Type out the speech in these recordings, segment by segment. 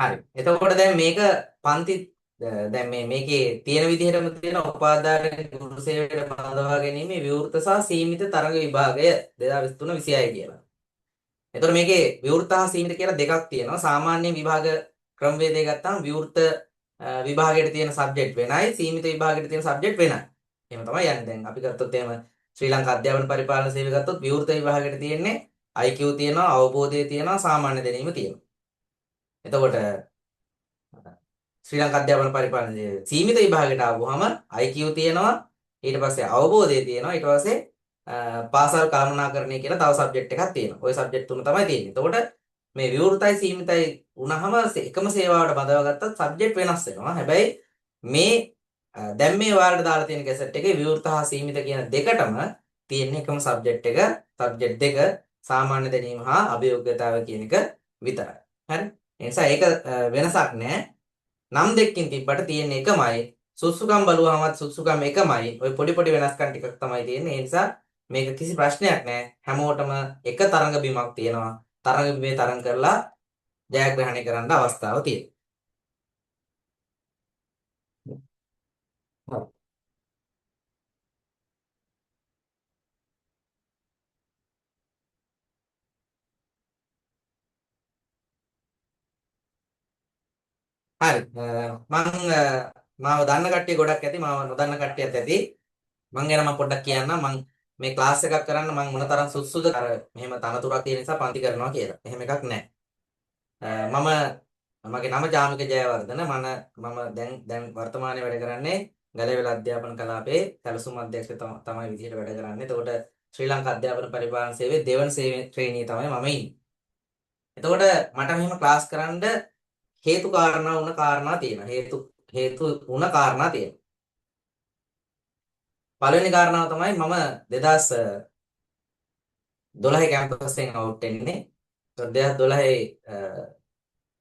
හරි. එතකොට දැන් මේක පන්ති දැන් මේකේ තියෙන විදිහටම තියෙන උපාධාර ගුරු සේවයට බඳවා ගැනීම විවෘත සහ සීමිත තරඟ විභාගය 2023-26 කියලා. එතකොට මේකේ විවෘත හා සීමිත කියලා දෙකක් තියෙනවා. සාමාන්‍ය විභාග ක්‍රමවේදය ගත්තාම විවෘත විභාගයට තියෙන සබ්ජෙක්ට් වෙනයි, සීමිත විභාගයට තියෙන සබ්ජෙක්ට් වෙනයි. එහෙම තමයි යන්නේ. දැන් අපි ගත්තොත් එහෙම ශ්‍රී ලංකා අධ්‍යාපන පරිපාලන සේවය ගත්තොත් විවෘත විභාගයට තියෙන්නේ IQ තියෙනවා, අවබෝධය තියෙනවා, සාමාන්‍ය දැනීම තියෙනවා. එතකොට ශ්‍රී ලංකා අධ්‍යාපන පරිපාලනයේ සීමිත විභාගයට ආවොහම IQ තියෙනවා, ඊට පස්සේ අවබෝධය තියෙනවා, ඊට පස්සේ පාසල් කළමනාකරණය කියලා තව සබ්ජෙක්ට් එකක් තියෙනවා. ওই සබ්ජෙක්ට් තුන තමයි තියෙන්නේ. එතකොට මේ විවෘතයි සීමිතයි වුණාම එකම සේවාවට බඳවා ගත්තත් සබ්ජෙක්ට් වෙනස් වෙනවා. හැබැයි මේ දැන් මේ වාරයට දාලා තියෙන කැසට් එකේ විවෘත හා සීමිත කියන දෙකටම තියෙන එකම සබ්ජෙක්ට් එක, සබ්ජෙක්ට් දෙක සාමාන්‍ය දැනීම හා අභියෝග්‍යතාව කියන එක විතරයි. හරි? ඒ නිසා ඒක වෙනසක් නැහැ. නම් දෙකකින් තිබ්බට තියෙන එකමයි. සුසුකම් බලුවාමත් සුසුකම් එකමයි. ওই පොඩි පොඩි වෙනස්කම් ටිකක් තමයි තියෙන්නේ. ඒ නිසා මේක කිසි ප්‍රශ්නයක් නැහැ. හැමෝටම එක තරඟ බිමක් තියෙනවා. තරඟ බිමේ තරඟ කරලා ජයග්‍රහණය කරන්න අවස්ථාව තියෙනවා. හරි. මාව දන්න කට්ටිය ගොඩක් ඇති. මාව නොදන්න කට්ටියත් ඇති. මං ගැන මම පොඩ්ඩක් කියන්නම්. මං මේ ක්ලාස් එකක් කරන්න මං මොනතරම් සුසුද අර මෙහෙම තනතුරක් තියෙන නිසා පන්ති කරනවා කියලා. එහෙම එකක් නැහැ. මම මගේ නම ජාමික ජයවර්ධන. මම දැන් වර්තමානයේ වැඩ කරන්නේ ගලේවල අධ්‍යාපන කලාපයේ සැලසුම් අධ්‍යක්ෂ තමයි විදිහට වැඩ කරන්නේ. එතකොට ශ්‍රී ලංකා අධ්‍යාපන පරිපාලන සේවයේ දෙවන සේවයේ ට්‍රේනී තමයි මම ඉන්නේ. එතකොට මට මෙහෙම ක්ලාස් කරන්න හේතු කාරණා වුණ කාරණා තියෙනවා. හේතු වුණ කාරණා තියෙනවා. පළවෙනි කාරණාව තමයි මම 2012 කැම්පස් එකෙන් අවුට් වෙන්නේ. 2012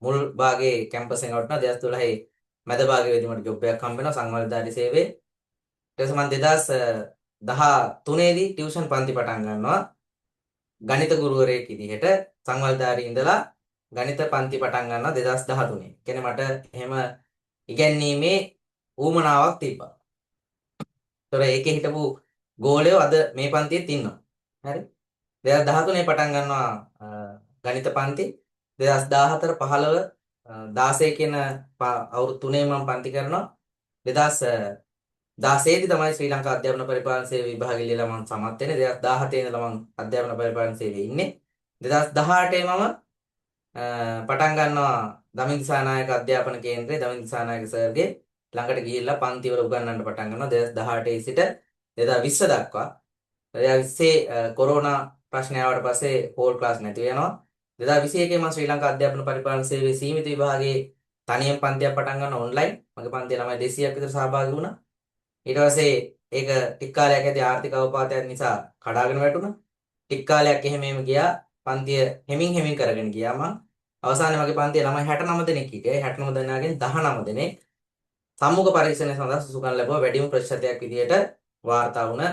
මුල් භාගයේ කැම්පස් එකෙන් අවුට් වුණා. 2012 මැද භාගයේදී මට ජොබ් එකක් හම්බ වෙනවා සංවර්ධාරි සේවයේ. ඊට පස්සේ මම 2013 දී ටියුෂන් පන්ති පටන් ගන්නවා. ගණිත ගුරුවරයෙක් විදිහට සංවර්ධාරි ඉඳලා ගණිත පන්ති පටන් ගන්නවා 2013. කියන්නේ මට එහෙම ඉගැන්වීමේ ඌමනාවක් තිබ්බා. ඒතොර ඒකේ හිටපු ගෝලයෝ අද මේ පන්තියෙත් ඉන්නවා. හරි. 2013 පටන් ගන්නවා ගණිත පන්ති. 2014 15 16 කියන අවුරුදු 3 මම පන්ති කරනවා. 2016 දී තමයි ශ්‍රී ලංකා අධ්‍යාපන පරිපාලන සේවය විභාගෙ ලියලා මම සමත් වෙන්නේ. 2017 ඉඳලා මම අධ්‍යාපන පරිපාලන සේවයේ ඉන්නේ. 2018 මම පටන් ගන්නවා දමින් දිසානායක අධ්‍යාපන කේන්ද්‍රයේ දමින් දිසානායක සර්ගේ ළඟට ගිහිල්ලා පන්තිවල උගන්වන්න පටන් ගන්නවා 2018 සිට 2020 දක්වා. 2020 කොරෝනා ප්‍රශ්නය ආවට පස්සේ හෝල් ක්ලාස් නැති වෙනවා. 2021 මම ශ්‍රී ලංකා අධ්‍යාපන පරිපාලන සේවයේ සීමිත විභාගයේ තනියම පන්තියක් පටන් ගන්න ඔන්ලයින්. මගේ පන්තියේ ළමයි 200ක් විතර සහභාගී වුණා. ඊට පස්සේ ඒක ටික කාලයක් ඇති ආර්ථික අවපාතයක් නිසා කඩාගෙන වැටුණා. ටික කාලයක් එහෙම ගියා. පන්තිය හෙමින් කරගෙන ගියා මම. අවසානයේ මගේ පන්තියේ ළමයි 69 දෙනෙක් හිටියේ. 69 දෙනාගෙන් 19 දෙනෙක් සම්මුඛ පරීක්ෂණය සඳහා සුසුකම් ලැබුවා. වැඩිම ප්‍රතිශතයක් විදිහට වාර්තා වුණ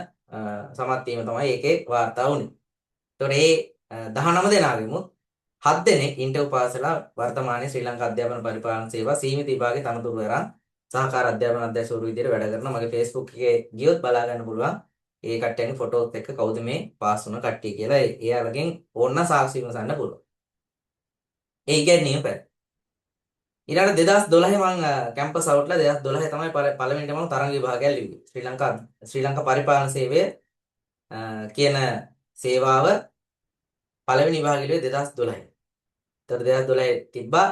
සමත් වීම තමයි ඒකේ වාර්තා වුනේ. ඒතකොට මේ 19 දෙනාගෙමුත් 7 දෙනෙක් ඉන්ටර් පාසලා වර්තමානයේ ශ්‍රී ලංකා අධ්‍යාපන පරිපාලන සේවා සීමිත විභාගයේ තනතුරු වරන් සහකාර අධ්‍යාපන අධ්‍යක්ෂකවරු විදිහට වැඩ කරනවා. මගේ Facebook එකේ ගියොත් බලා ගන්න පුළුවන්. ඒ කට්ටියන්ගේ ෆොටෝත් එක්ක කවුද මේ පාස් වුණ කට්ටිය කියලා එයාලගෙන් ඕන්න සාක්ෂි විමසන්න පුළුවන්. ඒ ඉගැන්වීම පැත්ත. ඊළඟ 2012 මම කැම්පස් අවුට්ලා 2012 තමයි පළවෙනිට මම තරඟ විභාගයක් ලිව්වේ. ශ්‍රී ලංකා පරිපාලන සේවය කියන සේවාව පළවෙනි විභාගය ලිව්වේ 2012. ඒතර 2012 තිබ්බා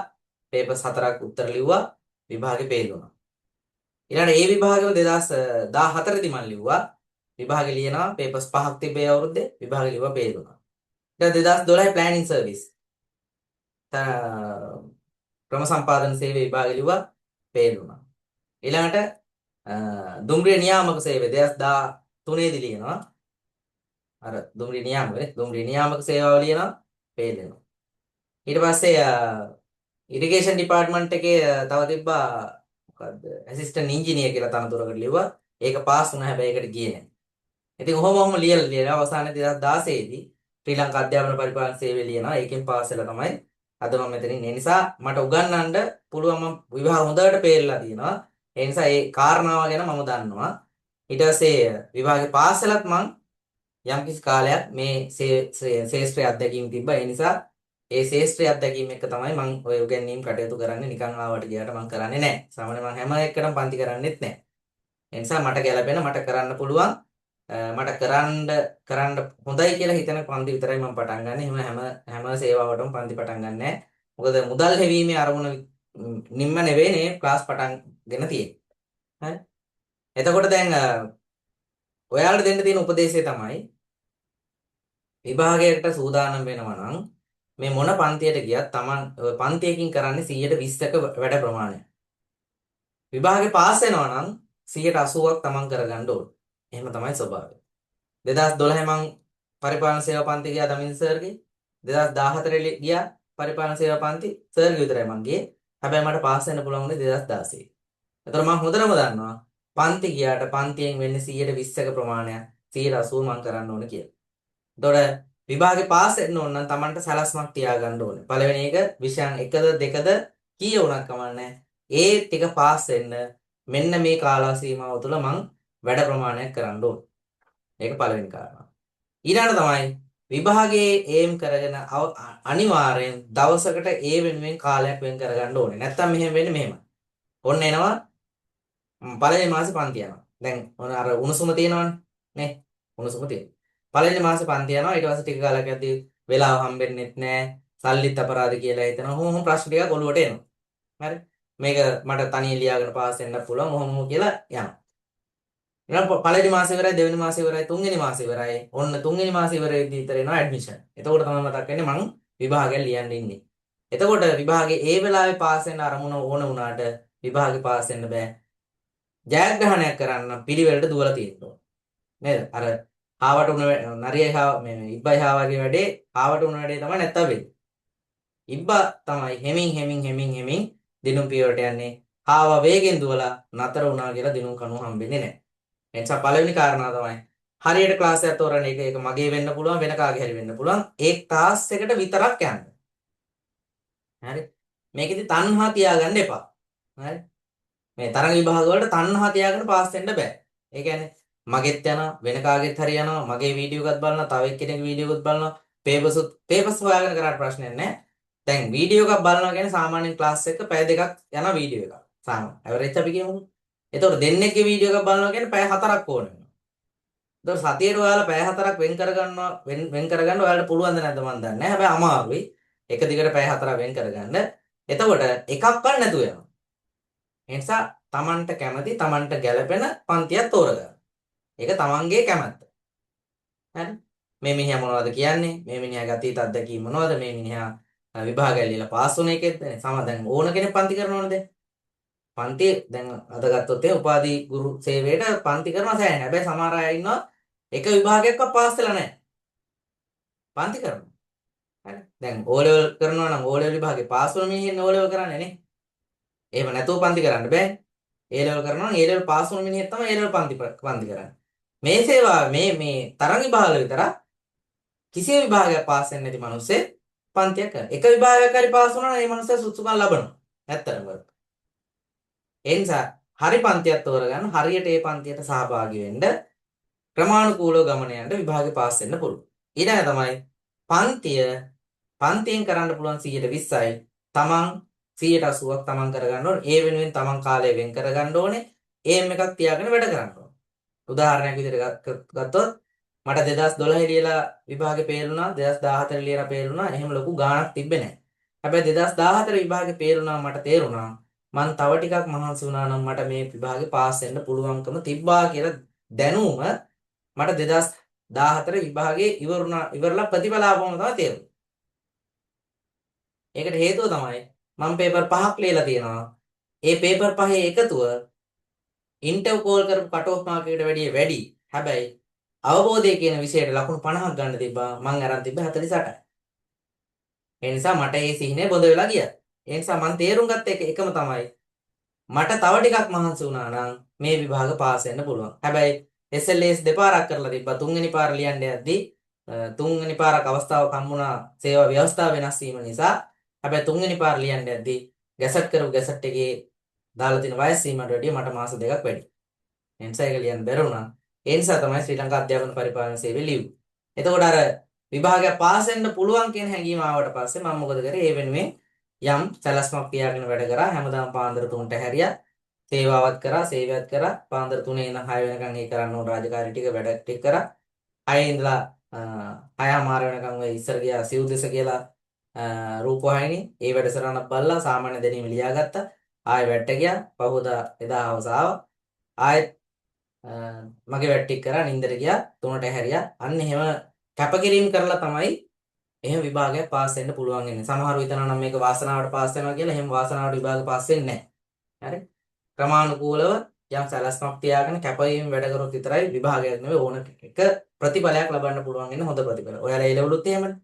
පේපර්ස් 4ක් උත්තර ලිව්වා විභාගේ ෆේල් වුණා. ඊළඟ ඒ විභාගෙම 2014 දී මම ලිව්වා විභාගෙ ලියනවා පේපර්ස් 5ක් තිබ්බේ අවුරුද්දේ විභාගෙ ලිව්වා ෆේල් වුණා. ඊට 2012 ප්ලෑනින් සර්විස් ක්‍රම සම්පාදන සේවය විභාගෙ ලිව්වා ෆේල් වුණා. ඊළඟට දුම්රිය නියාමක සේවය 2013 දී ලියනවා. අර දුම්රිය නියාමක සේවාව ලියනවා ෆේල් වෙනවා. ඊට පස්සේ ඉරිගේෂන් ඩිපාර්ට්මන්ට් එකේ තව තිබ්බා මොකද්ද ඇසිස්ටන්ට් ඉංජිනේර් කියලා තනතුරකට ලිව්වා. ඒක පාස් වුණා හැබැයි ඒකට ගියේ නැහැ. ඉතින් ඔහොම ලියලා අවසානයේ 2016 දී ශ්‍රී ලංකා අධ්‍යාපන පරිපාලන සේවය ලියනවා. ඒකෙන් පාස් වෙලා තමයි අද මම මෙතනින් ඒ නිසා මට උගන්වන්න පුළුවන් මම විභාග හොඳට පේරලා තියෙනවා. ඒ නිසා ඒ කාරණාව ගැන මම දන්නවා. ඊට පස්සේ විභාගේ පාස් වෙලත් මම යම්කිසි කාලයක් මේ ශේෂ්ත්‍රයේ අත්දැකීම් තිබ්බා. ඒ නිසා ඒ ශේෂ්ත්‍රයේ අත්දැකීම් එක තමයි මම ඔය උගන්වීම් කටයුතු කරන්නේ. නිකන් ආවට ගියාට මම කරන්නේ නැහැ. සාමාන්‍ය මම හැම එකටම පන්ති කරන්නේත් නැහැ. ඒ නිසා මට ගැළපෙන මට කරන්න පුළුවන් මට කරන්න හොඳයි කියලා හිතන පන්ති විතරයි මම පටන් ගන්න. එහෙම හැම සේවාවටම පන්ති පටන් ගන්න නැහැ. මොකද මුදල් හෙවීමේ අරමුණ නිම්ම නෙවෙයිනේ ක්ලාස් පටන්ගෙන තියෙන්නේ. හරි. එතකොට දැන් ඔයාලට දෙන්න තියෙන උපදේශය තමයි විභාගයකට සූදානම් වෙනවා නම් මේ මොන පන්තියට ගියත් Taman පන්තියකින් කරන්නේ 120ක වැඩ ප්‍රමාණය. විභාගේ පාස් වෙනවා නම් 180ක් Taman කරගන්න ඕන. එහෙම තමයි ස්වභාවය. 2012 මං පරිපාලන සේවා පන්ති ගියා දමින් සර්ගේ. 2014 ගියා පරිපාලන සේවා පන්ති සර්ගේ විතරයි මං ගියේ. හැබැයි මට පාස් වෙන්න පුළුවන් වුණේ 2016. ඒතර මං හොඳටම දන්නවා පන්ති ගියාට පන්තියෙන් වෙන්නේ 120ක ප්‍රමාණයක් 180 මං කරන්න ඕන කියලා. එතකොට විභාගේ පාස් වෙන්න ඕන නම් Tamanට සැලැස්මක් තියාගන්න ඕනේ. පළවෙනි එක විෂයන් 1ද 2ද කීය වුණත් කමන්නේ. ඒ ටික පාස් වෙන්න මෙන්න මේ කාල සීමාව තුළ මං වැඩ ප්‍රමාණයක් කරන්න ඕනේ. ඒක පළවෙනි කාරණා. ඊළඟට තමයි විභාගයේ ඒම් කරගෙන අනිවාර්යෙන් දවසකට ඒ වෙනුවෙන් කාලයක් වෙන් කරගන්න ඕනේ. නැත්තම් මෙහෙම වෙන්නේ මෙහෙම. ඔන්න එනවා පළවෙනි මාසේ පන්ති යනවා. දැන් ඔන්න අර උණුසුම තියෙනවනේ නේ. උණුසුම තියෙනවා. පළවෙනි මාසේ පන්ති යනවා. ඊට පස්සේ ටික කාලයක් යද්දී වෙලාව හම්බෙන්නෙත් නැහැ. සල්ලිත් අපරාධ කියලා හිතනවා. හොම ප්‍රශ්න ටිකක් ඔළුවට එනවා. හරි. මේක මට තනියෙන් ලියාගෙන පාස් වෙන්න පුළුවන්. මොහොම කියලා යනවා. ඊළඟ පළවෙනි මාසේ ඉවරයි, දෙවෙනි මාසේ ඉවරයි, තුන්වෙනි මාසේ ඉවරයි. ඔන්න තුන්වෙනි මාසේ ඉවරෙද්දී විතර එනවා ඇඩ්මිෂන්. එතකොට තමයි මතක් වෙන්නේ මං විභාගයක් ලියන්න ඉන්නේ. එතකොට විභාගේ ඒ වෙලාවේ පාස් වෙන්න අරමුණ ඕන වුණාට විභාගේ පාස් වෙන්න බෑ. ජයග්‍රහණයක් කරන්න පිළිවෙලට දුවලා තියෙනවා. නේද? අර ආවට උන නරියයි මේ ඉබ්බයි හාවගේ වැඩේ ආවට උන වැඩේ තමයි නැත්තම් වෙන්නේ. ඉබ්බා තමයි හෙමින් දිනුම් පියවරට යන්නේ. ආව වේගෙන් දුවලා නතර වුණා කියලා දිනුම් කණුව හම්බෙන්නේ නැහැ. එනිසා පළවෙනි කාරණා තමයි හරියට ක්ලාස් එකක් තෝරන එක ඒක මගේ වෙන්න පුළුවන් වෙන කාගේ හරි වෙන්න පුළුවන්. ඒ ක්ලාස් එකට විතරක් යන්න. හරි. මේකෙදි තණ්හා තියාගන්න එපා. හරි. මේ තරඟ විභාග වලට තණ්හා තියාගෙන පාස් වෙන්න බෑ. ඒ කියන්නේ මගෙත් යනවා වෙන කාගෙත් හරි යනවා මගේ වීඩියෝ එකක් බලනවා තව එක්කෙනෙක්ගේ වීඩියෝ එකක් බලනවා පේපර්ස් හොයාගෙන කරාට ප්‍රශ්නයක් නැහැ. දැන් වීඩියෝ එකක් බලනවා කියන්නේ සාමාන්‍යයෙන් ක්ලාස් එක පැය දෙකක් යන වීඩියෝ එකක්. සාමාන්‍ය ඇවරේජ් අපි කියමුකෝ. එතකොට දෙන්නෙක්ගේ වීඩියෝ එකක් බලනවා කියන්නේ පැය 4ක් ඕන වෙනවා. එතකොට සතියේට ඔයාලා පැය 4ක් වෙන් කරගන්න ඔයාලට පුළුවන්ද නැද්ද මන් දන්නේ නැහැ. හැබැයි අමාරුයි. එක දිගට පැය 4ක් වෙන් කරගන්න. එතකොට එකක්වත් නැතුව යනවා. ඒ නිසා Tamanට කැමති Tamanට ගැළපෙන පන්තියක් තෝරගන්න. ඒක Tamanගේ කැමැත්ත. හරි? මේ මිනිහා මොනවද කියන්නේ? මේ මිනිහාගේ අතීත අත්දැකීම් මොනවද? මේ මිනිහා විභාගය ලියලා පාස් වුණ එකෙක්ද? දැන් ඕන කෙනෙක් පන්ති කරනවනේ දැන්. පන්ති දැන් අද ගත්තොත් උපාධි ගුරු සේවයට පන්ති කරනවා සෑහෙන. හැබැයි සමහර අය ඉන්නවා එක විභාගයක්වත් පාස් වෙලා නැහැ. පන්ති කරනවා. හරි. දැන් O level කරනවා නම් O level විභාගේ පාස් වුණ මිනිහෙන් O level කරන්නේ නේ. එහෙම නැතුව පන්ති කරන්න බෑ. A level කරනවා නම් A level පාස් වුණ මිනිහෙක් තමයි A level පන්ති කරන්නේ. මේ සේවා මේ තරඟ විභාග විතර කිසිම විභාගයක් පාස් වෙන්නේ නැති මිනිස්සේ පන්තියක් කරනවා. එක විභාගයක් හරි පාස් වුණා නම් ඒ මිනිස්සා සුසුකම් ලබනවා. ඇත්තටම. ඒ නිසා හරි පන්තියක් තෝරගන්න හරියට ඒ පන්තියට සහභාගී වෙන්න ක්‍රමානුකූලව ගමන යන්න විභාගේ පාස් වෙන්න පුළුවන්. ඊළඟ තමයි පන්තියෙන් කරන්න පුළුවන් 120යි. තමන් 180ක් තමන් කරගන්න ඕනේ. ඒ වෙනුවෙන් තමන් කාලය වෙන් කරගන්න ඕනේ. ඒම් එකක් තියාගෙන වැඩ කරන්න ඕනේ. උදාහරණයක් විදිහට ගත්තොත් මට 2012 ලියලා විභාගේ පේරුණා 2014 ලියලා පේරුණා. එහෙම ලොකු ගාණක් තිබ්බේ නැහැ. හැබැයි 2014 විභාගේ පේරුණා මට තේරුණා මං තව ටිකක් මහන්සි වුණා නම් මට මේ විභාගේ පාස් වෙන්න පුළුවන්කම තිබ්බා කියලා දැනුම මට 2014 විභාගේ ඉවරලා ප්‍රතිඵල ආවම තමයි තේරුනේ. ඒකට හේතුව තමයි මම පේපර් 5ක් ලියලා තියෙනවා. ඒ පේපර් 5 එකතුව ඉන්ටර්ව් කෝල් කරපු කට් ඔෆ් මාක් එකට වැඩි. හැබැයි අවබෝධය කියන විෂයට ලකුණු 50ක් ගන්න තිබ්බා. මං අරන් තිබ්බේ 48යි. ඒ නිසා මට ඒ සිහිනේ බොඳ වෙලා ගියා. ඒ නිසා මම තේරුම් ගත්ත එකම තමයි මට තව ටිකක් මහන්සි වුණා නම් මේ විභාග පාස් වෙන්න පුළුවන්. හැබැයි SLAs දෙපාරක් කරලා තිබ්බා. තුන්වෙනි පාර ලියන්න යද්දී තුන්වෙනි පාරක් අවස්ථාවක් හම්බුණා සේවා ව්‍යවස්ථාව වෙනස් වීම නිසා. හැබැයි තුන්වෙනි පාර ලියන්න යද්දී ගැසට් කරපු ගැසට් එකේ දාලා තියෙන වයස් සීමාවට වැඩිය මට මාස දෙකක් වැඩි. ඒ නිසා ඒක ලියන්න බැරි වුණා. ඒ නිසා තමයි ශ්‍රී ලංකා අධ්‍යාපන පරිපාලන සේවය ලියුවේ. එතකොට අර විභාගයක් පාස් වෙන්න පුළුවන් කියන හැඟීම ආවට පස්සේ මම මොකද කරේ? ඒ වෙනුවෙන් යම් සැලැස්මක් තියාගෙන වැඩ කරා. හැමදාම පාන්දර 3ට හැරියා. සේවාවත් කරා, සේවයත් කරා. පාන්දර 3 ඉඳන් 6 වෙනකන් ඒ කරන්න ඕන රාජකාරී ටික වැඩ ටික කරා. 6 ඉඳලා 6:00 වෙනකන් ඔය ඉස්සර ගියා සිව්දෙස කියලා රූපවාහිනී ඒ වැඩසටහනක් බලලා සාමාන්‍ය දැනීම ලියාගත්තා. ආයෙ වැට්ට ගියා. පහුවදා එදා හවස ආවා. ආයෙත් මගේ වැට් ටික කරා නින්දට ගියා 3ට හැරියා. අන්න එහෙම කැපකිරීම කරලා තමයි එහෙම විභාගයක් පාස් වෙන්න පුළුවන් වෙන්නේ. සමහරව හිතනවා නම් මේක වාසනාවට පාස් වෙනවා කියලා. එහෙම වාසනාවට විභාග පාස් වෙන්නේ නැහැ. හරි. ක්‍රමානුකූලව යම් සැලැස්මක් තියාගෙන කැපවීම වැඩ කරොත් විතරයි විභාගයක් නෙවෙයි ඕන එක ප්‍රතිඵලයක් ලබන්න පුළුවන් වෙන හොඳ ප්‍රතිඵල. ඔයාලා ඒ ලෙවලුත් එහෙමනේ.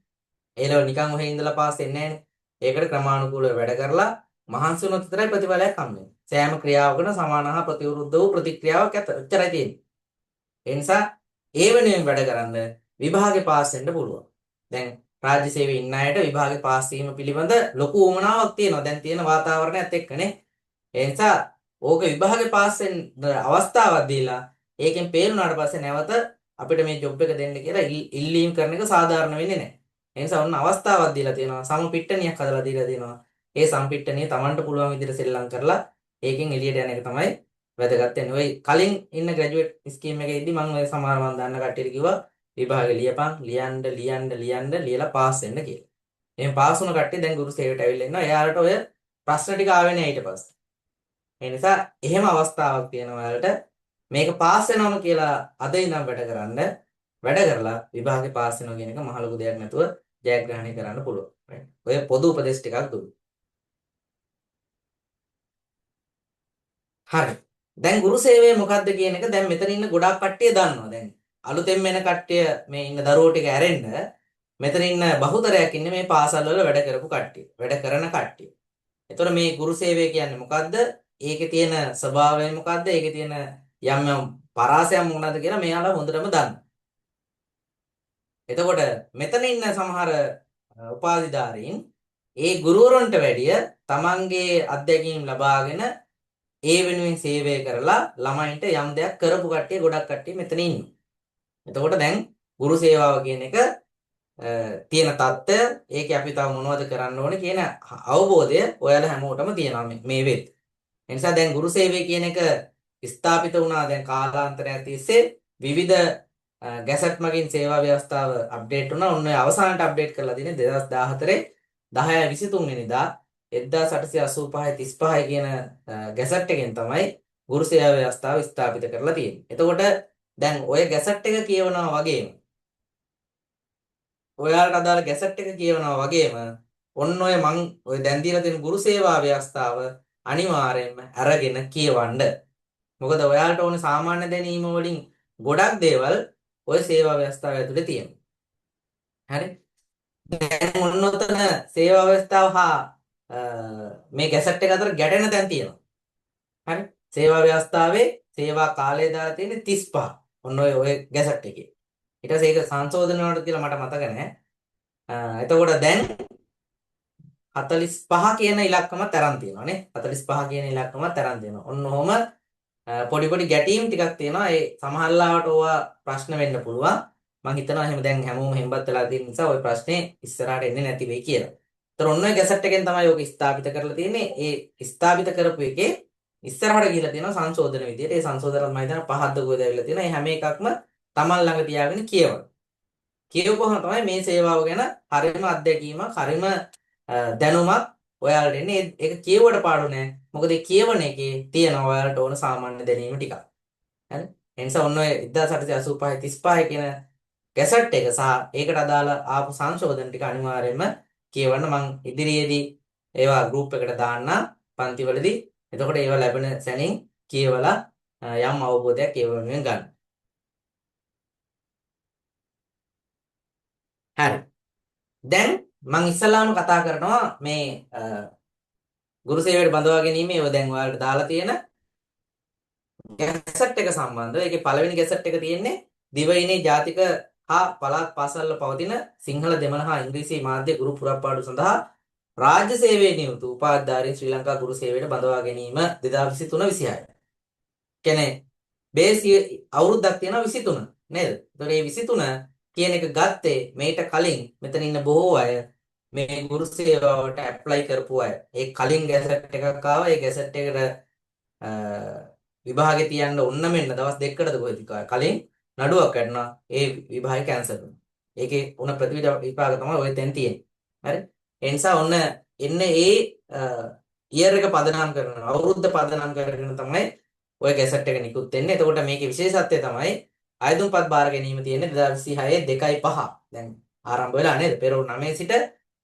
ඒ ලෙවල් නිකන් ඔහේ ඉඳලා පාස් වෙන්නේ නැහැනේ. ඒකට ක්‍රමානුකූලව වැඩ කරලා මහන්සි වුණොත් විතරයි ප්‍රතිඵලයක් හම්බෙන්නේ. සෑම ක්‍රියාවකම සමාන හා ප්‍රතිවිරුද්ධ වූ ප්‍රතික්‍රියාවක් එච්චරයි තියෙන්නේ. ඒ නිසා ඒ වෙනුවෙන් වැඩ කරන්න විභාගේ පාස් වෙන්න පුළුවන්. දැන් රාජ්‍ය සේවයේ ඉන්න අයට විභාගේ පාස් වීම පිළිබඳ ලොකු උවමනාවක් තියෙනවා. දැන් තියෙන වාතාවරණයත් එක්කනේ. ඒ නිසා ඕක විභාගේ පාස් වෙන්න අවස්ථාවක් දීලා ඒකෙන් පේරුණාට පස්සේ නැවත අපිට මේ ජොබ් එක දෙන්න කියලා ඉල්ලීම් කරන එක සාධාරණ වෙන්නේ නැහැ. ඒ නිසා ඔන්න අවස්ථාවක් දීලා තියෙනවා. සමපිට්ටනියක් හදලා දීලා තියෙනවා. ඒ සම්පිට්ටනිය Tamanට පුළුවන් විදිහට සෙල්ලම් කරලා ඒකෙන් එළියට යන එක තමයි වැදගත් වෙන්නේ. ඔය කලින් ඉන්න ග්‍රැජුවේට් ස්කීම් එකේ ඉදදී මම ඔය සමහර මම දන්න කට්ටියට කිව්වා විභාගෙ ලියපන් ලියන්න ලියලා පාස් වෙන්න කියලා. එහෙනම් පාස් වුණ කට්ටිය දැන් ගුරු සේවයට ඇවිල්ලා ඉන්නවා. එයාලට ඔය ප්‍රශ්න ටික ආවේ නැහැ ඊට පස්සේ. ඒ නිසා එහෙම අවස්ථාවක් තියෙනවා ඔයාලට මේක පාස් වෙනවම කියලා අද ඉඳන් වැඩ කරලා විභාගේ පාස් වෙනවා කියන එක මහ ලොකු දෙයක් නැතුව ජයග්‍රහණය කරන්න පුළුවන්. ඔය පොදු උපදේශ ටිකක් දුන්නා. හරි. දැන් ගුරු සේවය මොකක්ද කියන එක දැන් මෙතන ඉන්න ගොඩාක් කට්ටිය දන්නවා. දැන් අලුතෙන් එන කට්ටිය මේ ඉන්න දරුවෝ ටික ඇරෙන්න මෙතන ඉන්න බහුතරයක් ඉන්නේ මේ පාසල් වල වැඩ කරපු කට්ටිය. වැඩ කරන කට්ටිය. එතකොට මේ ගුරු සේවය කියන්නේ මොකද්ද? ඒකේ තියෙන ස්වභාවය මොකද්ද? ඒකේ තියෙන යම් යම් පරාසයන් මොනවද කියලා මෙයාලා හොඳටම දන්නවා. එතකොට මෙතන ඉන්න සමහර උපාධිධාරීන් ඒ ගුරුවරුන්ට වැඩිය තමන්ගේ අත්දැකීම් ලබාගෙන ඒ වෙනුවෙන් සේවය කරලා ළමයින්ට යම් දෙයක් කරපු කට්ටිය ගොඩක් කට්ටිය මෙතන ඉන්නවා. එතකොට දැන් ගුරු සේවාව කියන එක තියෙන தত্ত্বය ඒකේ අපි තව මොනවද කරන්න ඕනේ කියන අවබෝධය ඔයාලා හැමෝටම තියෙනවා මේ වෙත්. ඒ නිසා දැන් ගුරු සේවය කියන එක ස්ථාපිත වුණා දැන් කාලාන්තරයක් තිස්සේ විවිධ ගැසට් මගින් සේවා ව්‍යවස්ථාව අප්ඩේට් වුණා. ඔන්න අවසානට අප්ඩේට් කරලා තියෙන්නේ 2014 10/23 වෙනිදා 1885 කියන ගැසට් එකෙන් තමයි ගුරු සේවා ව්‍යවස්ථාව ස්ථාපිත කරලා තියෙන්නේ. එතකොට දැන් ඔය ගැසට් එක කියවනවා වගේම ඔයාලට අදාළ ගැසට් එක කියවනවා වගේම ඔන්න ඔය දැන් දීලා තියෙන ගුරු සේවා ව්‍යවස්ථාව අනිවාර්යයෙන්ම අරගෙන කියවන්න. මොකද ඔයාලට ඕනේ සාමාන්‍ය දැනීම වලින් ගොඩක් දේවල් ඔය සේවා ව්‍යවස්ථාව ඇතුලේ තියෙනවා. හරි? දැන් ඔන්න ඔතන සේවා ව්‍යවස්ථාව හා මේ ගැසට් එක අතර ගැටෙන තැන් තියෙනවා. හරි? සේවා ව්‍යවස්ථාවේ සේවා කාලය දාලා තියෙන්නේ 35. ඔන්න ඔය ගැසට් එකේ. ඊට පස්සේ ඒක සංශෝධන වලට කියලා මට මතක නැහැ. එතකොට දැන් 45 කියන ඉලක්කමත් අරන් තියෙනවා නේ. 45 කියන ඉලක්කමත් අරන් තියෙනවා. ඔන්න ඔහොම පොඩි පොඩි ගැටීම් ටිකක් තියෙනවා. ඒ සමහරලාවට ඕවා ප්‍රශ්න වෙන්න පුළුවන්. මම හිතනවා එහෙම දැන් හැමෝම හෙම්බත් වෙලා තියෙන නිසා ওই ප්‍රශ්නේ ඉස්සරහට එන්නේ නැති වෙයි කියලා. ඒතර ඔන්න ඔය ගැසට් එකෙන් තමයි ඔක ස්ථාපිත කරලා තියෙන්නේ. ඒ ස්ථාපිත කරපු එකේ ඉස්සරහට ගිහිලා තියෙනවා සංශෝධන විදියට. ඒ සංශෝධන මම හිතනවා 5ක් දුකද ඇවිල්ලා තියෙනවා. ඒ හැම එකක්ම තමන් ළඟ තියාගෙන කියවන. කියවපුවම තමයි මේ සේවාව ගැන හරියම අත්දැකීමක්, හරියම දැනුමක් ඔයාලට එන්නේ. ඒක කියවුවට පාඩු නෑ. මොකද ඒ කියවන එකේ තියෙන ඔයාලට ඕන සාමාන්‍ය දැනීම ටිකක්. හරි? ඒ නිසා ඔන්න ඔය 1885 35 කියන ගැසට් එක සහ ඒකට අදාළ ආපු සංශෝධන ටික අනිවාර්යයෙන්ම කියවන්න. මම ඉදිරියේදී ඒවා ගෲප් එකට දාන්න පන්තිවලදී. එතකොට ඒවා ලැබෙන සැනින් කියවලා යම් අවබෝධයක් ඒ වෙනුවෙන් ගන්න. හරි. දැන් මම ඉස්සලාම කතා කරනවා මේ ගුරු සේවයට බඳවා ගැනීම ඒව දැන් ඔයාලට දාලා තියෙන ගැසට් එක සම්බන්ධව. ඒකේ පළවෙනි ගැසට් එක තියෙන්නේ දිවයිනේ ජාතික හා පළාත් පාසල්වල පවතින සිංහල දෙමළ හා ඉංග්‍රීසි මාධ්‍ය ගුරු පුරප්පාඩු සඳහා රාජ්‍ය සේවයේ නියුතු උපාධිධාරීන් ශ්‍රී ලංකා ගුරු සේවයට බඳවා ගැනීම 2023 26. කියන්නේ බේස් අවුරුද්දක් තියෙනවා 23 නේද? ඒතකොට මේ 23 කියන එක ගත්තේ මේට කලින් මෙතන ඉන්න බොහෝ අය මේ ගුරු සේවාවට ඇප්ලයි කරපු අය. ඒ කලින් ගැසට් එකක් ආවා. ඒ ගැසට් එකට විභාගේ තියන්න ඔන්න මෙන්න දවස් දෙකකටද කොහෙද කලින් නඩුවක් වැටුණා. ඒ විභාගේ කැන්සල් වුණා. ඒකේ උන විභාග තමයි ඔය තැන් තියෙන්නේ. හරි? ඒ නිසා ඔන්න එන්නේ ඒ ඉයර් එක පදනම් කරනවා. අවුරුද්ද පදනම් කරගෙන තමයි ඔය ගැසට් එක නිකුත් වෙන්නේ. එතකොට මේකේ විශේෂත්වය තමයි ආයුධම්පත් බාර ගැනීම තියෙන්නේ 2026 2.5. දැන් ආරම්භ වෙලා නේද? පෙරවරු 9 සිට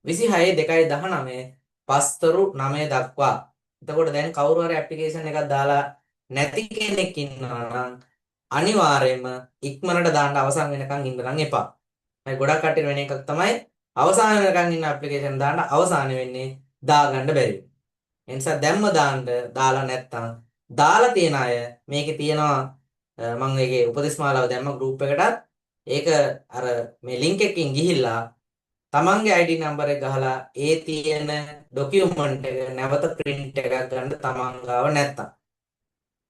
26 2.19 පස්තරු 9 දක්වා. එතකොට දැන් කවුරු හරි ඇප්ලිකේෂන් එකක් දාලා නැති කෙනෙක් ඉන්නවා නම් අනිවාර්යයෙන්ම ඉක්මනට දාන්න අවසන් වෙනකන් ඉන්න නම් එපා. මේ ගොඩක් කට්ටිය වෙන එකක් තමයි අවසාන වෙනකන් ඉන්න ඇප්ලිකේෂන් දාන්න අවසාන වෙන්නේ දාගන්න බැරි. ඒ නිසා දැම්ම දාලා නැත්තම් දාලා තියන අය මේකේ තියෙනවා මම ඒකේ උපදේශමාලාව දැම්ම ගෲප් එකටත් ඒක අර මේ ලින්ක් එකකින් ගිහිල්ලා තමන්ගේ ID නම්බර් එක ගහලා ඒ තියෙන ડોකියුමන්ට් එක නැවත print එකක් ගන්න තමන් ගාව නැත්තම්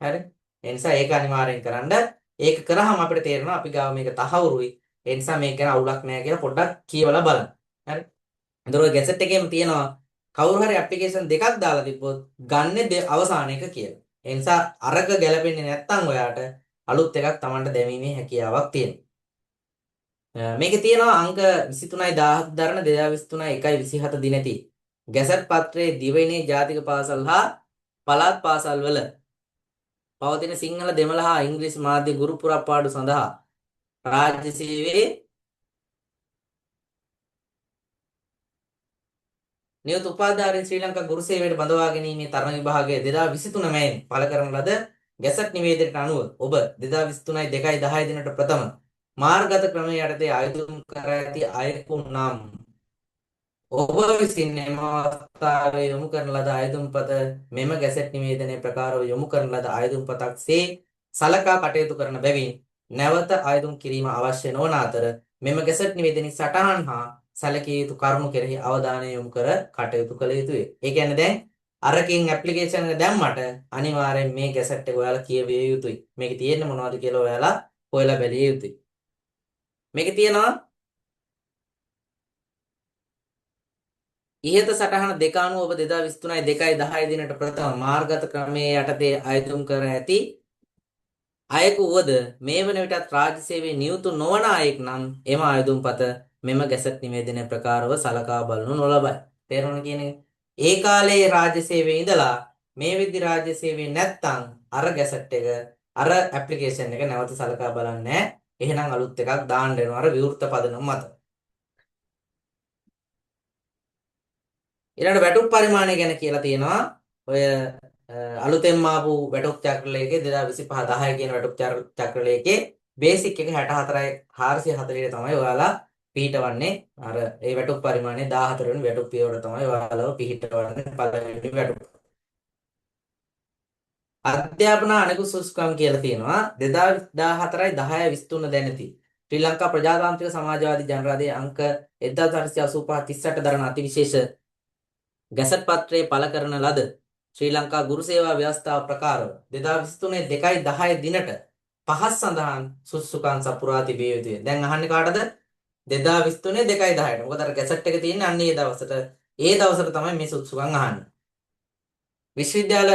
හරි ඒ නිසා ඒක අනිවාර්යෙන් කරන්න ඒක කරාම අපිට තේරෙනවා අපි ගාව මේක තහවුරුයි ඒ නිසා මේක ගැන අවුලක් නැහැ කියලා පොඩ්ඩක් කියවලා බලන්න හරි එතකොට ගැසට් එකේම තියෙනවා කවුරු හරි ඇප්ලිකේෂන් දෙකක් දාලා තිබ්බොත් ගන්නේ අවසාන එක කියලා ඒ නිසා අරක ගැලපෙන්නේ නැත්තම් ඔයාට අලුත් එකක් Tamanට දැමීමේ හැකියාවක් තියෙනවා මේකේ තියෙනවා අංක 23යි 1000ක් දරන 2023 1/27 දිනති ගැසට් පත්‍රයේ දිවයිනේ ජාතික පාසල් හා පළාත් පාසල් වල පවතින සිංහල දෙමළ හා ඉංග්‍රීසි මාධ්‍ය ගුරු පුරප්පාඩු සඳහා රාජ්‍ය සේවයේ නියුත උපාධිධාරීන් ශ්‍රී ලංකා ගුරු සේවයට බඳවා ගැනීමේ තරණ විභාගයේ 2023 මැයින් පළ කරන ලද ගැසට් නිවේදනයට අනුව ඔබ 2023 2/10 දිනට ප්‍රථම මාර්ගගත ක්‍රමයේ යටතේ ආයුධම් කර ඇති අයෙකු නම් ඔබ විසින් එම අවස්ථාවේ යොමු කරන ලද ආයුධම්පත මෙම ගැසට් නිවේදනයේ ප්‍රකාරව යොමු කරන ලද ආයුධම්පතක්සේ සලකා කටයුතු කරන බැවින් නැවත ආයුධම් කිරීම අවශ්‍ය නොවන අතර මෙම ගැසට් නිවේදනයේ සටහන් හා සැලකිය යුතු කරුණු කෙරෙහි අවධානය යොමු කර කටයුතු කළ යුතුය. ඒ කියන්නේ දැන් අරකින් ඇප්ලිකේෂන් එක දැම්මට අනිවාර්යෙන් මේ ගැසට් එක ඔයාලා කියවිය යුතුයි. මේකේ තියෙන්නේ මොනවද කියලා ඔයාලා හොයලා බැලිය යුතුයි. මේකේ තියෙනවා ඉහත සටහන දෙක අනුව ඔබ 2023 2/10 දිනට ප්‍රථම මාර්ගගත ක්‍රමයේ යටතේ ආයුධම් කර ඇති අයෙකු වුවද මේ වන විටත් රාජ්‍ය සේවයේ නියුතු නොවන අයෙක් නම් එම ආයුධම්පත මෙම ගැසට් නිවේදනයේ ප්‍රකාරව සලකා බලනු නොලබයි. තේරුණා කියන්නේ ඒ කාලේ රාජ්‍ය සේවයේ ඉඳලා මේ විදි රාජ්‍ය සේවයේ නැත්තම් අර ගැසට් එක අර ඇප්ලිකේෂන් එක නැවත සලකා බලන්නේ නැහැ. එහෙනම් අලුත් එකක් දාන්න වෙනවා අර විවෘත පදනම මත. ඊළඟ වැටුප් පරිමාණය ගැන කියලා තියෙනවා. ඔය අලුතෙන්ම ආපු වැටුප් චක්‍රලේඛයේ 2025 10 කියන වැටුප් චක්‍රලේඛයේ බේසික් එක 64යි 440 තමයි ඔයාලා පිහිටවන්නේ. අර ඒ වැටුප් පරිමාණය 14 වෙනි වැටුප් පියවර තමයි ඔයාලව පිහිටවන්නේ පළවෙනි වැටුප. අධ්‍යාපන අනෙකුත් සුසුකම් කියලා තියෙනවා 2014යි 10 23 දැනති. ශ්‍රී ලංකා ප්‍රජාතාන්ත්‍රික සමාජවාදී ජනරාදයේ අංක 1885 38 දරන අතිවිශේෂ ගැසට් පත්‍රයේ පළ කරන ලද ශ්‍රී ලංකා ගුරු සේවා ව්‍යවස්ථාව ප්‍රකාරව 2023 2/10 දිනට පහස් සඳහන් සුසුකම් සපුරා තිබිය යුතුය. දැන් අහන්නේ කාටද? 2023 2/10ට. මොකද අර ගැසට් එක තියෙන්නේ අන්න ඒ දවසට. ඒ දවසට තමයි මේ සුසුකම් අහන්නේ. විශ්වවිද්‍යාල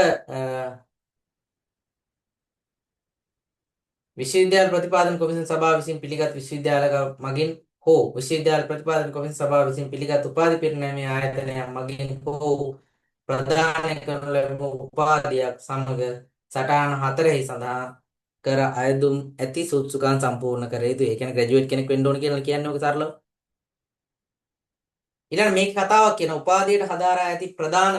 ප්‍රතිපාදන කොමිසම් සභාව විසින් පිළිගත් විශ්වවිද්‍යාලක මගින් හෝ විශ්වවිද්‍යාල ප්‍රතිපාදන කොමිසම් සභාව විසින් පිළිගත් උපාධි පිරිනැමීමේ ආයතනයක් මගින් හෝ ප්‍රදානය කරන ලැබූ උපාධියක් සමග සටහන 4 සඳහා කර අයදුම් ඇති සුසුකම් සම්පූර්ණ කර යුතුයි. ඒ කියන්නේ ග්‍රැජුවේට් කෙනෙක් වෙන්න ඕන කියලා කියන්නේ ඔක සරලව. ඊළඟ මේක කතාවක් කියන උපාධියට හදාරා ඇති ප්‍රධාන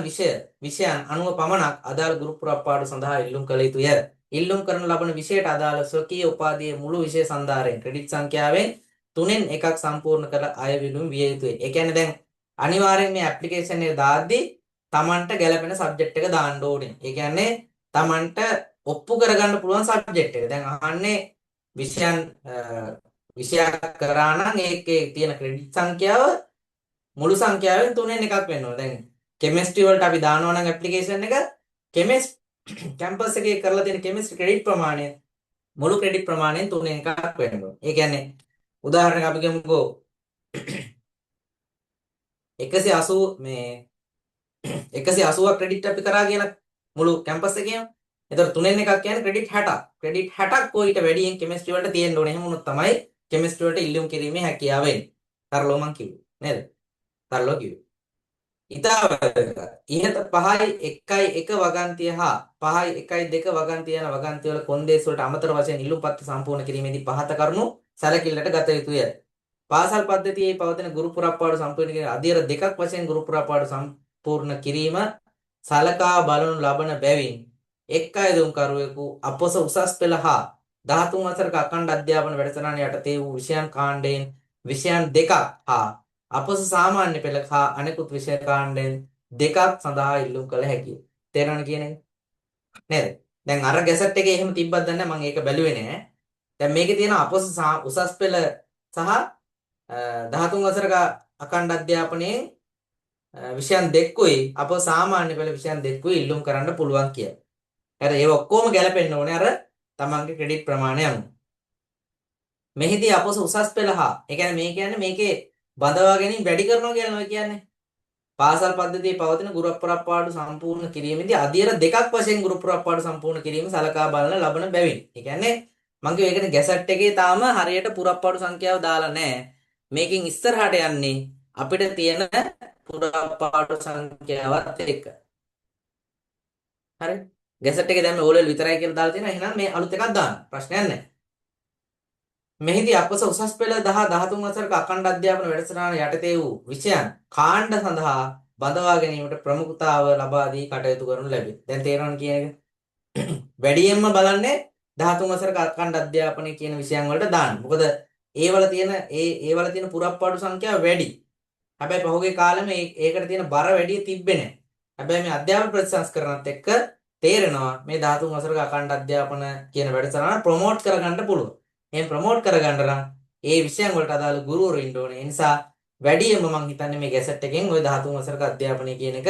විෂයන් අනුව පමණක් අදාළ ගුරු පුරප්පාඩු සඳහා ඉල්ලුම් කළ යුතුය. ඉල්ලුම් කරන ලබන විෂයට අදාළ ස්වකීය උපාධියේ මුළු විෂය සන්ධාරයෙන් ක්‍රෙඩිට් සංඛ්‍යාවෙන් 3න් එකක් සම්පූර්ණ කළ අය විනුම් විය යුතුයි. ඒ කියන්නේ දැන් අනිවාර්යෙන් මේ ඇප්ලිකේෂන් එක දාද්දී Tamanට ගැලපෙන සබ්ජෙක්ට් එක දාන්න ඕනේ. ඒ කියන්නේ Tamanට ඔප්පු කරගන්න පුළුවන් සබ්ජෙක්ට් එක. දැන් අහන්නේ විෂයක් කරා නම් ඒකේ තියෙන ක්‍රෙඩිට් සංඛ්‍යාව මුළු සංඛ්‍යාවෙන් 3න් එකක් වෙන්න ඕන. දැන් කෙමිස්ට්‍රි වලට අපි දානවා නම් ඇප්ලිකේෂන් එක කෙමිස් කැම්පස් එකේ කරලා තියෙන කෙමිස්ට්‍රි ක්‍රෙඩිට් ප්‍රමාණය මුළු ක්‍රෙඩිට් ප්‍රමාණයෙන් 3න් එකක් වෙන්න ඕන. ඒ කියන්නේ උදාහරණයක් අපි ගමුකෝ 180 මේ 180ක් ක්‍රෙඩිට් අපි කරා කියලා මුළු කැම්පස් එකේම. එතකොට 3න් එකක් කියන්නේ ක්‍රෙඩිට් 60ක්. ක්‍රෙඩිට් 60ක් කොයිට වැඩියෙන් කෙමිස්ට්‍රි වලට තියෙන්න ඕනේ. එහෙම වුණොත් තමයි කෙමිස්ට්‍රි වලට ඉල්ලුම් කිරීමේ හැකියාව එන්නේ. තරලෝ මං කිව්වේ නේද? තරලෝ කිව්වේ. ඉතා වැදගත්. ඉහත 5යි 1යි 1 වගන්තිය හා 5යි 1යි 2 වගන්තිය යන වගන්ති වල කොන්දේස් වලට අමතර වශයෙන් ඉල්ලුම් පත්‍ර සම්පූර්ණ කිරීමේදී පහත කරුණු සැලකිල්ලට ගත යුතුය. පාසල් පද්ධතියේ පවතින ගුරු පුරප්පාඩු සම්පූර්ණ කිරීම අධීර දෙකක් වශයෙන් ගුරු පුරප්පාඩු සම්පූර්ණ කිරීම සලකා බලනු ලබන බැවින් එක් අයදුම්කරුවෙකු අපොස උසස් පෙළ හා 13 වසරක අඛණ්ඩ අධ්‍යාපන වැඩසටහන යටතේ වූ විෂයන් කාණ්ඩයෙන් විෂයන් දෙකක් හා අපොස සාමාන්‍ය පෙළ හා අනෙකුත් විෂය කාණ්ඩයෙන් දෙකක් සඳහා ඉල්ලුම් කළ හැකිය. තේරෙනවද කියන්නේ? නේද? දැන් අර ගැසට් එකේ එහෙම තිබ්බත් දන්නේ මම ඒක බැලුවේ නෑ. දැන් මේකේ තියෙන අපොස උසස් පෙළ සහ 13 වසරක අඛණ්ඩ අධ්‍යාපනයේ විෂයන් දෙකකුයි අපොස සාමාන්‍ය පෙළ විෂයන් දෙකකුයි ඉල්ලුම් කරන්න පුළුවන් කියලා. අර ඒව ඔක්කොම ගැලපෙන්න ඕනේ අර තමන්ගේ ක්‍රෙඩිට් ප්‍රමාණය අනුව. මෙහිදී අපොස උසස් පෙළ හා ඒ කියන්නේ මේකේ බඳවා ගැනීම වැඩි කරනවා කියලා කියන්නේ. පාසල් පද්ධතියේ පවතින ගුරු පුරප්පාඩු සම්පූර්ණ කිරීමේදී අධීර දෙකක් වශයෙන් ගුරු පුරප්පාඩු සම්පූර්ණ කිරීම සලකා බලන ලබන බැවින්. ඒ කියන්නේ මම කිව්ව ඒකනේ ගැසට් එකේ තාම හරියට පුරප්පාඩු සංඛ්‍යාව දාලා නැහැ. මේකෙන් ඉස්සරහට යන්නේ අපිට තියෙන පුරප්පාඩු සංඛ්‍යාවත් එක්ක. හරි? ගැසට් එකේ දැන් මේ ඕලෙවල් විතරයි කියලා දාලා තියෙනවා. එහෙනම් මේ අලුත් එකක් දාන්න. ප්‍රශ්නයක් නැහැ. මෙහිදී අපොස උසස් පෙළ 13 වසරක අඛණ්ඩ අධ්‍යාපන වැඩසටහන යටතේ වූ විෂයන් කාණ්ඩ සඳහා බඳවා ගැනීමට ප්‍රමුඛතාව ලබා දී කටයුතු කරනු ලැබේ. දැන් තේරෙනවද කියන එක? වැඩියෙන්ම බලන්නේ 13 වසරක අඛණ්ඩ අධ්‍යාපනය කියන විෂයන් වලට දාන්න. මොකද ඒවල තියෙන පුරප්පාඩු සංඛ්‍යාව වැඩි. හැබැයි පහුගිය කාලෙම ඒකට තියෙන බර වැඩි තිබ්බේ නැහැ. හැබැයි මේ අධ්‍යාපන ප්‍රතිසංස්කරණත් එක්ක තේරෙනවා මේ 13 වසරක අඛණ්ඩ අධ්‍යාපන කියන වැඩසටහන ප්‍රොමෝට් කරගන්න පුළුවන්. එහෙන් ප්‍රොමෝට් කරගන්න නම් ඒ විෂයන් වලට අදාළ ගුරුවරු ඉන්න ඕනේ. ඒ නිසා වැඩියෙන්ම මම හිතන්නේ මේ ගැසට් එකෙන් ওই 13 වසරක අධ්‍යාපනය කියන එක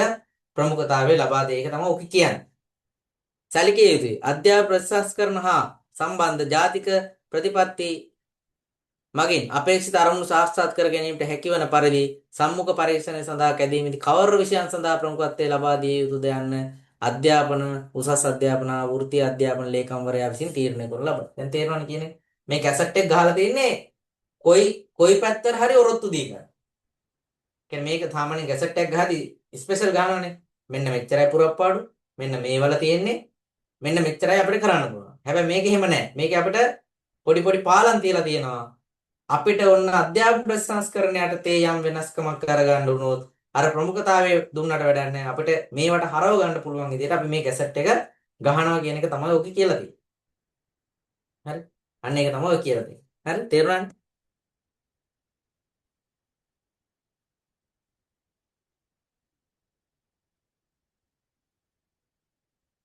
ප්‍රමුඛතාවය ලබා දෙයි. ඒක තමයි ඔක කියන්නේ. සැලකිය යුතුයි. අධ්‍යාපන ප්‍රතිසංස්කරණ හා සම්බන්ධ ජාතික ප්‍රතිපත්ති මගින් අපේක්ෂිත අරමුණු සාක්ෂාත් කර ගැනීමට හැකිවන පරිදි සම්මුඛ පරීක්ෂණය සඳහා කැදීමේදී කවර විෂයන් සඳහා ප්‍රමුඛත්වය ලබා දිය යුතුද යන්න අධ්‍යාපන උසස් අධ්‍යාපන වෘත්තීය අධ්‍යාපන ලේකම්වරයා විසින් තීරණය කරනු ලබන. දැන් තේරෙනවද කියන්නේ? මේ කැසට් එක ගහලා තින්නේ කොයි පැත්තට හරි ඔරොත්තු දී ගන්න. කියන්නේ මේක සාමාන්‍යයෙන් කැසට් එකක් ගහදී ස්පෙෂල් ගන්නවනේ. මෙන්න මෙච්චරයි පුරප්පාඩු. මෙන්න මේවල තියෙන්නේ. මෙන්න මෙච්චරයි අපිට කරන්න පුළුවන්. හැබැයි මේක එහෙම නැහැ. මේක අපිට පොඩි පාලම් තියලා තියෙනවා. අපිට ඔන්න අධ්‍යාපන ප්‍රතිසංස්කරණ යටතේ යම් වෙනස්කමක් කරගන්න උනොත් අර ප්‍රමුඛතාවය දුන්නට වැඩක් නැහැ. අපිට මේවට හරව ගන්න පුළුවන් විදිහට අපි මේ කැසට් එක ගහනවා කියන එක තමයි ඔක කියලා තියෙන්නේ. හරි? අන්න ඒක තමයි ඔය කියලා තියෙන්නේ. හරි? තේරුණාද?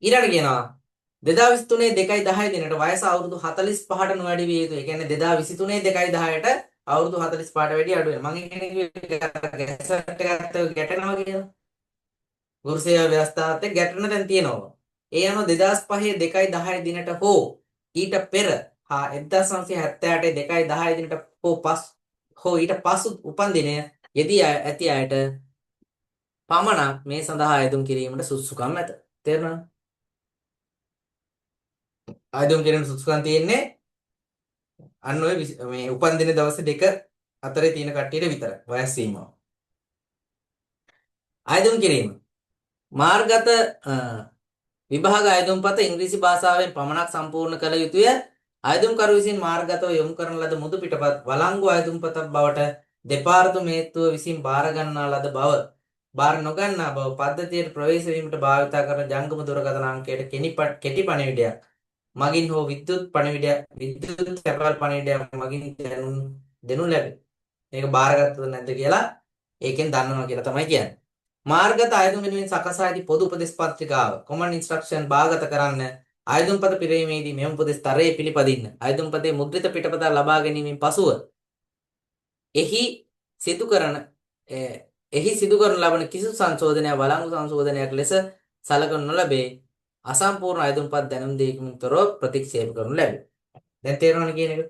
ඊළඟට කියනවා 2023 2.10 දිනට වයස අවුරුදු 45ට නොවැඩි විය යුතුයි. ඒ කියන්නේ 2023 2.10ට අවුරුදු 45ට වැඩි අඩු වෙනවා. මම කියන්නේ ගැසට් එකත් ගැටෙනවා කියලා. ගුරු සේවා ව්‍යවස්ථාවත් එක්ක ගැටෙන තැන් තියෙනවා. ඒ අනුව 2005 2.10 දිනට හෝ ඊට පෙර හා 1978 2.10 දිනට හෝ ඊට පසු උපන් දිනය යෙදී ඇති අයට පමණක් මේ සඳහා යෙදුම් කිරීමට සුදුසුකම් ඇත. තේරුණාද? ආයතන කිරීම සුදුසුකම් තියෙන්නේ අන්න ඔය මේ උපන් දින දවස් දෙක අතරේ තියෙන කට්ටියට විතරයි වයස් සීමාව. ආයතන කිරීම මාර්ගගත විභාග ආයතනපත ඉංග්‍රීසි භාෂාවෙන් පමණක් සම්පූර්ණ කළ යුතුය. ආයතනකරු විසින් මාර්ගගතව යොමු කරන ලද මුදු පිටපත් වළංගු ආයතනපතක් බවට දෙපාර්තමේන්තුව විසින් බාර ගන්නා ලද බව බාර නොගන්නා බව පද්ධතියට ප්‍රවේශ වීමට භාවිත කරන ජංගම දුරකථන අංකයට කෙටි පණිවිඩයක් මගින් හෝ විද්‍යුත් කැපවල් පණිවිඩයක් මගින් දෙනු ලැබේ. මේක බාරගත්තද නැද්ද කියලා ඒකෙන් දන්නවා කියලා තමයි කියන්නේ. මාර්ගගත ආයතන වෙනුවෙන් සකසා ඇති පොදු උපදේශ පත්‍රිකාව common instruction භාගත කරන්න ආයතනපත පිරීමේදී මෙම උපදේශ තරයේ පිළිපදින්න. ආයතනපතේ මුද්‍රිත පිටපත ලබා ගැනීමෙන් පසුව එහි සිදු කරන එහි සිදු කරනු ලබන කිසිදු සංශෝධනයක් වළංගු සංශෝධනයක් ලෙස සලකනු නොලැබේ. අසම්පූර්ණ අයදුම්පත් දැනුම් දීමකින් තොරව ප්‍රතික්ෂේප කරනු ලැබේ. දැන් තේරෙනවද කියන එක?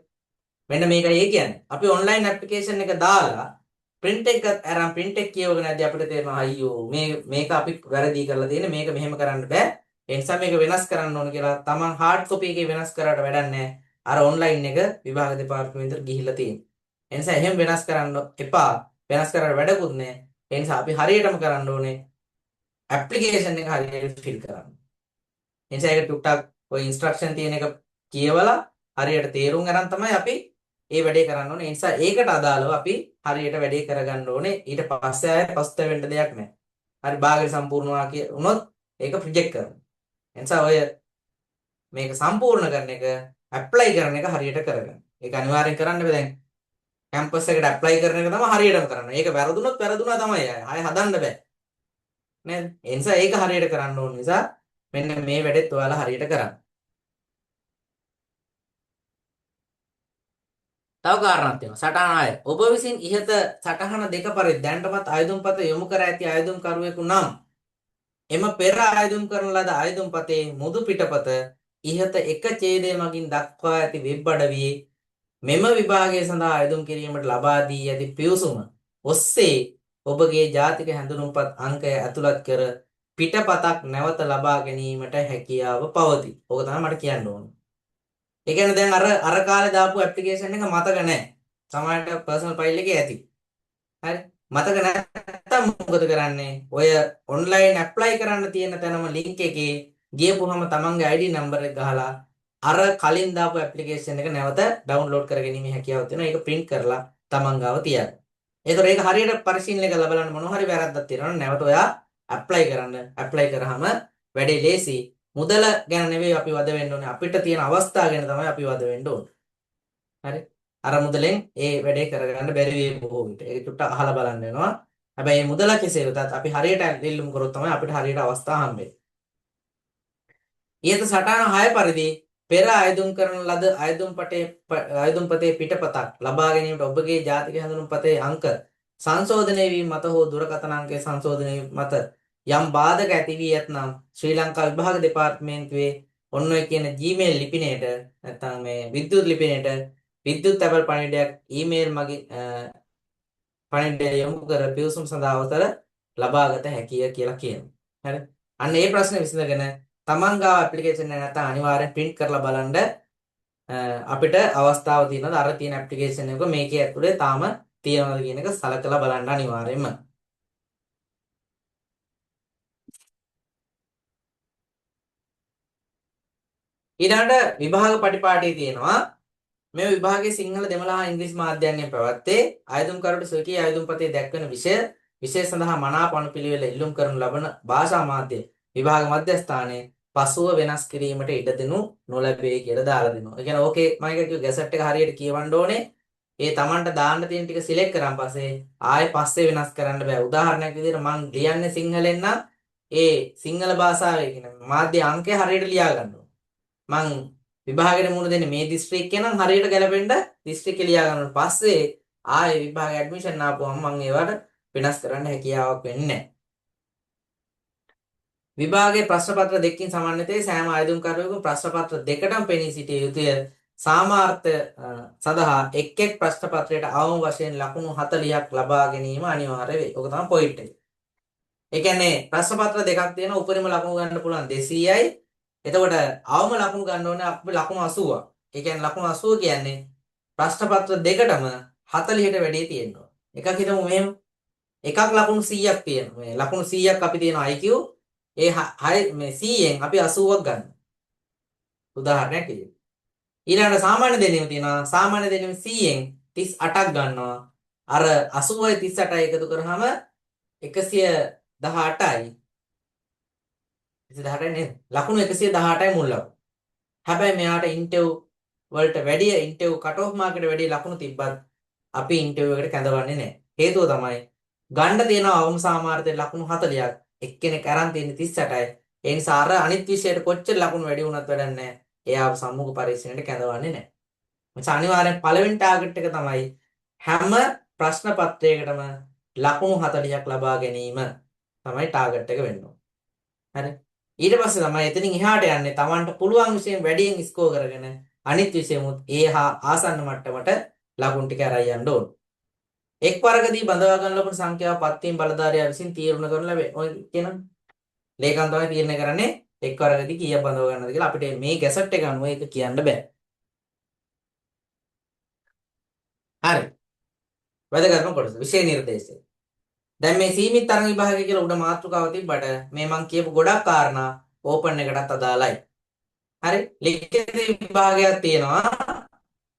මෙන්න මේකයි ඒ කියන්නේ. අපි ඔන්ලයින් ඇප්ලිකේෂන් එක දාලා print එක අරන් print එක කියවගෙන නැද්දී අපිට තේරෙනවා අයියෝ මේක අපි වැරදි කරලා තියෙන්නේ මේක මෙහෙම කරන්න බෑ. ඒ නිසා මේක වෙනස් කරන්න ඕන කියලා තමන් hard copy එකේ වෙනස් කරාට වැඩක් නැහැ. අර ඔන්ලයින් එක විභාග දෙපාර්තමේන්තුවට ගිහිල්ලා තියෙනවා. ඒ නිසා එහෙම වෙනස් කරන්න එපා. වෙනස් කරලා වැඩකුත් නැහැ. ඒ නිසා අපි හරියටම කරන්න ඕනේ ඇප්ලිකේෂන් එක හරියට ෆිල් කරන්න. ඒ නිසා ඒක ටුක්ටක් ඔය ඉන්ස්ට්‍රක්ෂන් තියෙන එක කියවලා හරියට තේරුම් ගන්න තමයි අපි ඒ වැඩේ කරන්න ඕනේ. ඒ නිසා ඒකට අදාළව අපි හරියට වැඩේ කරගන්න ඕනේ. ඊට පස්සේ ආයෙ පස්තැවෙන්න දෙයක් නැහැ. හරි භාගය සම්පූර්ණ වුණොත් ඒක ප්‍රොජෙක්ට් කරනවා. ඒ නිසා ඔය මේක සම්පූර්ණ කරන එක ඇප්ලයි කරන එක හරියට කරගන්න. ඒක අනිවාර්යෙන් කරන්න බෑ. දැන් කැම්පස් එකට ඇප්ලයි කරන එක තමයි හරියටම කරන්න. ඒක වැරදුනොත් වැරදුනා තමයි. ආයෙ හදන්න බෑ. නේද? ඒ නිසා ඒක හරියට කරන්න ඕන නිසා මෙන්න මේ වැඩෙත් ඔයාලා හරියට කරන්න. තව කාරණාවක් තියෙනවා. සටහන 6. ඔබ විසින් ඉහත සටහන දෙක පරිදි දැනටමත් අයදුම්පත යොමු කර ඇති අයදුම්කරුවෙකු නම් එම පෙර අයදුම් කරන ලද අයදුම්පතේ මුදු පිටපත ඉහත එක ඡේදය මගින් දක්වා ඇති වෙබ් අඩවියේ මෙම විභාගය සඳහා අයදුම් කිරීමට ලබා දී ඇති පියුසුම ඔස්සේ ඔබගේ ජාතික හැඳුනුම්පත් අංකය ඇතුළත් කර පිටපතක් නැවත ලබා ගැනීමට හැකියාව පවතී. ඕක තමයි මට කියන්න ඕනේ. ඒ කියන්නේ දැන් අර කාලේ දාපු ඇප්ලිකේෂන් එක මතක නැහැ. සමහරට පර්සනල් ෆයිල් එකේ ඇති. හරි. මතක නැත්තම් මොකද කරන්නේ? ඔය ඔන්ලයින් ඇප්ලයි කරන්න තියෙන තැනම ලින්ක් එකේ ගියපුවම තමන්ගේ ID නම්බර් එක ගහලා අර කලින් දාපු ඇප්ලිකේෂන් එක නැවත ඩවුන්ලෝඩ් කරගැනීමේ හැකියාව තියෙනවා. ඒක print කරලා තමන් ගාව තියන්න. ඒතර ඒක හරියට පරිශීලනය කරලා බලන්න මොනවා හරි වැරද්දක් තියෙනවා නම් නැවත ඔයා ඇප්ලයි කරන්න. ඇප්ලයි කරාම වැඩේ ලේසි. මුදල ගැන නෙවෙයි අපි වද වෙන්න ඕනේ. අපිට තියෙන අවස්ථා ගැන තමයි අපි වද වෙන්න ඕනේ. හරි. අර මුදලෙන් ඒ වැඩේ කරගන්න බැරි වෙයි බොහෝ විට. ඒක චුට්ටක් අහලා බලන්න වෙනවා. හැබැයි මේ මුදල කෙසේ වෙතත් අපි හරියට දෙල්ලුම් කරොත් තමයි අපිට හරියට අවස්ථා හම්බෙන්නේ. ඊට සටහන 6 පරිදි පෙර අයදුම් කරන ලද අයදුම්පතේ පිටපතක් ලබා ගැනීමට ඔබගේ ජාතික හැඳුනුම්පතේ අංක සංශෝධනය වීම මත හෝ දුරකථන අංකයේ සංශෝධනය මත යම් බාධක ඇති වී ඇතනම් ශ්‍රී ලංකා විභාග දෙපාර්තමේන්තුවේ ඔන්න ඔය කියන Gmail ලිපිණයට නැත්නම් මේ විද්‍යුත් ලිපිණයට විද්‍යුත් තැපැල් පණිවිඩයක් ඊමේල් මගින් පණිවිඩය යොමු කර පිවිසුම් සඳහා අවසර ලබාගත හැකිය කියලා කියනවා. හරි. අන්න ඒ ප්‍රශ්නේ විසඳගෙන තමන් ගාව ඇප්ලිකේෂන් එක නැත්නම් අනිවාර්යෙන් print කරලා බලන්න අපිට අවස්ථාව තියෙනවා. අර තියෙන ඇප්ලිකේෂන් එක මේකේ ඇතුලේ තාම තියෙනවද කියන එක සලකලා බලන්න අනිවාර්යෙන්ම. ඊළඟට විභාග පටිපාටියේ තියෙනවා මේ විභාගයේ සිංහල දෙමළ හා ඉංග්‍රීසි මාධ්‍යයන්ගෙන් පැවැත්තේ අයදුම්කරුට ස්වකීය අයදුම්පතේ දැක්වෙන විෂය සඳහා මනාප අනුපිළිවෙල ඉල්ලුම් කරනු ලබන භාෂා මාධ්‍ය විභාග මධ්‍යස්ථානයේ පසුව වෙනස් කිරීමට ඉඩ දෙනු නොලැබේ කියලා දාලා දෙනවා. ඒ කියන්නේ ඕකේ මම එක කිව්ව ගැසට් එක හරියට කියවන්න ඕනේ. ඒ Tamanට දාන්න තියෙන ටික සිලෙක්ට් කරාන් පස්සේ ආයෙ පස්සේ වෙනස් කරන්න බෑ. උදාහරණයක් විදිහට මම ලියන්නේ සිංහලෙන් නම් ඒ සිංහල භාෂාවේ කියන මාධ්‍ය අංකය හරියට ලියා ගන්න ඕනේ. මං විභාගෙට මුහුණ දෙන්නේ මේ දිස්ත්‍රික්කේ නම් හරියට ගැලපෙන්න දිස්ත්‍රික්කේ ලියා ගන්න පස්සේ ආයෙ විභාග ඇඩ්මිෂන් ආපුවම මම ඒවට වෙනස් කරන්න හැකියාවක් වෙන්නේ නැහැ. විභාගයේ ප්‍රශ්න පත්‍ර දෙකකින් සමන්විතයේ සෑම ආයුධකරුවෙකුම ප්‍රශ්න පත්‍ර දෙකටම පෙනී සිටිය යුතුය. සාමාර්ථ සඳහා එක් එක් ප්‍රශ්න පත්‍රයට අවම වශයෙන් ලකුණු 40ක් ලබා ගැනීම අනිවාර්ය වේ. ඔක තමයි පොයින්ට් එක. ඒ කියන්නේ ප්‍රශ්න පත්‍ර දෙකක් තියෙනවා. උපරිම ලකුණු ගන්න පුළුවන් 200යි. එතකොට අවම ලකුණු ගන්න ඕනේ අපි ලකුණු 80ක්. ඒ කියන්නේ ලකුණු 80 කියන්නේ ප්‍රශ්න පත්‍ර දෙකටම 40ට වැඩි තියෙනවා. එකක් හිතමු මෙහෙම. එකක් ලකුණු 100ක් තියෙනවා. මේ ලකුණු 100ක් අපි තියෙනවා IQ. ඒ 6 මේ 100ෙන් අපි 80ක් ගන්න. උදාහරණයක් විදිහට. ඊළඟට සාමාන්‍ය දෙනෙම තියෙනවා. සාමාන්‍ය දෙනෙම 100ෙන් 38ක් ගන්නවා. අර 80යි 38යි එකතු කරාම 118යි 118 නේද? ලකුණු 118යි මුල් ලකුණු. හැබැයි මෙයාට ඉන්ටර්විව් වලට වැඩිය ඉන්ටර්විව් කට් ඔෆ් මාර්කෙට වැඩිය ලකුණු තිබ්බත් අපි ඉන්ටර්විව් එකට කැඳවන්නේ නැහැ. හේතුව තමයි ගන්න තියෙනවා අවම සාමාර්ථයේ ලකුණු 40ක්. එක්කෙනෙක් අරන් තියෙන්නේ 38යි. ඒ නිසා අර අනිත් විෂයට කොච්චර ලකුණු වැඩි වුණත් වැඩක් නැහැ. එයාව සම්මුඛ පරීක්ෂණයට කැඳවන්නේ නැහැ. නිසා අනිවාර්යෙන් පළවෙනි ටාගට් එක තමයි හැම ප්‍රශ්න පත්‍රයකටම ලකුණු 40ක් ලබා ගැනීම තමයි ටාගට් එක වෙන්න ඕන. හරි. ඊට පස්සේ තමයි එතනින් එහාට යන්නේ Tamanට පුළුවන් විෂයෙන් වැඩියෙන් ස්කෝර් කරගෙන අනිත් විෂයමුත් ඒ හා ආසන්න මට්ටමට ලකුණු ටික අරයි යන්න ඕන. එක් වරකදී බඳවා ගන්න ලබන සංඛ්‍යාව පත්වීම් බලධාරියා විසින් තීරණය කරන ලැබේ. ඔය කියන ලේකම් තමයි තීරණය කරන්නේ එක් වරකදී කීයක් බඳව ගන්නද කියලා. අපිට මේ ගැසට් එක අනුව ඒක කියන්න බෑ. හරි. වැදගත්ම කොටස විෂය නිර්දේශය. දැන් මේ සීමිත තරඟ විභාගය කියලා උඩ මාතෘකාව තිබ්බට මේ මම කියපු ගොඩක් කාරණා ඕපන් එකටත් අදාළයි. හරි. ලිඛිත විභාගයක් තියෙනවා.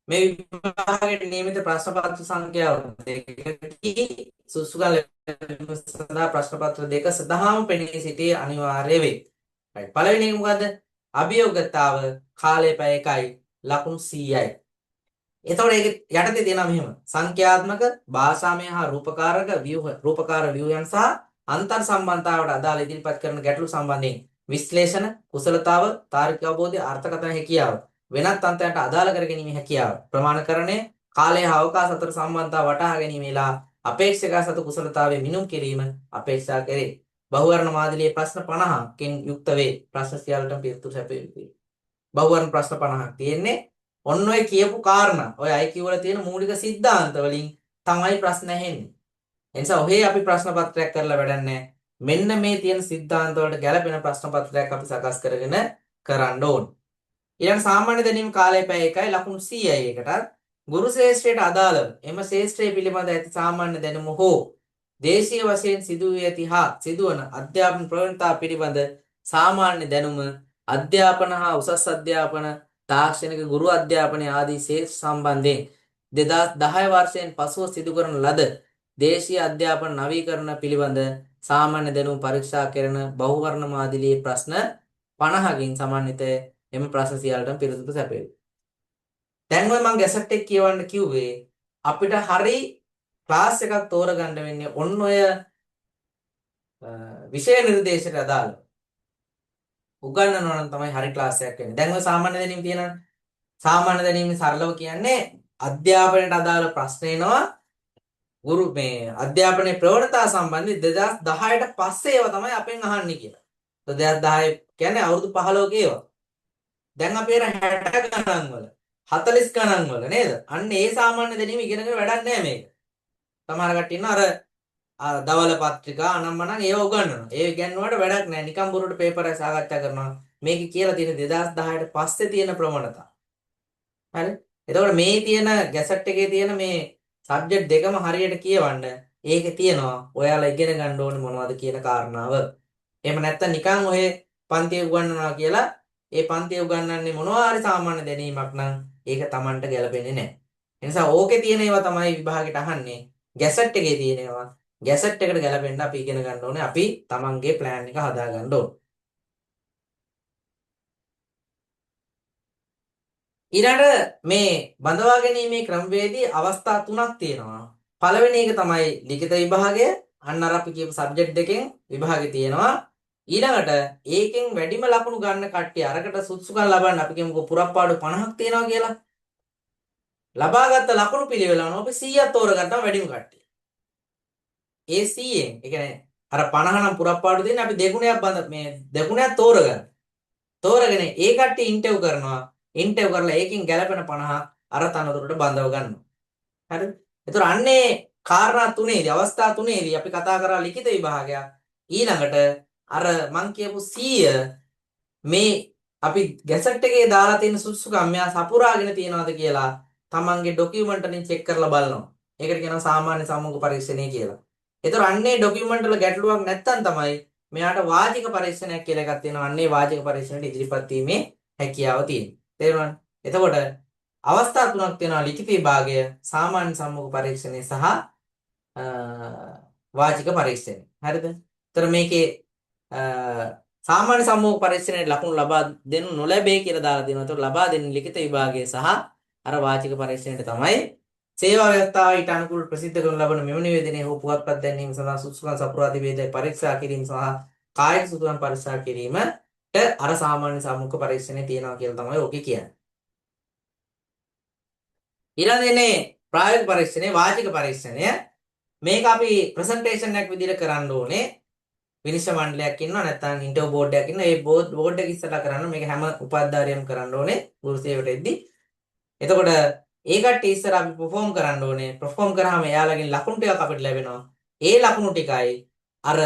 මේ විභාගයේ නියමිත ප්‍රශ්න පත්‍ර සංඛ්‍යාව 2කි සුසුකම් ලැබීම සඳහා ප්‍රශ්න පත්‍ර 2 සදාම පෙනී සිටියේ අනිවාර්ය වේ. right. පළවෙනි එක මොකද්ද? අභියෝගතාව කාලය පැය 1යි ලකුණු 100යි. එතකොට ඒක යටතේ තියෙනවා මෙහෙම සංඛ්‍යාත්මක භාෂාමය හා රූපකාර ව්‍යුහයන් සහ අන්තර් සම්බන්ධතාවට අදාළ ඉදිරිපත් කරන ගැටලු සම්බන්ධයෙන් විශ්ලේෂණ කුසලතාව තාර්කික අවබෝධය අර්ථකථන හැකියාව වෙනත් අන්තයන්ට අදාළ කර ගැනීමේ හැකියාව ප්‍රමාණකරණය කාලය හා අවකාශ අතර සම්බන්ධතාව වටහා ගැනීමේලා අපේක්ෂක සතු කුසලතාවයේ මිනුම් කිරීම අපේක්ෂා කෙරේ බහුවර්ණ මාදිලියේ ප්‍රශ්න 50කින් යුක්ත වේ ප්‍රශ්න සියල්ලටම පිළිතුරු සැපයුතුයි බහුවර්ණ ප්‍රශ්න 50ක් තියෙන්නේ ඔන්න ඔය කියපු කාරණා ඔය IQ වල තියෙන මූලික સિદ્ધාන්ත වලින් තමයි ප්‍රශ්න ඇහෙන්නේ. ඒ නිසා ඔහේ අපි ප්‍රශ්න පත්‍රයක් කරලා වැඩක් නැහැ. මෙන්න මේ තියෙන સિદ્ધාන්ත වලට ගැලපෙන ප්‍රශ්න පත්‍රයක් අපි සකස් කරගෙන කරන්න ඕන. ඊළඟ සාමාන්‍ය දැනීම කාලය පැය 1යි ලකුණු 100යි එකටත් ගුරු ශ්‍රේෂ්ඨයට අදාළව එම ශ්‍රේෂ්ඨය පිළිබඳ ඇති සාමාන්‍ය දැනුම හෝ දේශීය වශයෙන් සිදුවී ඇති හා සිදුවන අධ්‍යාපන ප්‍රවණතා පිළිබඳ සාමාන්‍ය දැනුම අධ්‍යාපන හා උසස් අධ්‍යාපන තාක්ෂණික ගුරු අධ්‍යාපනය ආදී ශේෂ්ඨ සම්බන්ධයෙන් 2010 වර්ෂයෙන් පසුව සිදු කරන ලද දේශීය අධ්‍යාපන නවීකරණ පිළිබඳ සාමාන්‍ය දැනුම පරීක්ෂා කරන බහුවර්ණ මාදිලියේ ප්‍රශ්න 50කින් සමන්විත එම ප්‍රශ්න සියල්ලටම පිළිතුරු සැපේ. දැන් ඔය මම ගැසට් එක කියවන්න කිව්වේ අපිට හරි ක්ලාස් එකක් තෝරගන්න වෙන්නේ ඔන්න ඔය විෂය නිර්දේශයට අදාළව. උගන්වනවා නම් තමයි හරි ක්ලාස් එකක් වෙන්නේ. දැන් ඔය සාමාන්‍ය දැනීම තියෙනවා. සාමාන්‍ය දැනීම සරලව කියන්නේ අධ්‍යාපනයට අදාළ ප්‍රශ්න එනවා. ගුරු මේ අධ්‍යාපනයේ ප්‍රවණතා සම්බන්ධයෙන් 2010ට පස්සේ ඒවා තමයි අපෙන් අහන්නේ කියලා. 2010 කියන්නේ අවුරුදු 15ක ඒවා. දැන් අපි අර 60 ගණන් වල 40 ගණන් වල නේද? අන්න ඒ සාමාන්‍ය දැනීම ඉගෙනගෙන වැඩක් නැහැ මේක. සමහර කට්ටිය ඉන්නවා අර දවල පත්‍රිකා අනම්මනම් ඒව උගන්වනවා. ඒ ඉගෙනුවාට වැඩක් නැහැ. නිකම් බොරුවට පේපර් එක සාකච්ඡා කරනවා. මේක කියලා තියෙන 2010ට පස්සේ තියෙන ප්‍රවණතා. හරි? එතකොට මේ තියෙන ගැසට් එකේ තියෙන මේ සබ්ජෙක්ට් දෙකම හරියට කියවන්න ඒකේ තියෙනවා ඔයාලා ඉගෙන ගන්න ඕනේ මොනවද කියන කාරණාව. එහෙම නැත්නම් නිකන් ඔය පන්තිය උගන්වනවා කියලා ඒ පන්තිය උගන්වන්නේ මොනවා හරි සාමාන්‍ය දැනීමක් නම් ඒක Tamanට ගැලපෙන්නේ නැහැ. ඒ නිසා ඕකේ තියෙන ඒවා තමයි විභාගෙට අහන්නේ. ගැසට් එකේ තියෙන ඒවා ගැසට් එකට ගැලපෙන්න අපි ඉගෙන ගන්න ඕනේ. අපි Tamanගේ plan එක හදා ගන්න ඕනේ. ඊළඟට මේ බඳවා ගැනීමේ ක්‍රමවේදී අවස්ථා තුනක් තියෙනවා. පළවෙනි එක තමයි ලිඛිත විභාගය. අන්න අර අපි කියපු සබ්ජෙක්ට් දෙකෙන් විභාගෙ තියෙනවා. ඊළඟට ඒකෙන් වැඩිම ලකුණු ගන්න කට්ටිය අරකට සුසුකම් ලබන්න අපි කියමුකෝ පුරප්පාඩු 50ක් තියෙනවා කියලා. ලබාගත් ලකුණු පිළිවෙල අනුව අපි 100ක් තෝරගන්නවා වැඩිම කට්ටිය. ඒ 100ෙන් ඒ කියන්නේ අර 50 නම් පුරප්පාඩු දෙන්නේ අපි දෙගුණයක් තෝරගන්න. තෝරගෙන ඒ කට්ටිය ඉන්ටර්වයුව කරනවා. ඉන්ටර්වයුව කරලා ඒකෙන් ගැලපෙන 50 අර තනතුරට බඳව ගන්නවා. හරිද? ඒතර අන්නේ කාරණා තුනේදී අවස්ථා තුනේදී අපි කතා කරා ලිඛිත විභාගයක්. ඊළඟට අර මං කියපු 100 මේ අපි ගැසට් එකේ දාලා තියෙන සුසුකම් මෙයා සපුරාගෙන තියනවාද කියලා තමන්ගේ ડોකියුමන්ට් වලින් චෙක් කරලා බලනවා. ඒකට කියනවා සාමාන්‍ය සම්මුඛ පරීක්ෂණය කියලා. ඒතර අන්නේ ડોකියුමන්ට් වල ගැටලුවක් නැත්තම් තමයි මෙයාට වාචික පරීක්ෂණයක් කියලා එකක් තියෙනවා. අන්නේ වාචික පරීක්ෂණයට ඉදිරිපත් වීමේ හැකියාව තියෙනවා. තේරුණාද? එතකොට අවස්ථා තුනක් තියෙනවා ලිඛිත විභාගය, සාමාන්‍ය සම්මුඛ පරීක්ෂණය සහ වාචික පරීක්ෂණය. හරිද? ඒතර මේකේ සාමාන්‍ය සම්මුඛ පරීක්ෂණයට ලකුණු ලබා දෙනු නොලැබේ කියලා දාලා දෙනවා. ඒතර ලබා දෙන ලිඛිත විභාගය සහ අර වාචික පරීක්ෂණයට තමයි සේවා ව්‍යවස්ථාව ඊට අනුකූල ප්‍රසිද්ධ කරනු ලබන මෙම නිවේදනයේ හෝ පුවත්පත් දැන්වීම සඳහා සුසුකම් සපුරා තිබේදයි පරීක්ෂා කිරීම සහ කායික සුදුසුකම් පරීක්ෂා කිරීමට අර සාමාන්‍ය සම්මුඛ පරීක්ෂණය තියෙනවා කියලා තමයි ඔකේ කියන්නේ. ඊළඟ දෙන්නේ ප්‍රායෝගික පරීක්ෂණය වාචික පරීක්ෂණය. මේක අපි ප්‍රසන්ටේෂන් එකක් විදිහට කරන්න ඕනේ. විනිශ්චය මණ්ඩලයක් ඉන්නවා නැත්නම් ඉන්ටර්වයුව බෝඩ් එකක් ඉන්නවා. ඒ බෝඩ් එක ඉස්සරහා කරන්න මේක හැම උපාධිධාරියම කරන්න ඕනේ ගුරු සේවයට එද්දි. එතකොට ඒ කට්ටිය ඉස්සර අපි perform කරන්න ඕනේ. perform කරාම එයාලගෙන් ලකුණු ටිකක් අපිට ලැබෙනවා. ඒ ලකුණු ටිකයි අර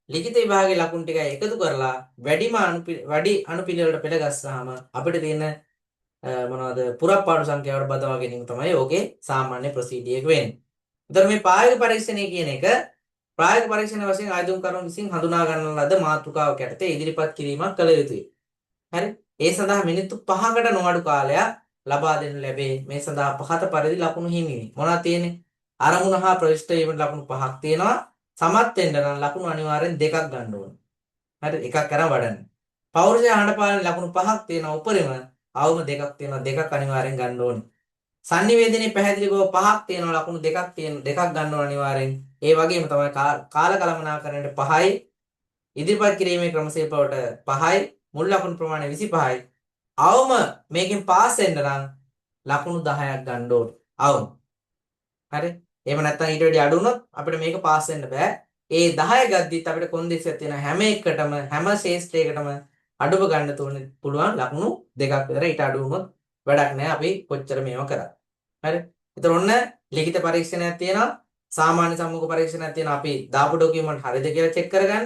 ලිඛිත විභාගයේ ලකුණු ටිකයි එකතු කරලා වැඩි අනුපිළිවෙලට පෙළ ගස්සාම අපිට තියෙන මොනවද පුරප්පාඩු සංඛ්‍යාවට බදවා ගැනීම තමයි ඕකේ සාමාන්‍ය ප්‍රොසීඩියර් එක වෙන්නේ. එතකොට මේ ප්‍රායෝගික පරීක්ෂණය කියන එක ප්‍රායෝගික පරීක්ෂණ වශයෙන් ආයතන කරුණු විසින් හඳුනා ගන්න ලද මාතෘකාවක් යටතේ ඉදිරිපත් කිරීමක් කළ යුතුයි. හරි. ඒ සඳහා මිනිත්තු 5කට නොඅඩු කාලයක් ලබා දෙනු ලැබේ. මේ සඳහා පහත පරිදි ලකුණු හිමිවි. මොනවද තියෙන්නේ? අරමුණ හා ප්‍රවිෂ්ඨ වීමට ලකුණු 5ක් තියෙනවා. සමත් වෙන්න නම් ලකුණු අනිවාර්යෙන් දෙකක් ගන්න ඕනේ. හරි. එකක් කරන් වඩන්න. පෞරුෂය හඬපාලන ලකුණු 5ක් තියෙනවා උපරිම. අවම දෙකක් තියෙනවා. දෙකක් අනිවාර්යෙන් ගන්න ඕනේ. sannivedanaye පැහැදිලිව 5ක් තියෙනවා ලකුණු දෙකක් ගන්න ඕන අනිවාර්යෙන්. ඒ වගේම තමයි කාල කළමනාකරණයට 5යි ඉදිරිපත් කිරීමේ ක්‍රමසේපවට 5යි මුල් ලකුණු ප්‍රමාණය 25යි. අවම මේකෙන් පාස් වෙන්න නම් ලකුණු 10ක් ගන්න ඕනේ. අවම. හරි. එහෙම නැත්නම් ඊට වැඩි අඩු වුණොත් අපිට මේක පාස් වෙන්න බෑ. ඒ 10 ගද්දිත් අපිට කොන්දේසියක් තියෙන හැම එකටම හැම ශේෂ්ත්‍රයකටම අඩුව ගන්න පුළුවන් ලකුණු දෙකක් විතර. ඊට අඩු වුණොත් වැඩක් නැහැ අපි කොච්චර මේව කරා. හරි. ඒතර ඔන්න ලිඛිත පරීක්ෂණයක් තියෙනවා. සාමාන්‍ය සම්මුඛ පරීක්ෂණයක් තියෙනවා. අපි දාපු ඩොකියුමන්ට් හරිද කියලා චෙක් කරගන්න.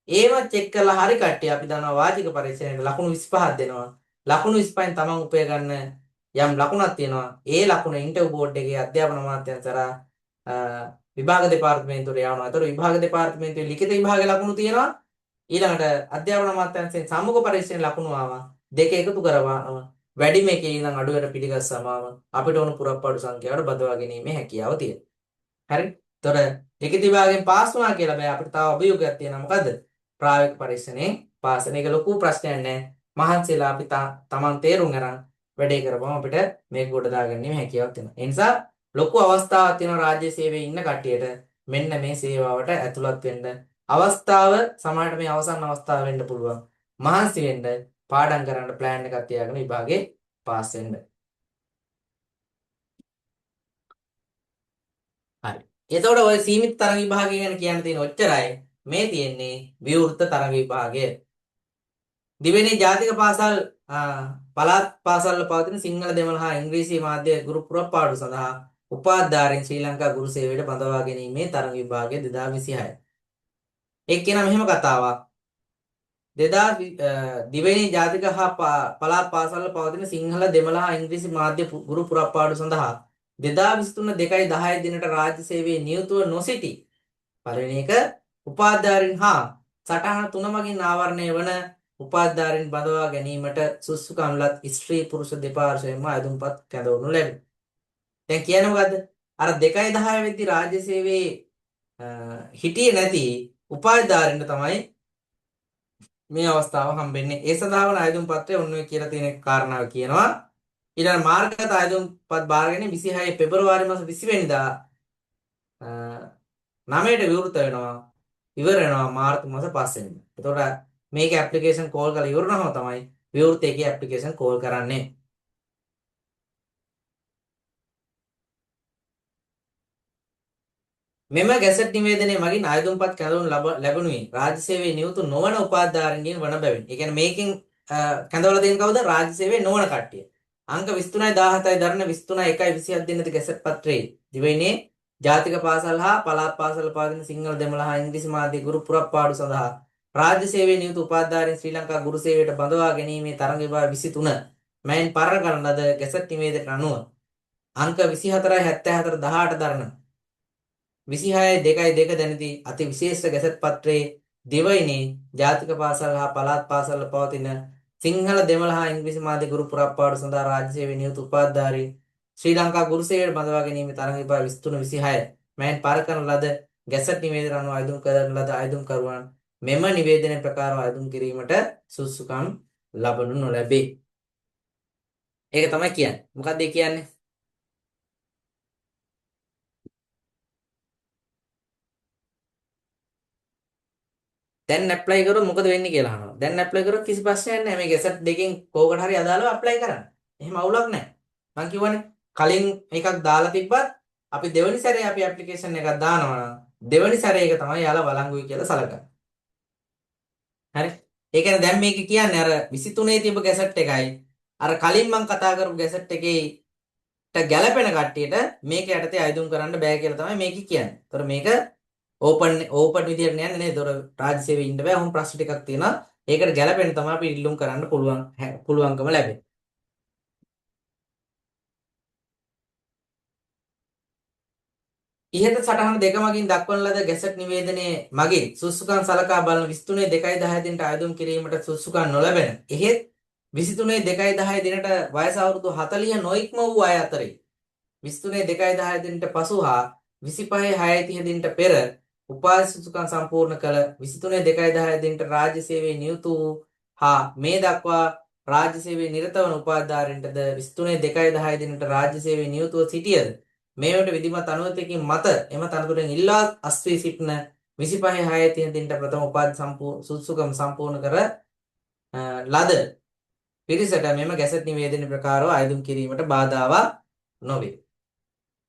ඒව චෙක් කරලා හරි කට්ටිය අපි දන්නවා වාචික පරීක්ෂණයට ලකුණු 25ක් දෙනවා. ලකුණු 25න් තමන් උපය ගන්න යම් ලකුණක් තියෙනවා. ඒ ලකුණ ඉන්ටර්වයුව බෝඩ් එකේ අධ්‍යාපන අමාත්‍යාංශ කරා විභාග දෙපාර්තමේන්තුවට යවනවා. ඒතර විභාග දෙපාර්තමේන්තුවේ ලිඛිත විභාගයේ ලකුණු තියෙනවා. ඊළඟට අධ්‍යාපන අමාත්‍යාංශයෙන් සම්මුඛ පරීක්ෂණයේ ලකුණු ආවා. දෙක එකතු කරවනවා. වැඩිම එකේ ඉඳන් අඩුවට පිළිගස්සාම අපිට ඕන පුරප්පාඩු සංඛ්‍යාවට බදවා ගැනීමේ හැකියාව තියෙනවා. හරි? ඒතර ලිඛිත විභාගයෙන් පාස් වුණා කියලා බෑ අපිට තව අභියෝගයක් තියෙනවා. මොකද්ද? ප්‍රායෝගික පරීක්ෂණයෙන් පාස් වෙන එක ලොකු ප්‍රශ්නයක් නෑ. මහන්සියලා අපි තමන් තේරුම් අරන් වැඩේ කරපුවම අපිට මේක ගොඩ දාගන්නීමේ හැකියාවක් තියෙනවා. ඒ නිසා ලොකු අවස්ථාවක් තියෙනවා රාජ්‍ය සේවයේ ඉන්න කට්ටියට මෙන්න මේ සේවාවට ඇතුළත් වෙන්න. අවස්ථාව සමහරට මේ අවසන් අවස්ථාව වෙන්න පුළුවන්. මහන්සි වෙන්න පාඩම් කරන්න ප්ලෑන් එකක් තියාගෙන විභාගේ පාස් වෙන්න. හරි. එතකොට ඔය සීමිත තරඟ විභාගය ගැන කියන්න තියෙන ඔච්චරයි. මේ තියෙන්නේ විවෘත තරඟ විභාගය. දිවෙනේ ජාතික පාසල් පළාත් පාසල්වල පවතින සිංහල දෙමළ හා ඉංග්‍රීසි මාධ්‍ය ගුරු පුරප්පාඩු සඳහා උපාධිධාරීන් ශ්‍රී ලංකා ගුරු සේවයට බඳවා ගැනීමේ තරඟ විභාගය 2026. ඒක කියන මෙහෙම කතාවක්. 2000 දිවෙනේ ජාතික හා පළාත් පාසල්වල පවතින සිංහල දෙමළ හා ඉංග්‍රීසි මාධ්‍ය ගුරු පුරප්පාඩු සඳහා 2023 2.10 දිනට රාජ්‍ය සේවයේ නියුතුව නොසිටි පළවෙනි එක උපාධිධාරීන් හා සටහන 3 මගින් ආවරණය වන උපාධිධාරීන් බඳවා ගැනීමට සුසුකම් ලත් ස්ත්‍රී පුරුෂ දෙපාර්ශ්වයෙන්ම අයදුම්පත් කැඳවනු ලැබේ. දැන් කියන්නේ මොකද්ද? අර 2.10 වෙද්දි රාජ්‍ය සේවයේ හිටියේ නැති උපාධිධාරීන්ට තමයි මේ අවස්ථාව හම්බෙන්නේ. ඒ සඳහා වන අයදුම් පත්‍රය ඔන්න ඔය කියලා තියෙන කාරණාව කියනවා. ඊළඟ මාර්ගගත අයදුම්පත් බාරගෙන 26 පෙබරවාරි මාස 20 වෙනිදා 9ට විවෘත වෙනවා. ඉවර වෙනවා මාර්තු මාස 5 වෙනිදා. එතකොට මේක ඇප්ලිකේෂන් කෝල් කරලා ඉවරනම තමයි විවෘත එකේ ඇප්ලිකේෂන් කෝල් කරන්නේ. මෙම ගැසට් නිවේදනයේ මගින් අයදුම්පත් කැඳවනු ලැබුණේ රාජ්‍ය සේවයේ නියුතු නොවන උපාධිධාරීන්ගෙන් වන බැවින්. ඒ කියන්නේ මේකෙන් කැඳවලා දෙන කවුද? රාජ්‍ය සේවයේ නොවන කට්ටිය. අංක 23.17යි දරන 23.1.27 දිනති ගැසට් පත්‍රයේ දිවයිනේ ජාතික පාසල් හා පළාත් පාසල් පවතින සිංහල දෙමළ හා ඉංග්‍රීසි මාධ්‍ය ගුරු පුරප්පාඩු සඳහා රාජ්‍ය සේවයේ නියුතු උපාධිධාරීන් ශ්‍රී ලංකා ගුරු සේවයට බඳවා ගැනීමේ තරඟ විභාග 23 මෑන් පරණ කරන ලද ගැසට් නිවේදනයට අනුව අංක 24.74 18 දරන 26.2.2 දැනති අති විශේෂ ගැසට් පත්‍රයේ දෙවයිනේ ජාතික පාසල් හා පළාත් පාසල්වල පවතින සිංහල දෙමළ හා ඉංග්‍රීසි මාධ්‍ය ගුරු පුරප්පාඩු සඳහා රාජ්‍ය සේවයේ නියුතු උපාධිධාරීන් ශ්‍රී ලංකා ගුරු සේවයට බඳවා ගැනීමේ තරඟ විභාග 23 මෑන් පරණ කරන ලද ගැසට් නිවේදන අනුව අයදුම් කරන ලද අයදුම්කරුවන් මෙම නිවේදනය ප්‍රකාරව අයදුම් කිරීමට සුසුකම් ලබනු නොලැබේ. ඒක තමයි කියන්නේ. මොකක්ද ඒ කියන්නේ? දැන් ඇප්ලයි කරොත් මොකද වෙන්නේ කියලා අහනවා. දැන් ඇප්ලයි කරොත් කිසි ප්‍රශ්නයක් නැහැ. මේ ගැසට් දෙකෙන් කෝකට හරි අදාළව ඇප්ලයි කරන්න. එහෙම අවුලක් නැහැ. මං කියවනේ කලින් එකක් දාලා තිබ්බත් අපි දෙවෙනි සැරේ අපි ඇප්ලිකේෂන් එකක් දානවා නම් දෙවෙනි සැරේ එක තමයි යාලා වළංගුයි කියලා සලකන්නේ. හරි. ඒ කියන්නේ දැන් මේක කියන්නේ අර 23 තිබ්බ ගැසට් එකයි අර කලින් මම කතා කරපු ගැසට් එකේ ගැලපෙන කට්ටියට මේක යටතේ අයදුම් කරන්න බෑ කියලා තමයි මේක කියන්නේ. ඒතර මේක ඕපන් විදියට නෑනේ නේද? ඒතර රාජ්‍ය සේවයේ ඉන්න බෑ. ඔහොම ප්‍රශ්න ටිකක් තියෙනවා. ඒකට ගැලපෙන තමයි අපි ඉල්ලුම් කරන්න පුළුවන්කම ලැබෙන්නේ. ඉහත සටහන දෙක මගින් දක්වන ලද ගැසට් නිවේදනයේ මගින් සුසුකම් සලකා බලන 23 2 10 දිනට අයදුම් කිරීමට සුසුකම් නොලැබෙන. එහෙත් 23 2 10 දිනට වයස අවුරුදු 40 නොඉක්ම වූ අය අතරේ 23 2 10 දිනට පසු හා 25 6 30 දිනට පෙර උපාධි සුසුකම් සම්පූර්ණ කළ 23 2 10 දිනට රාජ්‍ය සේවයේ නියුතු වූ හා මේ දක්වා රාජ්‍ය සේවයේ නිරත වන උපාධිධාරීන්ටද 23 2 10 දිනට රාජ්‍ය සේවයේ නියුතුව සිටියද මේවට විධිමත් අනුමැතියකින් මත එම තනතුරෙන් ඉල්ලා අස්වී සිටින 25 6 30 දිනට ප්‍රථම උපාධි සුසුකම් සම්පූර්ණ කර ලද පිරිසට මෙම ගැසට් නිවේදන ප්‍රකාරව අයදුම් කිරීමට බාධාවක් නොවේ.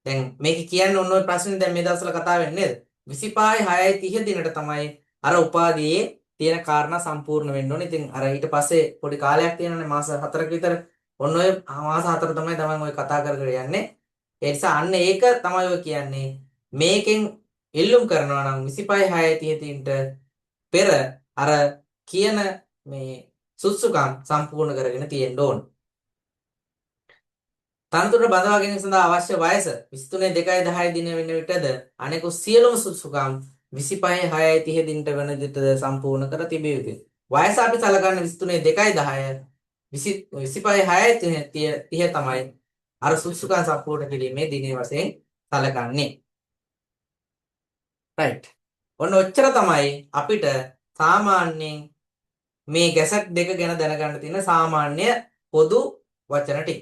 දැන් මේක කියන්නේ ඔන්න ඔය ප්‍රශ්නේ දැන් මේ දවස්වල කතා වෙන්නේ නේද? 25 6 30 දිනට තමයි අර උපාධියේ තියෙන කාරණා සම්පූර්ණ වෙන්න ඕනේ. ඉතින් අර ඊට පස්සේ පොඩි කාලයක් තියෙනනේ මාස 4ක විතර. ඔන්න ඔය මාස 4 තමයි තමන් ඔය කතා කර කර යන්නේ. ඒ නිසා අන්න ඒක තමයි ඔය කියන්නේ. මේකෙන් ඉල්ලුම් කරනවා නම් 25 6 30 දිනට පෙර අර කියන මේ සුසුකම් සම්පූර්ණ කරගෙන තියෙන්න ඕන. තනතුරට බඳවා ගැනීම සඳහා අවශ්‍ය වයස 23 2 10 දින වෙන විටද අනෙකුත් සියලුම සුසුකම් 25 6 30 දිනට වෙන විටද සම්පූර්ණ කර තිබිය යුතුය. වයස අපි සලකන්නේ 23 2 10 25 6 30 තමයි අර සුසුකම් සම්පූර්ණ කිරීමේ දිනේ වශයෙන් සලකන්නේ. රයිට්. ඔන්න ඔච්චර තමයි අපිට සාමාන්‍යයෙන් මේ ගැසට් දෙක ගැන දැනගන්න තියෙන සාමාන්‍ය පොදු වචන ටික.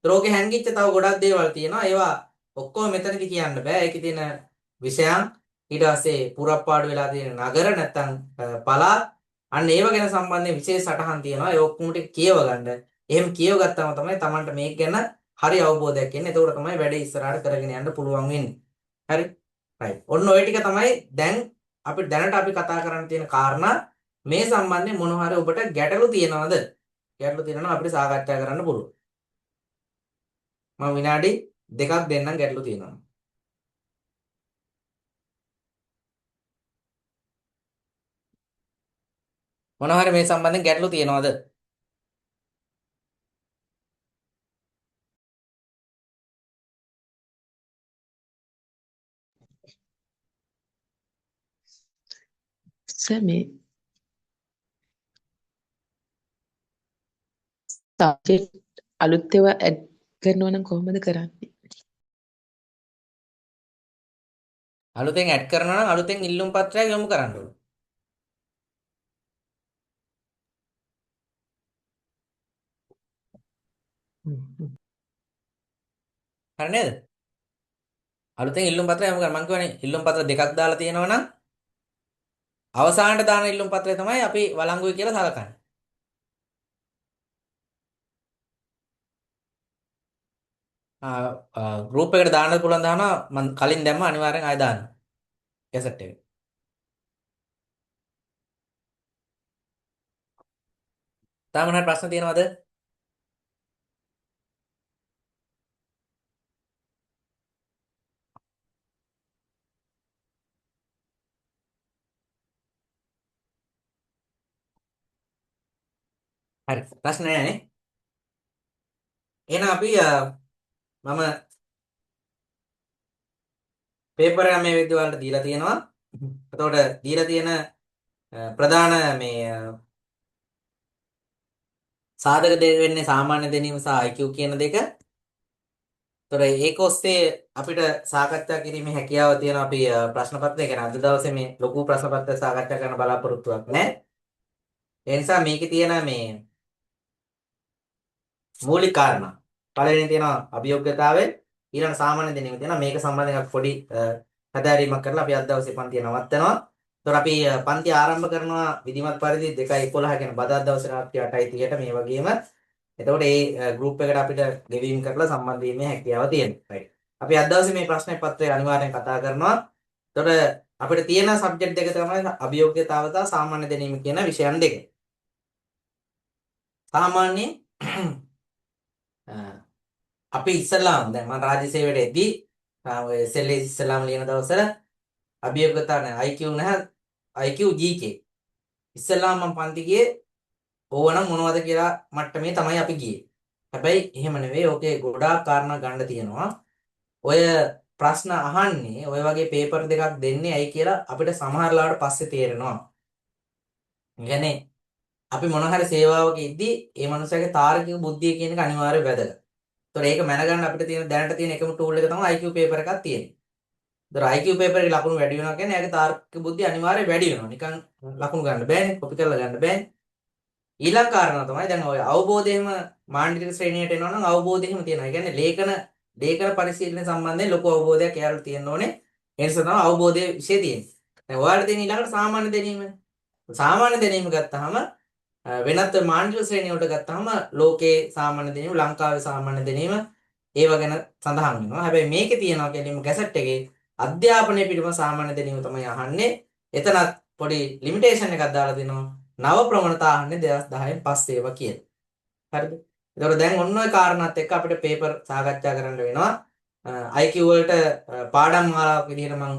රෝගේ හැංගිච්ච තව ගොඩක් දේවල් තියෙනවා. ඒවා ඔක්කොම මෙතනදි කියන්න බෑ. ඒකේ තියෙන විෂයන් ඊට පස්සේ පුරප්පාඩු වෙලා තියෙන නගර නැත්තම් පළාත් අන්න ඒව ගැන සම්බන්ධයෙන් විශේෂ සටහන් තියෙනවා. ඒ ඔක්කොම ටික කියව ගන්න. එහෙම කියව ගත්තම තමයි Tamanට මේක ගැන හරි අවබෝධයක් එන්නේ. එතකොට තමයි වැඩේ ඉස්සරහට කරගෙන යන්න පුළුවන් වෙන්නේ. හරි? රයිට්. ඔන්න ඔය ටික තමයි දැන් අපි දැනට අපි කතා කරන්න තියෙන කාරණා. මේ සම්බන්ධයෙන් මොන හරි ඔබට ගැටලු තියෙනවද? ගැටලු තියෙනවා අපිට සාකච්ඡා කරන්න පුළුවන්. මම විනාඩි 2ක් දෙන්නම් ගැටලු තියෙනවා. මොන හරි මේ සම්බන්ධයෙන් ගැටලු තියෙනවද? සර් මේ සබ්ජෙක්ට් අලුත් ඒවා ඇඩ් කරනවා නම් කොහොමද කරන්නේ? අලුතෙන් ඇඩ් කරනවා නම් අලුතෙන් ඉල්ලුම් පත්‍රයක් යොමු කරන්න ඕනේ. හරි නේද? අලුතෙන් ඉල්ලුම් පත්‍රයක් යොමු කරන්න. මම කියවනේ ඉල්ලුම් පත්‍ර දෙකක් දාලා තියෙනවා නම් අවසානට දාන ඉල්ලුම් පත්‍රය තමයි අපි වළංගුයි කියලා සලකන්නේ. ගෲප් එකට දාන්න පුළුවන් දානවා මම කලින් දැම්ම අනිවාර්යෙන් ආය දාන්න. කැසට් එක. තාම මොනවද ප්‍රශ්න තියෙනවද? හරි. ප්‍රශ්න නැහැ නේ. එහෙනම් අපි මම පේපර් එක මේ විදිහ වලට දීලා තියෙනවා. එතකොට දීලා තියෙන ප්‍රධාන මේ සාධක දෙක වෙන්නේ සාමාන්‍ය දැනීම සහ IQ කියන දෙක. එතකොට ඒක ඔස්සේ අපිට සාකච්ඡා කිරීමේ හැකියාව තියෙන අපි ප්‍රශ්න පත්‍රය ගැන අද දවසේ මේ ලොකු ප්‍රශ්න පත්‍රය සාකච්ඡා කරන්න බලාපොරොත්තුවක් නැහැ. ඒ නිසා මේකේ තියෙන මේ මූලික කාරණා පළවෙනි තියෙනවා අභියෝග්‍යතාවය ඊළඟ සාමාන්‍ය දැනීම තියෙනවා මේක සම්බන්ධයෙන් අපි පොඩි හැදෑරීමක් කරලා අපි අද දවසේ පන්තිය නවත්තනවා. එතකොට අපි පන්තිය ආරම්භ කරනවා විධිමත් පරිදි 2:11 කියන බදාදා දවසේ රාත්‍රී 8:30ට මේ වගේම. එතකොට මේ ගෲප් එකට අපිට ගෙවීම් කරලා සම්බන්ධ වීමේ හැකියාව තියෙනවා. right. අපි අද දවසේ මේ ප්‍රශ්න පත්‍රය අනිවාර්යෙන් කතා කරනවා. එතකොට අපිට තියෙන සබ්ජෙක්ට් දෙක තමයි අභියෝග්‍යතාව සහ සාමාන්‍ය දැනීම කියන විෂයන් දෙක. සාමාන්‍යයෙන් අපි ඉස්සල්ලාම දැන් මම රාජ්‍ය සේවයට එද්දී ඔය SLA ඉස්සල්ලාම ලියන දවසට අභියෝග්‍යතාව නැහැ IQ නැහැ IQ GK ඉස්සල්ලාම මම පන්ති ගියේ ඕවනම් මොනවද කියලා මට්ටමේ තමයි අපි ගියේ. හැබැයි එහෙම නෙවෙයි. ඕකේ ගොඩාක් කාරණා ගන්න තියෙනවා. ඔය ප්‍රශ්න අහන්නේ ඔය වගේ පේපර් දෙකක් දෙන්නේ ඇයි කියලා අපිට සමහර ලාවට පස්සේ තේරෙනවා. يعني අපි මොන හරි සේවාවක ඉද්දී ඒ මනුස්සයාගේ තාර්කික බුද්ධිය කියන එක අනිවාර්යයෙන් වැදගත්. ඒතකොට ඒක මැනගන්න අපිට තියෙන දැනට තියෙන එකම ටූල් එක තමයි IQ පේපර් එකක් තියෙන්නේ. ඒතකොට IQ පේපර් එකේ ලකුණු වැඩි වෙනවා කියන්නේ එයාගේ තාර්කික බුද්ධිය අනිවාර්යයෙන් වැඩි වෙනවා. නිකන් ලකුණු ගන්න බෑනේ. කොපි කරලා ගන්න බෑනේ. ඊළඟ කාරණා තමයි දැන් ඔය අවබෝධයම මානසික ශ්‍රේණියට එනවා නම් අවබෝධයම තියෙනවා. ඒ කියන්නේ ලේඛන පරිශීලනය සම්බන්ධයෙන් ලොකු අවබෝධයක් එයාලට තියෙන්න ඕනේ. ඒ නිසා තමයි අවබෝධයේ විශේෂ තියෙන්නේ. දැන් ඔයාලට තියෙන ඊළඟට සාමාන්‍ය දැනීම. සාමාන්‍ය දැනීම ගත්තාම වෙනත් මානසික ශ්‍රේණිය වලට ගත්තාම ලෝකේ සාමාන්‍ය දැනීම, ලංකාවේ සාමාන්‍ය දැනීම ඒව ගැන සඳහන් වෙනවා. හැබැයි මේකේ තියෙනවා කියලීම ගැසට් එකේ අධ්‍යාපනය පිළිබඳ සාමාන්‍ය දැනීම තමයි අහන්නේ. එතනත් පොඩි ලිමිටේෂන් එකක් දාලා දෙනවා. නව ප්‍රවණතා අහන්නේ 2010න් පස්සේ ඒවා කියලා. හරිද? ඒතකොට දැන් ඔන්න ඔය කාරණාත් එක්ක අපිට පේපර් සාකච්ඡා කරන්න වෙනවා. IQ වලට පාඩම් මාලාවක් විදිහට මම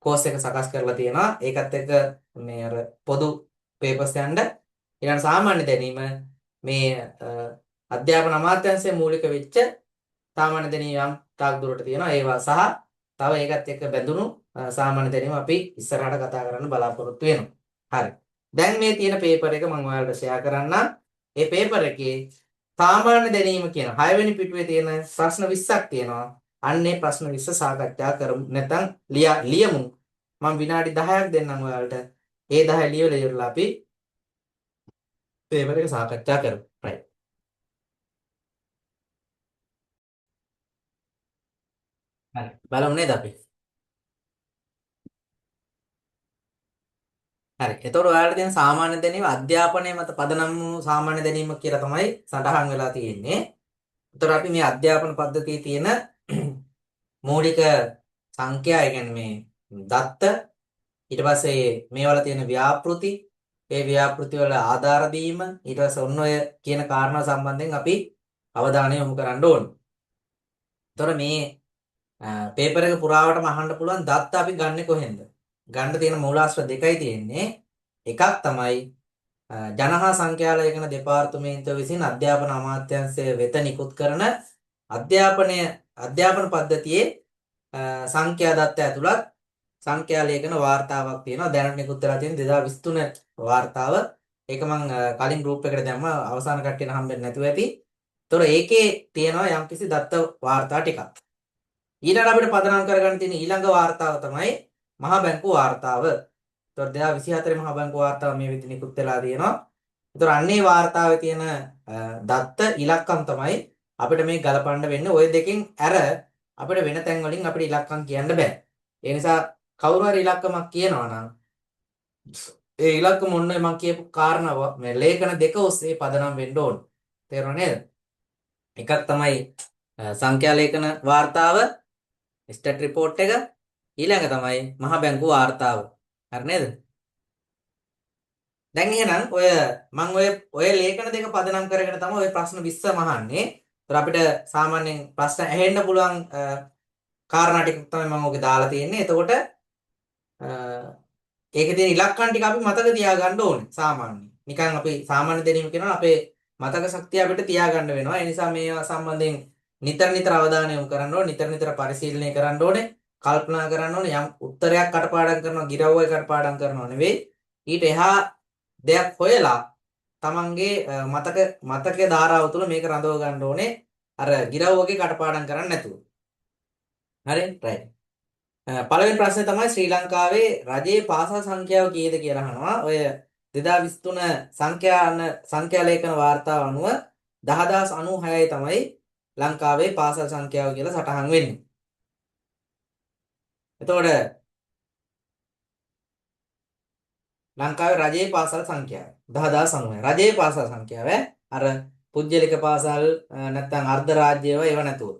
කෝස් එක සකස් කරලා තියෙනවා. ඒකත් එක්ක මේ අර පොදු පේපර්ස් යන්න ඊළඟ සාමාන්‍ය දැනීම මේ අධ්‍යාපන අමාත්‍යාංශයේ මූලික වෙච්ච සාමාන්‍ය දැනීම් යම් තාක් දුරට තියෙනවා. ඒවා සහ තව ඒකත් එක්ක බැඳුණු සාමාන්‍ය දැනීම අපි ඉස්සරහට කතා කරන්න බලාපොරොත්තු වෙනවා. හරි. දැන් මේ තියෙන පේපර් එක මම ඔයාලට ෂෙයා කරන්නම්. ඒ පේපර් එකේ සාමාන්‍ය දැනීම කියන 6 වෙනි පිටුවේ තියෙන ප්‍රශ්න 20ක් තියෙනවා. අන්නේ ප්‍රශ්න 20 සාකච්ඡා කරමු. නැත්නම් ලියමු. මම විනාඩි 10ක් දෙන්නම් ඔයාලට. ඒ 10 ලියවලා ඉවරලා අපි පේපර් එක සාකච්ඡා කරමු. right. හරි. බලමු නේද අපි? හරි. එතකොට ඔයාලට තියෙන සාමාන්‍ය දැනීම අධ්‍යාපනයේ මත පදනම් වූ සාමාන්‍ය දැනීම කියලා තමයි සඳහන් වෙලා තියෙන්නේ. එතකොට අපි මේ අධ්‍යාපන පද්ධතියේ තියෙන මූලික සංඛ්‍යා, ඒ කියන්නේ මේ දත්ත, ඊට පස්සේ මේවල තියෙන ව්‍යාපෘති, ඒ ව්‍යාපෘති වල ආධාර දීම, ඊට පස්සේ ඔන්න ඔය කියන කාරණා සම්බන්ධයෙන් අපි අවධානය යොමු කරන්න ඕනේ. එතකොට මේ පේපර් එක පුරාවටම අහන්න පුළුවන් දත්ත අපි ගන්නෙ කොහෙන්ද? ගන්න තියෙන මූලාශ්‍ර දෙකයි තියෙන්නේ. එකක් තමයි ජනහා සංඛ්‍යා ලේඛන දෙපාර්තමේන්තුව විසින් අධ්‍යාපන අමාත්‍යාංශය වෙත නිකුත් කරන අධ්‍යාපන පද්ධතියේ සංඛ්‍යා දත්ත ඇතුළත් සංඛ්‍යා ලේඛන වාර්තාවක් තියෙනවා. දැනට නිකුත් වෙලා තියෙන 2023 වාර්තාව. ඒක මම කලින් ගෲප් එකට දැම්ම. අවසාන කට්ටියන හම්බෙන්නේ නැතුව ඇති. ඒතොර ඒකේ තියෙනවා යම්කිසි දත්ත වාර්තා ටිකක්. ඊළඟ අපිට පදනම් කරගන්න තියෙන ඊළඟ වාර්තාව තමයි මහා බැංකු වාර්තාව. ඒතොර 2024 මහා බැංකු වාර්තාව මේ විදිහට නිකුත් වෙලා තියෙනවා. ඒතොර අන්නේ වාර්තාවේ තියෙන දත්ත ඉලක්කම් තමයි අපිට මේ ගලපන්න වෙන්නේ. ওই දෙකෙන් අර අපිට වෙන තැන් වලින් අපිට ඉලක්කම් කියන්න බෑ. ඒ නිසා කවුරු හරි ඉලක්කමක් කියනවා නම් ඒ ඉලක්කම ඔන්න මම කියපු කාරණාව මේ ලේඛන දෙක ඔස්සේ පදනම් වෙන්න ඕන. තේරුණා නේද? එකක් තමයි සංඛ්‍යා ලේඛන වාර්තාව, ස්ටැට් රිපෝට් එක. ඊළඟ තමයි මහා බැංකු වාර්තාව. හරි නේද? දැන් එහෙනම් මම ඔය ලේඛන දෙක පදනම් කරගෙන තමයි ඔය ප්‍රශ්න 20 මහන්නේ. ඒතර අපිට සාමාන්‍යයෙන් ප්‍රශ්න ඇහෙන්න පුළුවන් කාරණා ටික තමයි මම ඔගේ දාලා තියෙන්නේ. එතකොට ඒකේ තියෙන ඉලක්කම් ටික අපි මතක තියාගන්න ඕනේ සාමාන්‍යයෙන්. නිකන් අපි සාමාන්‍ය දැනීම කියනවා අපේ මතක ශක්තිය අපිට තියාගන්න වෙනවා. ඒ නිසා මේවා සම්බන්ධයෙන් නිතර අවධානය යොමු කරන්න ඕනේ. නිතර පරිශීලනය කරන්න ඕනේ. කල්පනා කරන්න ඕනේ. යම් උත්තරයක් කටපාඩම් කරනවා, ගිරව්වයි කටපාඩම් කරනවා නෙවෙයි. ඊට එහා දෙයක් හොයලා තමන්ගේ මතකයේ ධාරාව තුළ මේක රඳව ගන්න ඕනේ. අර ගිරව්වගේ කටපාඩම් කරන්නේ නැතුව. හරි? right. පළවෙනි ප්‍රශ්නේ තමයි ශ්‍රී ලංකාවේ රජයේ පාසල් සංඛ්‍යාව කීයද කියලා අහනවා. ඔය 2023 සංඛ්‍යා ලේඛන වාර්තාව අනුව 10096යි තමයි ලංකාවේ පාසල් සංඛ්‍යාව කියලා සටහන් වෙන්නේ. එතකොට ලංකාවේ රජයේ පාසල් සංඛ්‍යාව 10096. රජයේ පාසල් සංඛ්‍යාව අර පුජ්‍යලික පාසල් නැත්නම් අර්ධ රාජ්‍යව ඒව නැතුව.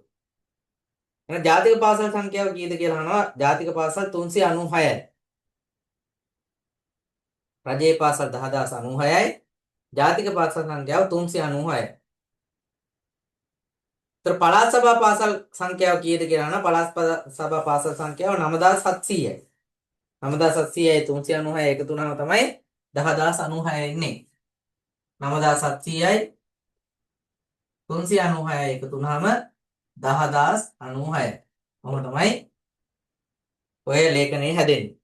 එහෙනම් ජාතික පාසල් සංඛ්‍යාව කීයද කියලා අහනවා. ජාතික පාසල් 396යි. රජයේ පාසල් 10096යි. ජාතික පාසල් සංඛ්‍යාව 396යි. ඒතර පළාත් සභා පාසල් සංඛ්‍යාව කීයද කියලා අහනවා. පළාත් සභා පාසල් සංඛ්‍යාව 9700යි. 9700යි 396 එකතු වුණාම තමයි 10096 එන්නේ. 9700යි 396 එකතු වුණාම 10096. මොකද තමයි ඔය ලේඛනයේ හැදෙන්නේ.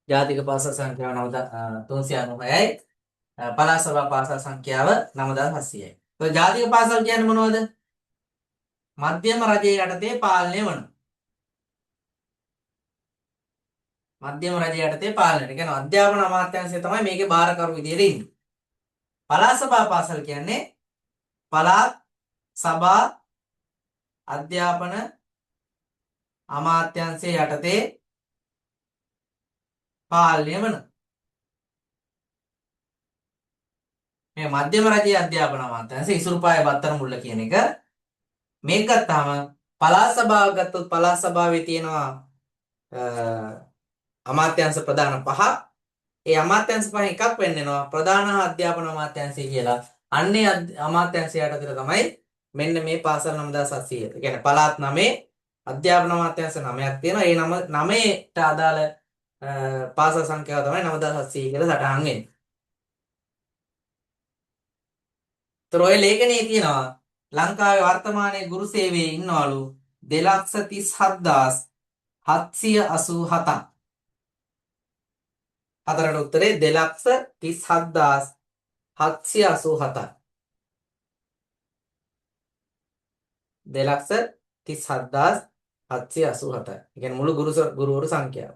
ජාතික පාසල් සංඛ්‍යාව 396යි. පළාත් සභා පාසල් සංඛ්‍යාව 9700යි. તો ජාතික පාසල් කියන්නේ මොනවද? මධ්‍යම රජයේ යටතේ පාලනය වන. මධ්‍යම රජයේ යටතේ පාලනය. ඒ කියන්නේ අධ්‍යාපන අමාත්‍යාංශය තමයි මේකේ බාරකරු විදියට ඉන්නේ. පළාත් සභා පාසල් කියන්නේ පළාත් සභා අධ්‍යාපන අමාත්‍යාංශය යටතේ පාලනය වන. මේ මධ්‍යම රජයේ අධ්‍යාපන අමාත්‍යාංශය ඉසුරුපාය බත්තර මුල්ල කියන එක මේක ගත්තාම පළාත් සභාව ගත්තොත් පළාත් සභාවේ තියෙනවා අමාත්‍යාංශ ප්‍රධාන 5. ඒ අමාත්‍යාංශ 5 එකක් වෙන්නෙනවා ප්‍රධාන අධ්‍යාපන අමාත්‍යාංශය කියලා. අන්නේ අමාත්‍යාංශය යටතේ තමයි මෙන්න මේ පාසල් 9700. ඒ කියන්නේ පළාත් 9 අධ්‍යාපන අමාත්‍යාංශ 9ක් තියෙනවා. ඒ 9ට අදාළ පාසල් සංඛ්‍යාව තමයි 9700 කියලා සටහන් වෙන්නේ. ඒතර ඔය ලේඛනයේ තියෙනවා ලංකාවේ වර්තමානයේ ගුරු සේවයේ ඉන්නවලු 237787. හතරට උත්තරේ 237787. 237787. ඒ කියන්නේ මුළු ගුරුවරු සංඛ්‍යාව.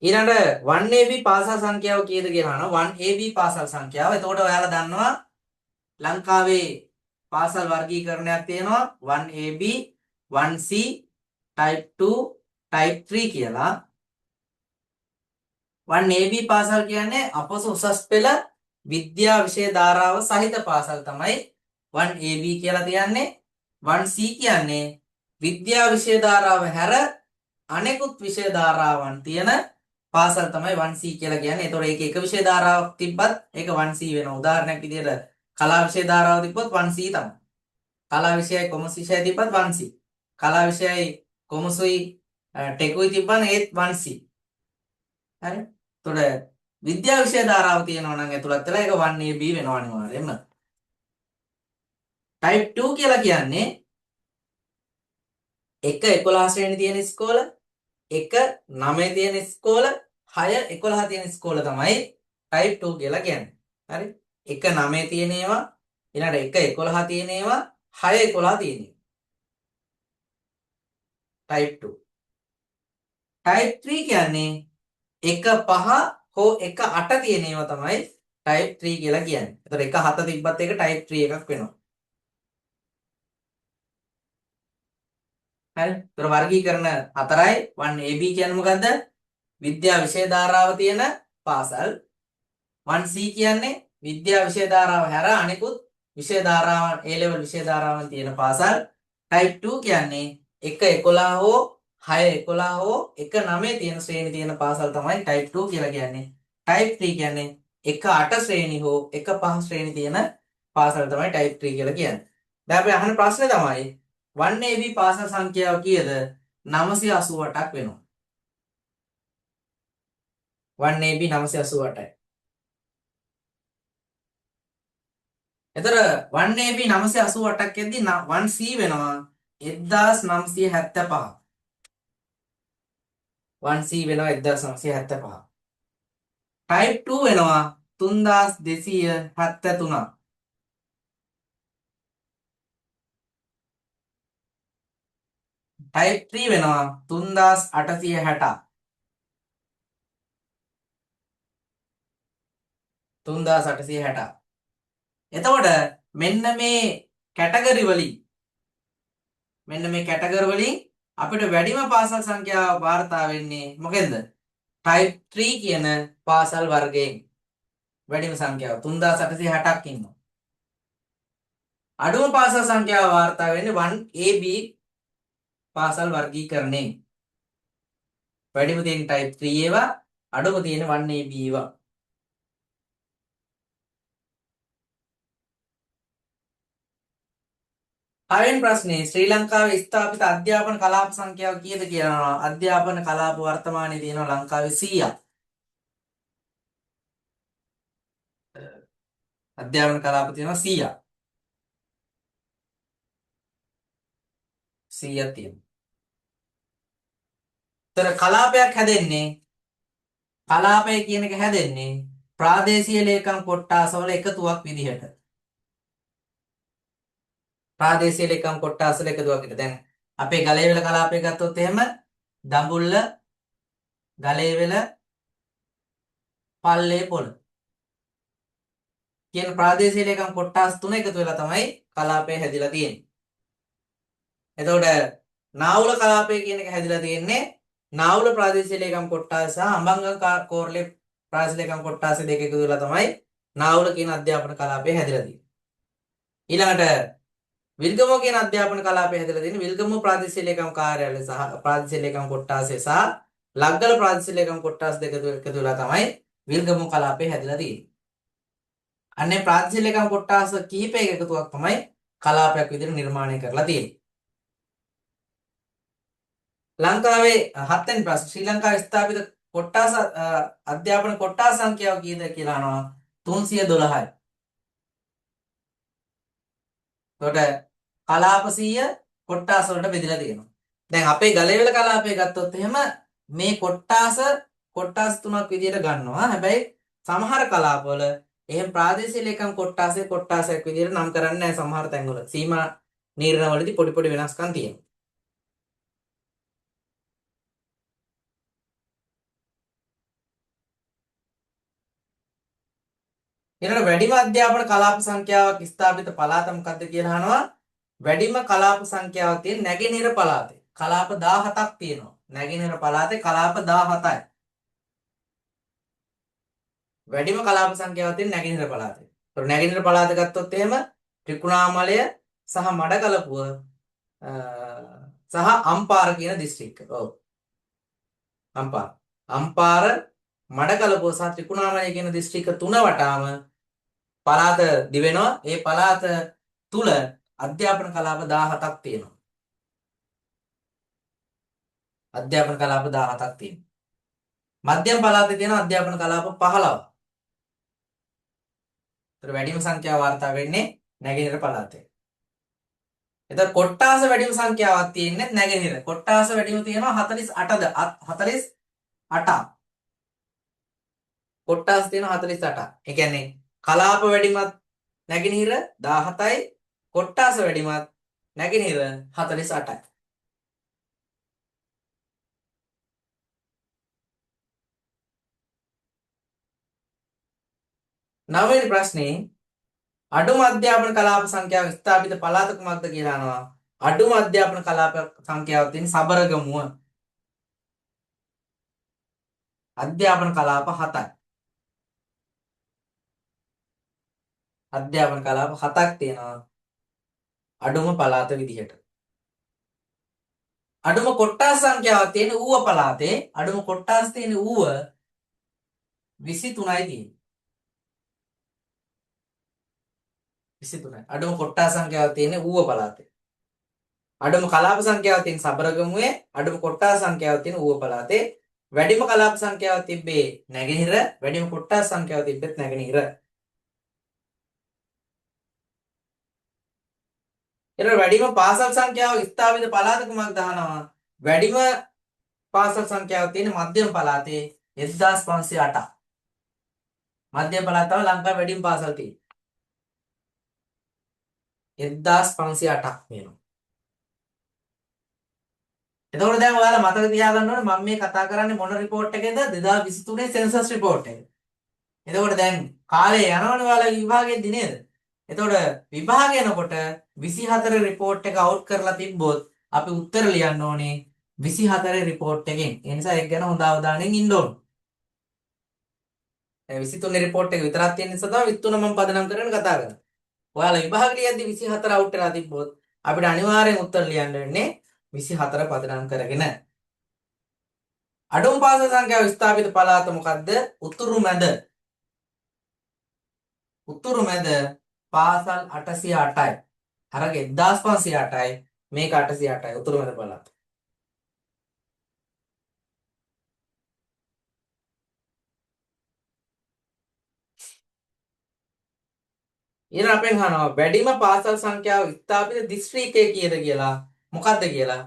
ඊළඟට 1AB පාසල් සංඛ්‍යාව කීයද කියලා අහනවා. 1AB පාසල් සංඛ්‍යාව. එතකොට ඔයාලා දන්නවා ලංකාවේ පාසල් වර්ගීකරණයක් තියෙනවා 1AB 1C type 2 type 3 කියලා. 1AB පාසල් කියන්නේ අපොස උසස් පෙළ විද්‍යා විෂය ධාරාව සහිත පාසල් තමයි 1AB කියලා තියන්නේ. 1C කියන්නේ විද්‍යා විෂය ධාරාව හැර අනෙකුත් විෂය ධාරාවන් තියෙන පාසල් තමයි 1C කියලා කියන්නේ. ඒතකොට ඒක එක විෂය ධාරාවක් තිබ්බත් ඒක 1C වෙනවා. උදාහරණයක් විදිහට කලා විෂය ධාරාව තිබ්බොත් 1C තමයි. කලා විෂයයි කොමර්ස් විෂයයි තිබ්බත් 1C. කලා විෂයයි කොමර්සුයි ටෙකුයි තිබ්බම ඒත් 1C. හරි. එතකොට විද්‍යා විෂය ධාරාව තියෙනවා නම් ඇතුළත් වෙලා ඒක 1AB වෙනවා අනිවාර්යයෙන්ම. type 2 කියලා කියන්නේ 1-11 ශ්‍රේණි තියෙන ඉස්කෝල, 1-9 තියෙන ඉස්කෝල, 6-11 තියෙන ඉස්කෝල තමයි type 2 කියලා කියන්නේ. හරි. 1-9 තියෙන ඒවා, ඊළඟට 1-11 තියෙන ඒවා, 6-11 තියෙන ඒවා. type 2. type 3 කියන්නේ 1-5 හෝ 1-8 තියෙන ඒවා තමයි type 3 කියලා කියන්නේ. එතකොට 1-7 තිබ්බත් ඒක type 3 එකක් වෙනවා. හරි. ඒතර වර්ගීකරණ 4යි. 1AB කියන්නේ මොකද්ද? විද්‍යා විෂය ධාරාව තියෙන පාසල්. 1C කියන්නේ විද්‍යා විෂය ධාරාව හැර අනෙකුත් විෂය ධාරාවන් A level විෂය ධාරාවන් තියෙන පාසල්. type 2 කියන්නේ 1-11 හෝ 6-11 හෝ 1-9 තියෙන ශ්‍රේණි තියෙන පාසල් තමයි type 2 කියලා කියන්නේ. type 3 කියන්නේ 1-8 ශ්‍රේණි හෝ 1-5 ශ්‍රේණි තියෙන පාසල් තමයි type 3 කියලා කියන්නේ. දැන් අපි අහන ප්‍රශ්නේ තමයි 1AB පාසල් සංඛ්‍යාව කීයද? 988ක් වෙනවා. 1AB 988යි. එතන 1AB 988ක් එද්දි 1C වෙනවා 1975. 1C වෙනවා 1975. type 2 වෙනවා 3273. type 3 වෙනවා 3860. 3860. එතකොට මෙන්න මේ කැටගරි වලින් අපිට වැඩිම පාසල් සංඛ්‍යාව වාර්තා වෙන්නේ මොකෙන්ද? type 3 කියන පාසල් වර්ගයෙන් වැඩිම සංඛ්‍යාව 3860ක් ඉන්නවා. අඩුම පාසල් සංඛ්‍යාව වාර්තා වෙන්නේ 1AB පාසල් වර්ගීකරණයෙන්. වැඩිම තියෙන type 3 ඒවා, අඩුම තියෙන 1AB ඒවා. හයවෙනි ප්‍රශ්නේ ශ්‍රී ලංකාවේ ස්ථාපිත අධ්‍යාපන කලාප සංඛ්‍යාව කීයද කියලා. අධ්‍යාපන කලාප වර්තමානයේ තියෙනවා ලංකාවේ 100ක්. අධ්‍යාපන කලාප තියෙනවා 100ක්. 100ක් තියෙනවා. ତර කලාපයක් හැදෙන්නේ, කලාපය කියන එක හැදෙන්නේ ප්‍රාදේශීය ලේකම් කොට්ටාසවල එකතුවක් විදිහට. ප්‍රාදේශීය ලේකම් කොට්ටාසවල එකතුවක් විදිහට. දැන් අපේ ගලේවල කලාපය ගත්තොත් එහෙම දඹුල්ල, ගලේවල, පල්ලේ පොළ කියන ප්‍රාදේශීය ලේකම් කොට්ටාස් තුන එකතු වෙලා තමයි කලාපය හැදිලා තියෙන්නේ. එතකොට නාවුල කලාපය කියන එක හැදිලා තියෙන්නේ නාවුල ප්‍රාදේශීය ලේකම් කොට්ටාස සහ අඹංග කෝරළේ ප්‍රාදේශීය ලේකම් කොට්ටාස දෙක එකතු වෙලා තමයි නාවුල කියන අධ්‍යාපන කලාපය හැදිලා තියෙන්නේ. ඊළඟට විල්ගමුව කියන අධ්‍යාපන කලාපය හැදිලා තියෙන්නේ විල්ගමුව ප්‍රාදේශීය ලේකම් කාර්යාලය සහ ප්‍රාදේශීය ලේකම් කොට්ටාසය සහ ලග්ගල ප්‍රාදේශීය ලේකම් කොට්ටාස දෙක එකතු වෙලා තමයි විල්ගමුව කලාපය හැදිලා තියෙන්නේ. අන්නේ ප්‍රාදේශීය ලේකම් කොට්ටාස කිහිපයක එකතුවක් තමයි කලාපයක් විදිහට නිර්මාණය කරලා තියෙන්නේ. ලංකාවේ 7 වෙනි ප්‍රශ්න ශ්‍රී ලංකාවේ ස්ථාපිත කොට්ටාස අධ්‍යාපන කොට්ටාස සංඛ්‍යාව කීයද කියලා අහනවා. 312යි. එතකොට කලාප 100 කොට්ටාස වලට බෙදලා තියෙනවා. දැන් අපේ ගලේවල කලාපය ගත්තොත් එහෙම මේ කොට්ටාස තුනක් විදිහට ගන්නවා. හැබැයි සමහර කලාපවල එහෙම ප්‍රාදේශීය ලේකම් කොට්ටාසයක් විදිහට නම් කරන්නේ නැහැ. සමහර තැන්වල සීමා නිර්ණයවලදී පොඩි වෙනස්කම් තියෙනවා. ඊළඟ වැඩිම අධ්‍යාපන කලාප සංඛ්‍යාවක් ස්ථාපිත පළාත මොකක්ද කියලා අහනවා. වැඩිම කලාප සංඛ්‍යාවක් තියෙන නැගෙනහිර පළාතේ. කලාප 17ක් තියෙනවා. නැගෙනහිර පළාතේ කලාප 17යි. වැඩිම කලාප සංඛ්‍යාවක් තියෙන නැගෙනහිර පළාතේ. ඒතර නැගෙනහිර පළාත ගත්තොත් එහෙම ත්‍රිකුණාමලය සහ මඩකලපුව සහ අම්පාර කියන දිස්ත්‍රික්ක. ඔව්. අම්පාර මඩකලපුව සහ ත්‍රිකුණාමලය කියන දිස්ත්‍රික්ක තුන වටාම පළාත දිවෙනවා. ඒ පළාත තුල අධ්‍යාපන කලාප 17ක් තියෙනවා. අධ්‍යාපන කලාප 17ක් තියෙනවා. මධ්‍යම පළාතේ තියෙන අධ්‍යාපන කලාප 15ක්. ඒතර වැඩිම සංඛ්‍යාව වාර්තා වෙන්නේ නැගෙනහිර පළාතේ. එතකොට කොට්ටාස වැඩිම සංඛ්‍යාවක් තියෙන්නේ නැගෙනහිර. කොට්ටාස වැඩිම තියෙනවා 48ද 48ක්. කොට්ටාස තියෙනවා 48ක්. ඒ කියන්නේ කලාප වැඩිමත් නැගෙනහිර 17යි, කොට්ටාස වැඩිමත් නැගෙනහිර 48යි. නවවෙනි ප්‍රශ්නේ අඩුම අධ්‍යාපන කලාප සංඛ්‍යාව ස්ථාපිත පළාත කුමක්ද කියලා අහනවා. අඩුම අධ්‍යාපන කලාප සංඛ්‍යාව තියෙන සබරගමුව. අධ්‍යාපන කලාප 7යි. අධ්‍යාපන කලාප 7ක් තියෙනවා අඩුම පළාත විදිහට. අඩුම කොට්ටාස සංඛ්‍යාවක් තියෙන ඌව පළාතේ අඩුම කොට්ටාස තියෙන ඌව 23යි තියෙන්නේ. 23යි. අඩුම කොට්ටාස සංඛ්‍යාවක් තියෙන ඌව පළාතේ. අඩුම කලාප සංඛ්‍යාවක් තියෙන සබරගමුවේ අඩුම කොට්ටාස සංඛ්‍යාවක් තියෙන ඌව පළාතේ. වැඩිම කලාප සංඛ්‍යාවක් තිබ්බේ නැගෙනහිර, වැඩිම කොට්ටාස සංඛ්‍යාවක් තිබ්බෙත් නැගෙනහිර. ඊට වැඩිම පාසල් සංඛ්‍යාව ස්ථාපිත පළාත කුමක්ද අහනවා. වැඩිම පාසල් සංඛ්‍යාව තියෙන මධ්‍යම පළාතේ 1508ක්. මධ්‍යම පළාත තමයි ලංකාවේ වැඩිම පාසල් තියෙන්නේ. 1508ක් වෙනවා. එතකොට දැන් ඔයාලා මතක තියාගන්න ඕනේ මම මේ කතා කරන්නේ මොන report එකේද 2023 සෙන්සස් report එක. එතකොට දැන් කාලය යනවනේ ඔයාලා විභාගෙද්දි නේද? එතකොට විභාග යනකොට 24 report එක අවුට් කරලා තිබ්බොත් අපි උත්තර ලියන්න ඕනේ 24 report එකෙන්. ඒ නිසා ඒක ගැන හොඳ අවධානයෙන් ඉන්න ඕනේ. 23 රිපෝට් එක විතරක් තියෙන නිසා තමයි 23 මම පදනම් කරගෙන කතා කරන්නේ. ඔයාලා විභාග ලියද්දි 24 අවුට් වෙලා තිබ්බොත් අපිට අනිවාර්යෙන් උත්තර ලියන්න වෙන්නේ 24 පදනම් කරගෙන. අඩුම පාසල් සංඛ්‍යාව ස්ථාපිත පළාත මොකද්ද? උතුරු මැද. උතුරු මැද පාසල් 808යි. අරක 1508යි මේක 808යි උතුරු මැද පළාත. ඊළඟ අපෙන් අහනවා වැඩිම පාසල් සංඛ්‍යාව ස්ථාපිත දිස්ත්‍රික්කය කීයද කියලා. මොකද්ද කියලා?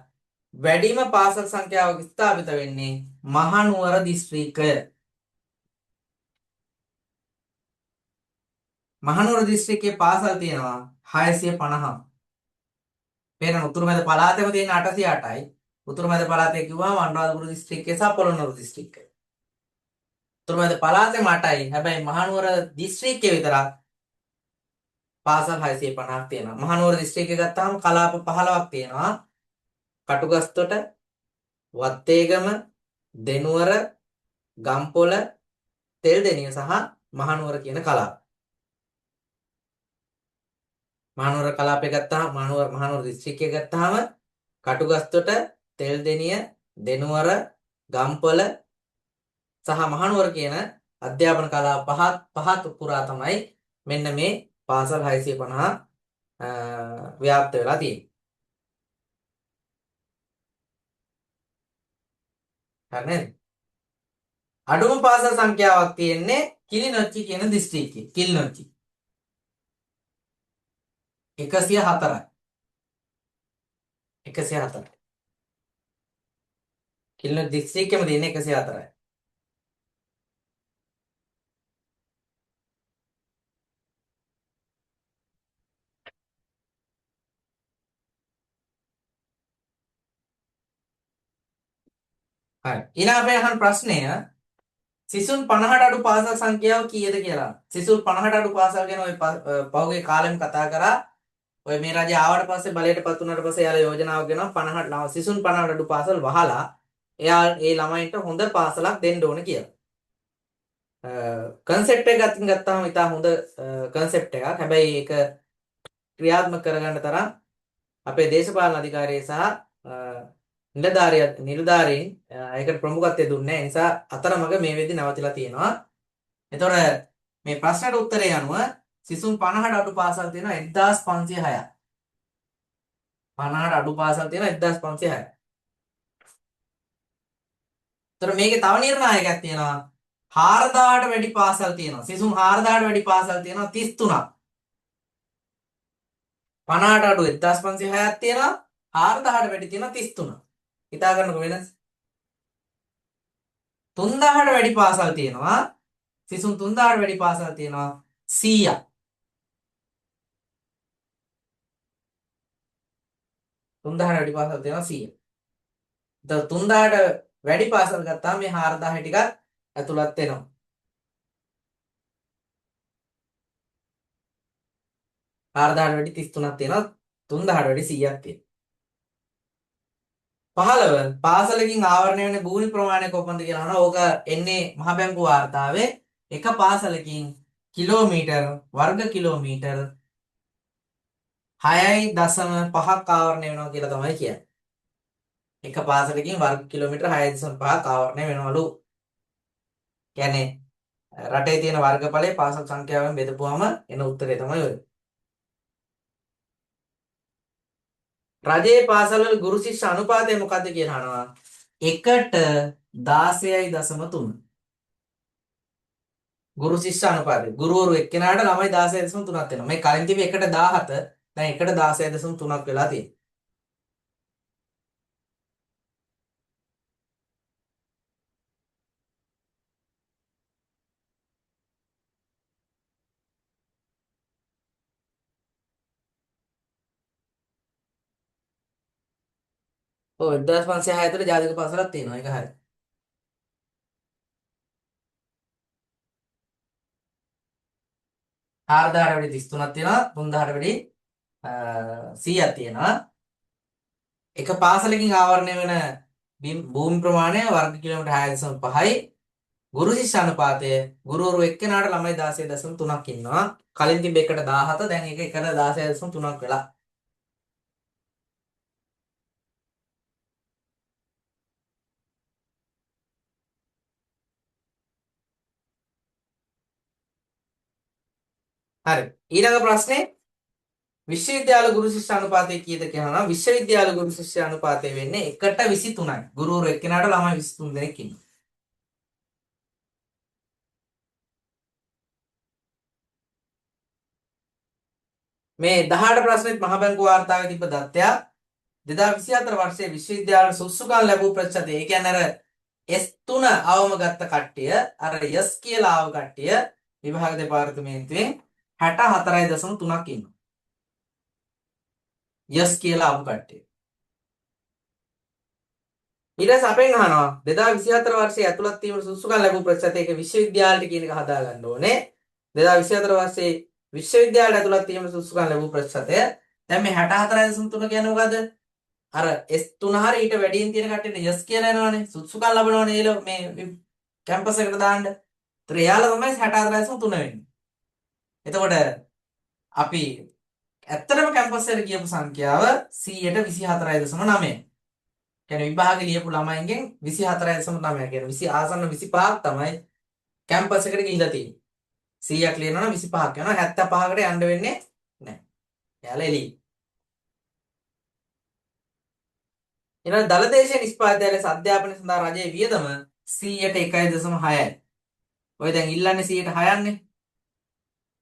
වැඩිම පාසල් සංඛ්‍යාව ස්ථාපිත වෙන්නේ මහනුවර දිස්ත්‍රික්කය. මහනුවර දිස්ත්‍රික්කයේ පාසල් තියෙනවා 650. පේන උතුරු මැද පළාතේම තියෙන 808යි. උතුරු මැද පළාතේ කිව්වම අනුරාධපුර දිස්ත්‍රික්කය සහ පොළොන්නරුව දිස්ත්‍රික්කය. උතුරු මැද පළාතේම 8යි. හැබැයි මහනුවර දිස්ත්‍රික්කයේ විතරක් පාසල් 650ක් තියෙනවා. මහනුවර දිස්ත්‍රික්කය ගත්තාම කලාප 15ක් තියෙනවා. කටුගස්තොට, වත්තේගම, දෙනුවර, ගම්පොළ, තෙල්දෙණිය සහ මහනුවර කියන කලාප. මහනුවර කලාපය ගත්තාම මහනුවර දිස්ත්‍රික්කය ගත්තාම කටුගස්තොට, තෙල්දෙණිය, දෙනුවර, ගම්පොළ සහ මහනුවර කියන අධ්‍යාපන කලාප පහත් පුරා තමයි මෙන්න මේ පාසල් 650 ව්‍යාප්ත වෙලා තියෙන්නේ. හරි නේද? අඩුම පාසල් සංඛ්‍යාවක් තියෙන්නේ කිලිනොච්චි කියන දිස්ත්‍රික්කයේ. කිලිනොච්චි 104යි. 104යි. කිලිනොච්චි දිස්ත්‍රික්කෙම තියෙන්නේ 104යි. හරි. ඊළඟ අපේ අහන ප්‍රශ්නය සිසුන් 50ට අඩු පාසල් සංඛ්‍යාව කීයද කියලා. සිසුන් 50ට අඩු පාසල් ගැන ඔය පහුගිය කාලෙම කතා කරා. ඔය මේ රජය ආවට පස්සේ බලයටපත් වුණාට පස්සේ යාලා යෝජනාවක් ගෙනවා 50ට සිසුන් 50ට අඩු පාසල් වහලා එයා ඒ ළමයින්ට හොඳ පාසලක් දෙන්න ඕන කියලා. කන්සෙප්ට් එක ගත්තාම ඉතා හොඳ කන්සෙප්ට් එකක්. හැබැයි ඒක ක්‍රියාත්මක කරගන්න තරම් අපේ දේශපාලන අධිකාරිය සහ නිලධාරීන් ඒකට ප්‍රමුඛත්වය දුන්නේ නැහැ. ඒ නිසා අතරමඟ මේ වෙද්දි නැවතිලා තියෙනවා. එතකොට මේ ප්‍රශ්නට උත්තරය අනුව සිසුන් 50ට අඩු පාසල් තියෙනවා 1506ක්. 50ට අඩු පාසල් තියෙනවා 1506ක්. එතකොට මේකේ තව නිර්ණායකයක් තියෙනවා. 4000ට වැඩි පාසල් තියෙනවා. සිසුන් 4000ට වැඩි පාසල් තියෙනවා 33ක්. 50ට අඩු 1506ක් තියෙනවා. 4000ට වැඩි තියෙනවා 33ක්. හිතා ගන්නකො වෙනස්. 3000ට වැඩි පාසල් තියෙනවා. සිසුන් 3000ට වැඩි පාසල් තියෙනවා 100ක්. 3000ට වැඩි පාසල් තියෙනවා 100ක්. එතකොට 3000ට වැඩි පාසල් ගත්තාම මේ 4000 ටිකක් ඇතුළත් වෙනවා. 4000ට වැඩි 33ක් තියෙනවා. 3000ට වැඩි 100ක් තියෙනවා. 15 පාසලකින් ආවරණය වෙන භූමි ප්‍රමාණය කොපමණද කියලා අහනවා. ඕක එන්නේ මහ බැංකු වාර්තාවේ එක පාසලකින් කිලෝමීටර් වර්ග කිලෝමීටර් 6.5ක් ආවරණය වෙනවා කියලා තමයි කියන්නේ. එක පාසලකින් වර්ග කිලෝමීටර් 6.5ක් ආවරණය වෙනවලු. කියන්නේ රටේ තියෙන වර්ගඵලයේ පාසල් සංඛ්‍යාවෙන් බෙදපුවාම එන උත්තරේ තමයි ඔය. රජයේ පාසල්වල ගුරු ශිෂ්‍ය අනුපාතය මොකද්ද කියලා අහනවා. 1:16.3. ගුරු ශිෂ්‍ය අනුපාතය. ගුරුවරු එක්කෙනාට ළමයි 16.3ක් වෙනවා. මේ කලින් තිබ්බේ 1:17 දැන් 1:16.3ක් වෙලා තියෙනවා. ඔව් 1506 ඇතුලේ ජාතික පාසලක් තියෙනවා. ඒක හරි. 4000ට වැඩි 33ක් තියෙනවා. 3000ට වැඩි 100ක් තියෙනවා. එක පාසලකින් ආවරණය වෙන භූමි ප්‍රමාණය වර්ග කිලෝමීටර් 6.5යි. ගුරු ශිෂ්‍ය අනුපාතය ගුරුවරු එක්කෙනාට ළමයි 16.3ක් ඉන්නවා. කලින් තිබ්බ එකට 17 දැන් ඒක එකට 16.3ක් වෙලා. හරි. ඊළඟ ප්‍රශ්නේ විශ්වවිද්‍යාල ගුරු ශිෂ්‍ය අනුපාතය කීයද කියනවා. විශ්වවිද්‍යාල ගුරු ශිෂ්‍ය අනුපාතය වෙන්නේ 1:23යි. ගුරුවරු එක්කෙනාට ළමයි 23 දෙනෙක් ඉන්නවා. මේ 18 ප්‍රශ්නෙත් මහ බැංකු වාර්තාවේ තිබ්බ தත්ත්වයක්. 2024 වර්ෂයේ විශ්වවිද්‍යාල සුසුකම් ලැබූ ප්‍රතිශතය. ඒ කියන්නේ අර S3 අවම ගත්ත කට්ටිය අර S කියලා ආව කට්ටිය විභාග දෙපාර්තමේන්තුවෙන් 64.3ක් ඉන්නවා. S කියලා ආපු කට්ටිය. ඊට පස්සේ අපෙන් අහනවා 2024 වර්ෂයේ ඇතුළත් වීමට සුසුකම් ලැබූ ප්‍රතිශතය. ඒක විශ්වවිද්‍යාලයට කියන එක හදා ගන්න ඕනේ. 2024 වර්ෂයේ විශ්වවිද්‍යාලයට ඇතුළත් වීමට සුසුකම් ලැබූ ප්‍රතිශතය. දැන් මේ 64.3 කියන්නේ මොකද්ද? අර S3 හරිය ඊට වැඩියෙන් තියෙන කට්ටියට S කියලා එනවනේ. සුසුකම් ලැබනවනේ ඒල මේ කැම්පස් එකට දාන්න. ඒතර එයාලා තමයි 64.3 වෙන්නේ. එතකොට අපි ඇත්තටම කැම්පස් එකට ගියපු සංඛ්‍යාව 124.9. කියන්නේ විභාගෙ ලියපු ළමයින්ගෙන් 24.9 කියන්නේ 20 ආසන්න 25ක් තමයි කැම්පස් එකට ගිහිල්ලා තියෙන්නේ. 100ක් ලියනවා නම් 25ක් යනවා 75කට යන්න වෙන්නේ නැහැ. එයාලා එළියි. ඊළඟ දලදේශීය නිෂ්පාදනයේ අධ්‍යාපනය සඳහා රජයේ වියදම 101.6යි. ඔය දැන් ඉල්ලන්නේ 106න්නේ.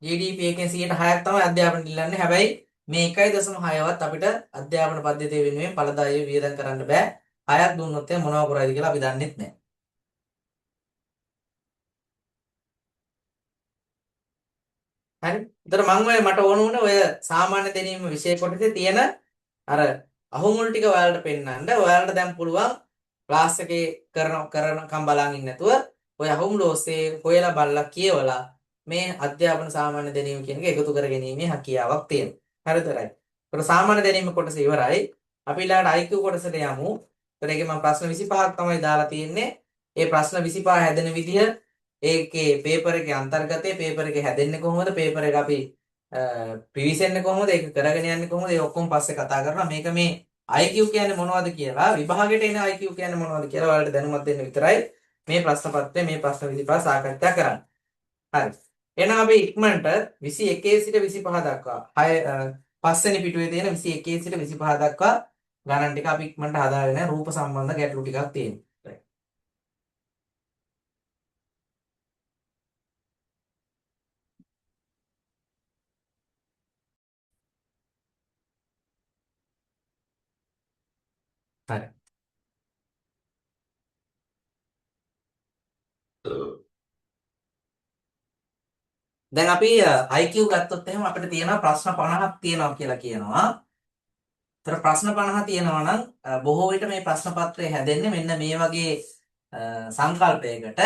GDP එකෙන් 106ක් තමයි අධ්‍යාපනයට ඉල්ලන්නේ. හැබැයි මේ 1.6වත් අපිට අධ්‍යාපන පද්ධතිය වෙනුවෙන් ඵලදායීව වියදම් කරන්න බෑ. 6ක් දුන්නොත් මොනව කරයිද කියලා අපි දන්නෙත් නෑ. හරි. ඒතර මම මට ඕන වුණේ ඔය සාමාන්‍ය දැනීම විෂය කොටසේ තියෙන අර අහුමුල් ටික ඔයාලට පෙන්නන්න. ඔයාලට දැන් පුළුවන් ක්ලාස් එකේ කරනකම් බලන් ඉන්න නැතුව ඔය අහුමුල ඔස්සේ හොයලා බලලා කියවලා මේ අධ්‍යාපන සාමාන්‍ය දැනීම කියන එක එකතු කර ගැනීමේ හැකියාවක් තියෙනවා. හරිද? රයිට්. ඒතර සාමාන්‍ය දැනීම කොටස ඉවරයි. අපි ඊළඟට IQ කොටසට යමු. ඒතර ඒකේ මම ප්‍රශ්න 25ක් තමයි දාලා තියෙන්නේ. ඒ ප්‍රශ්න 25 හැදෙන විදිය ඒකේ පේපර් එකේ අන්තර්ගතයේ පේපර් එකේ හැදෙන්නේ කොහොමද? පේපර් එක අපි ප්‍රිවිසෙන්නේ කොහොමද? ඒක කරගෙන යන්නේ කොහොමද? ඒ ඔක්කොම පස්සේ කතා කරනවා. මේක මේ IQ කියන්නේ මොනවද කියලා විභාගයට එන IQ කියන්නේ මොනවද කියලා ඔයාලට දැනුමක් දෙන්න විතරයි මේ ප්‍රශ්න පත්‍රය මේ ප්‍රශ්න 25 සාකච්ඡා කරන්නේ. හරි. එහෙනම් අපි ඉක්මනට 21 සිට 25 දක්වා 5 වෙනි පිටුවේ තියෙන 21 සිට 25 දක්වා ගණන් ටික අපි ඉක්මනට හදාගෙන රූප සම්බන්ධ ගැටලු ටිකක් තියෙනවා. හරි. දැන් අපි IQ ගත්තොත් එහෙම අපිට තියෙනවා ප්‍රශ්න 50ක් තියෙනවා කියලා කියනවා. ඒතර ප්‍රශ්න 50 තියෙනවා නම් බොහෝ විට මේ ප්‍රශ්න පත්‍රය හැදෙන්නේ මෙන්න මේ වගේ සංකල්පයකට.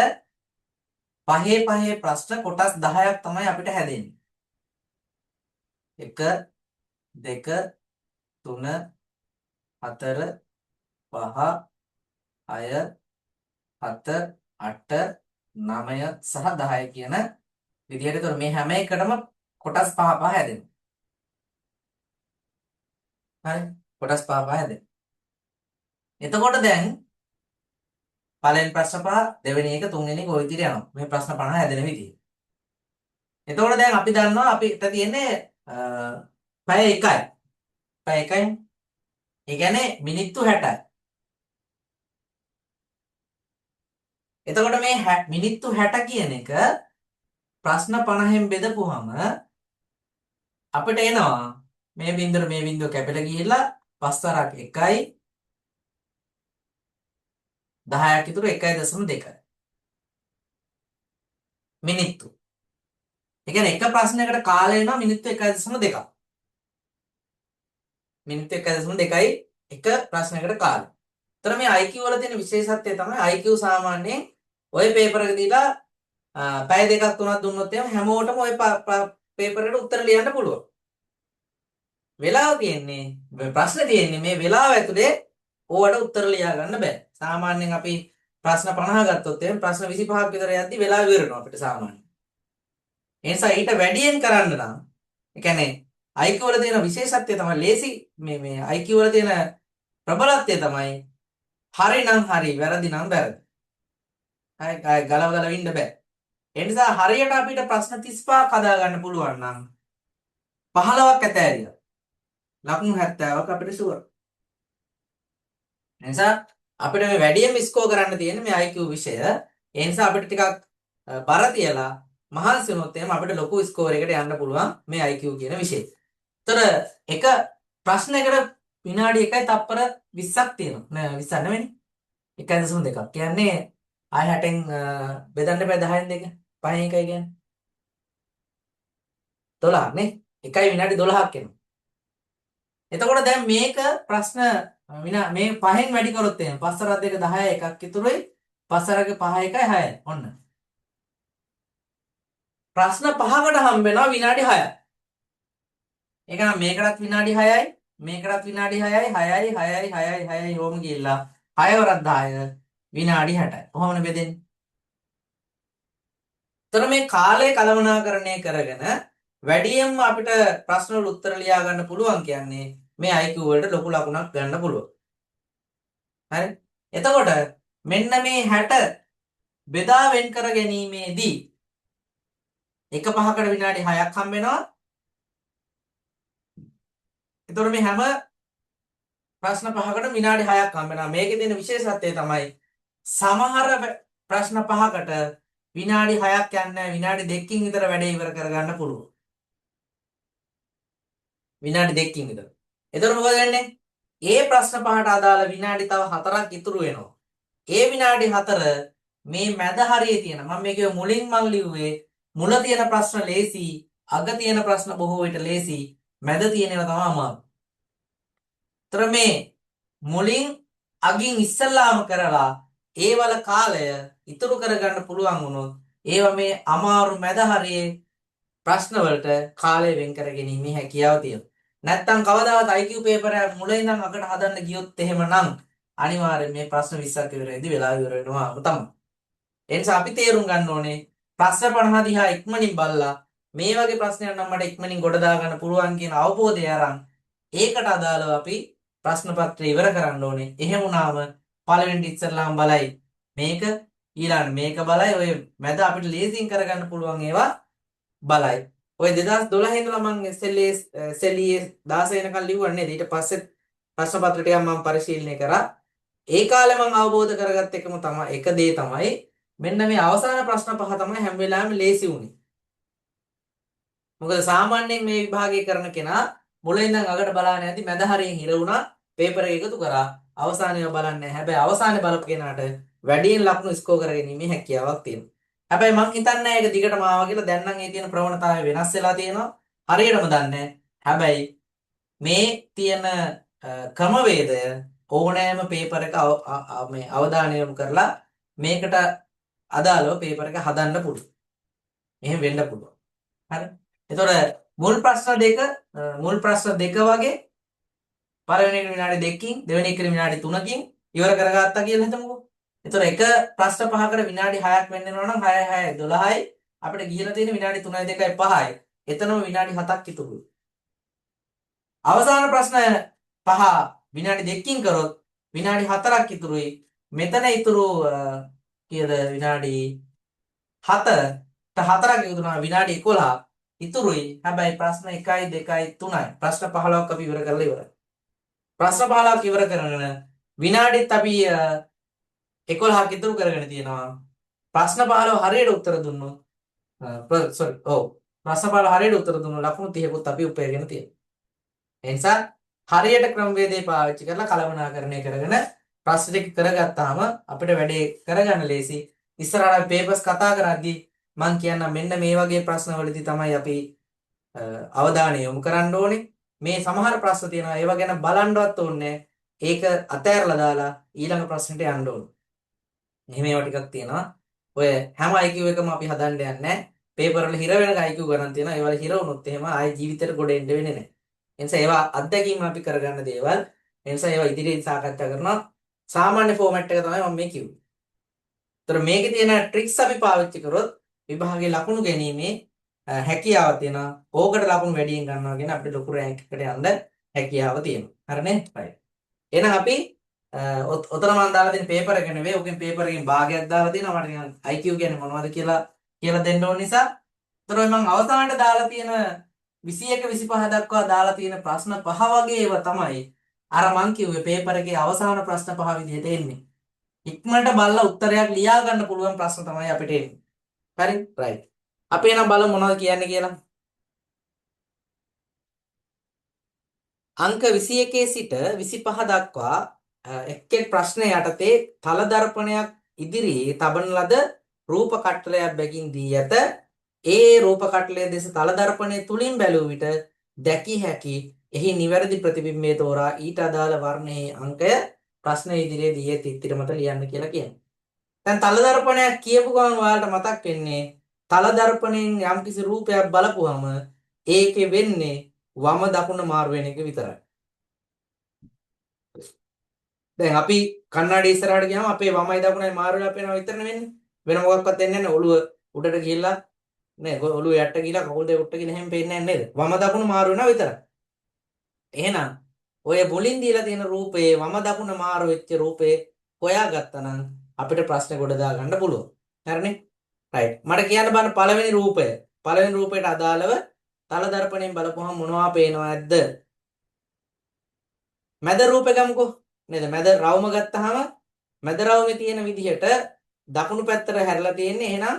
පහේ ප්‍රශ්න කොටස් 10ක් තමයි අපිට හැදෙන්නේ. 1 2 3 4 5 6 7 8 9 සහ 10 කියන විදිහට. ඒතර මේ හැම එකටම කොටස් 5 හැදෙනවා. හරි. කොටස් 5 හැදෙනවා. එතකොට දැන් පළවෙනි ප්‍රශ්න 5 දෙවෙනි එක තුන්වෙනි එක ඔය විදිහට යනවා. මේ ප්‍රශ්න 50 හැදෙන විදිහ. එතකොට දැන් අපි දන්නවා අපිට තියෙන්නේ පැය 1යි. පැය 1යි. ඒ කියන්නේ මිනිත්තු 60යි. එතකොට මේ මිනිත්තු 60 කියන එක ප්‍රශ්න 50න් බෙදපුවම අපිට එනවා මේ බිඳුව කැපිලා ගිහිල්ලා පස්තරක් 1යි 10ක් ඉතුරු 1.2 මිනිත්තු. ඒ කියන්නේ එක ප්‍රශ්නයකට කාලය වෙනවා මිනිත්තු 1.2ක්. මිනිත්තු 1.2යි එක ප්‍රශ්නයකට කාලය. ඒතර මේ IQ වල තියෙන විශේෂත්වය තමයි IQ සාමාන්‍යයෙන් ඔය පේපර් එක දීලා පැය දෙකක් තුනක් දුන්නොත් එහෙම හැමෝටම ඔය පේපර් එකට උත්තර ලියන්න පුළුවන්. වෙලාව තියෙන්නේ ප්‍රශ්න තියෙන්නේ මේ වෙලාව ඇතුලේ ඕවට උත්තර ලියා ගන්න බෑ. සාමාන්‍යයෙන් අපි ප්‍රශ්න 50 ගත්තොත් එහෙනම් ප්‍රශ්න 25ක් විතර යද්දි වෙලා ඉවරනවා අපිට සාමාන්‍යයෙන්. ඒ නිසා ඊට වැඩියෙන් කරන්න නම් ඒ කියන්නේ IQ වල තියෙන විශේෂත්වය තමයි ලේසි මේ IQ වල තියෙන ප්‍රබලත්වය තමයි හරි නම් හරි වැරදි නම් වැරදි. හරි ගලව ගලව ඉන්න බෑ. ඒ නිසා හරියට අපිට ප්‍රශ්න 35ක් හදා ගන්න පුළුවන් නම් 15ක් ඇතෑරියා. ලකුණු 70ක් අපිට ෂුවර්. ඒ නිසා අපිට මේ වැඩියෙන් ස්කෝර් කරන්න තියෙන්නේ මේ IQ විෂය. ඒ නිසා අපිට ටිකක් බර තියලා මහන්සි වුණොත් එහෙම අපිට ලොකු ස්කෝර් එකකට යන්න පුළුවන් මේ IQ කියන විෂය. ඒතර එක ප්‍රශ්නයකට විනාඩි 1යි තප්පර 20ක් තියෙනවා. නෑ 20ක් නෙවෙයි. 1.2ක්. කියන්නේ ආය 60න් බෙදන්න බෑ 10න් 2. 5න් 1යි කියන්නේ 12ක් නේ. 1යි විනාඩි 12ක් එනවා. එතකොට දැන් මේක ප්‍රශ්න මේ 5න් වැඩි කරොත් එහෙනම් 5 සර 2 10 එකක් ඉතුරුයි 5 සර 5 1යි 6යි. ඔන්න. ප්‍රශ්න 5කට හම්බ වෙනවා විනාඩි 6ක්. ඒක නම් මේකටත් විනාඩි 6යි මේකටත් විනාඩි 6යි 6යි 6යි 6යි 6යි ඕම ගිහිල්ලා 6 වරක් 10 විනාඩි 60යි. කොහොමද බෙදෙන්නේ? ତර මේ කාලය කළමනාකරණය කරගෙන වැඩියෙන්ම අපිට ප්‍රශ්න වල උත්තර ලියා ගන්න පුළුවන් කියන්නේ මේ IQ වලට ලොකු ලකුණක් ගන්න පුළුවන්. හරි? එතකොට මෙන්න මේ 60 බෙදා වෙන් කර ගැනීමේදී එක පහකට විනාඩි 6ක් හම්බ වෙනවා. එතකොට මේ හැම ප්‍රශ්න පහකට විනාඩි 6ක් හම්බ වෙනවා. මේකේ තියෙන විශේෂත්වය තමයි සමහර ප්‍රශ්න පහකට විනාඩි 6ක් යන්නේ විනාඩි 2කින් විතර වැඩේ ඉවර කරගන්න පුළුවන්. විනාඩි 2කින් විතර. එතකොට මොකද වෙන්නේ? ඒ ප්‍රශ්න පහට අදාළ විනාඩි තව 4ක් ඉතුරු වෙනවා. ඒ විනාඩි 4 මේ මැද හරියේ තියෙන මම මේකේ මුලින් මං ලිව්වේ මුල තියෙන ප්‍රශ්න ලේසි, අග තියෙන ප්‍රශ්න බොහෝ විට ලේසි, මැද තියෙන ඒවා තමයි අමාරු. ତර මේ මුලින් අගින් ඉස්සල්ලාම කරලා ඒ වල කාලය ඉතුරු කරගන්න පුළුවන් වුණොත් ඒවා මේ අමාරු මැද හරියේ ප්‍රශ්න වලට කාලය වෙන් කර ගැනීමේ හැකියාව තියෙනවා. නැත්තම් කවදාවත් IQ පේපර් එක මුලින් ඉඳන් අගට හදන්න ගියොත් එහෙමනම් අනිවාර්යෙන් මේ ප්‍රශ්න 20ක් ඉවරෙද්දී වෙලා ඉවර වෙනවා තමයි. ඒ නිසා අපි තේරුම් ගන්න ඕනේ ප්‍රශ්න 50 දිහා ඉක්මනින් බලලා මේ වගේ ප්‍රශ්නයක් නම් මට ඉක්මනින් ගොඩ දා ගන්න පුළුවන් කියන අවබෝධය අරන් ඒකට අදාළව අපි ප්‍රශ්න පත්‍රය ඉවර කරන්න ඕනේ. එහෙම වුණාම පළවෙනි ඉස්සරලාම බලයි මේක ඊළඟ මේක බලයි ඔය මැද අපිට ලේසියෙන් කරගන්න පුළුවන් ඒවා බලයි. ඔය 2012 ඉඳලා මම SLA 16 වෙනකන් ලිව්වන්නේ. ඊට පස්සේ ප්‍රශ්න පත්‍ර ටිකක් මම පරිශීලනය කරා. ඒ කාලේ මම අවබෝධ කරගත්ත එක දේ තමයි මෙන්න මේ අවසාන ප්‍රශ්න පහ තමයි හැම වෙලාවෙම ලේසි වුනේ. මොකද සාමාන්‍යයෙන් මේ විභාගය කරන කෙනා මුලින් ඉඳන් අගට බලාගෙන යද්දි මැද හරියෙන් හිර වුණා පේපර් එක එකතු කරා අවසානයේ බලන්නේ. හැබැයි අවසානයේ බලපු කෙනාට වැඩියෙන් ලකුණු ස්කෝර් කරගැනීමේ හැකියාවක් තියෙනවා. හැබැයි මං හිතන්නේ ඒක දිගටම ආවා කියලා. දැන් නම් ඒ තියෙන ප්‍රවණතාවය වෙනස් වෙලා තියෙනවා. හරියටම දන්නේ. හැබැයි මේ තියෙන ක්‍රමවේදය ඕනෑම පේපර් එක මේ අවධානය යොමු කරලා මේකට අදාළව පේපර් එක හදන්න පුළුවන්. එහෙම වෙන්න පුළුවන්. හරි. එතකොට මුල් ප්‍රශ්න දෙක වගේ පළවෙනි එක විනාඩි 2කින් දෙවෙනි එක විනාඩි 3කින් ඉවර කරගත්තා කියලා හිතමුකෝ. එතකොට එක ප්‍රශ්න පහකට විනාඩි 6ක් වෙන්න වෙනවා නම් 6 6 12යි අපිට ගිහලා තියෙන විනාඩි 3යි 2යි 5යි. එතනම විනාඩි 7ක් ඉතුරුයි. අවසාන ප්‍රශ්න පහ විනාඩි 2කින් කරොත් විනාඩි 4ක් ඉතුරුයි. මෙතන ඉතුරු කීයද විනාඩි 7ට 4ක් ඉතුරුනා විනාඩි 11 ඉතුරුයි. හැබැයි ප්‍රශ්න 1යි 2යි 3යි ප්‍රශ්න 15ක් අපි ඉවර කරලා ඉවරයි. ප්‍රශ්න 15ක් ඉවර කරගෙන විනාඩිත් අපි 11ක් ඉතුරු කරගෙන තියෙනවා. ප්‍රශ්න 15 හරියට උත්තර දුන්නොත් ප්‍රශ්න 15 හරියට උත්තර දුන්නොත් ලකුණු 30කුත් අපි උපයගෙන තියෙනවා. ඒ නිසා හරියට ක්‍රමවේදය පාවිච්චි කරලා කළමනාකරණය කරගෙන ප්‍රශ්න ටික කරගත්තාම අපිට වැඩේ කරගන්න ලේසි. ඉස්සරහට පේපර්ස් කතා කරද්දී මම කියන්නම් මෙන්න මේ වගේ ප්‍රශ්න වලදී තමයි අපි අවධානය යොමු කරන්න ඕනේ. මේ සමහර ප්‍රශ්න තියෙනවා ඒවා ගැන බලන්නවත් ඕනේ. ඒක අතෑරලා දාලා ඊළඟ ප්‍රශ්නෙට යන්න ඕනේ. එහෙම ඒවා ටිකක් තියෙනවා. ඔය හැම IQ එකම අපි හදන්න යන්නේ නැහැ. පේපර් වල හිර වෙන IQ ගණන් තියෙනවා. ඒ වල හිර වුණොත් එහෙම ආයි ජීවිතේට ගොඩ එන්න වෙන්නේ නැහැ. ඒ නිසා ඒවා අත්දැකීම් අපි කරගන්න දේවල්. ඒ නිසා ඒවා ඉදිරියට සාකච්ඡා කරනවා. සාමාන්‍ය ෆෝමැට් එක තමයි මම මේ කිව්වේ. ඒතර මේකේ තියෙන ට්‍රික්ස් අපි පාවිච්චි කරොත් විභාගයේ ලකුණු ගැනීමේ හැකියාව තියෙනවා. ඕකට ලකුණු වැඩියෙන් ගන්නවා කියන අපිට ලොකු රෑන්ක් එකට යන්න හැකියාව තියෙනවා. හරිනේ? right. එහෙනම් අපි ඔතන මම දාලා තියෙන පේපර් එක නෙවෙයි. ඔකෙන් පේපර් එකෙන් භාගයක් දාලා තියෙනවා. මට නිකන් IQ කියන්නේ මොනවද කියලා දෙන්න ඕන නිසා. ඒතර මම අවසානට දාලා තියෙන 21 25 දක්වා දාලා තියෙන ප්‍රශ්න පහ වගේ ඒවා තමයි අර මං කිව්වේ පේපර් එකේ අවසාන ප්‍රශ්න පහ විදිහට එන්නේ. ඉක්මනට බලලා උත්තරයක් ලියා ගන්න පුළුවන් ප්‍රශ්න තමයි අපිට එන්නේ. හරි? right. අපි එනම් බලමු මොනවද කියන්නේ කියලා. අංක 21 සිට 25 දක්වා එක් එක් ප්‍රශ්න යටතේ තල දර්පණයක් ඉදිරියේ තබන ලද රූප කට්ටලයක් බැගින් දී ඇත. ඒ රූප කට්ටලය දෙස තල දර්පණය තුලින් බැලුව විට දැකිය හැකි එහි නිවැරදි ප්‍රතිබිම්බය තෝරා ඊට අදාළ වර්ණයේ අංකය ප්‍රශ්න ඉදිරියේ දී ඇති ඉතිරි මත ලියන්න කියලා කියනවා. දැන් තල දර්පණයක් කියපු ගමන් ඔයාලට මතක් වෙන්නේ තල දර්පණයෙන් යම්කිසි රූපයක් බලපුවම ඒකේ වෙන්නේ වම දකුණ මාරු වෙන එක විතරයි. දැන් අපි කන්නඩි ඉස්සරහට ගියාම අපේ වමයි දකුණයි මාරු වෙලා පේනවා විතරනේ වෙන්නේ. වෙන මොකක්වත් වෙන්නේ නැහැ. ඔළුව උඩට ගිහිල්ලා නේද? ඔළුව යට ගිහිල්ලා කකුල් දෙක උඩට ගිහින් එහෙම පේන්නේ නැහැ නේද? වම දකුණ මාරු වෙනවා විතරයි. එහෙනම් ඔය මුලින් දීලා තියෙන රූපේ වම දකුණ මාරු වෙච්ච රූපේ හොයාගත්තා නම් අපිට ප්‍රශ්න ගොඩ දා ගන්න පුළුවන්. හරිනේ? right. මට කියන්න බෑ පළවෙනි රූපය. පළවෙනි රූපයට අදාළව තල දර්පණයෙන් බලපුවහම මොනවා පේනවද? මැද රූපේ ගමුකෝ. නේද? මැද රවුම ගත්තාම මැද රවුමේ තියෙන විදිහට දකුණු පැත්තට හැරිලා තියෙන්නේ. එහෙනම්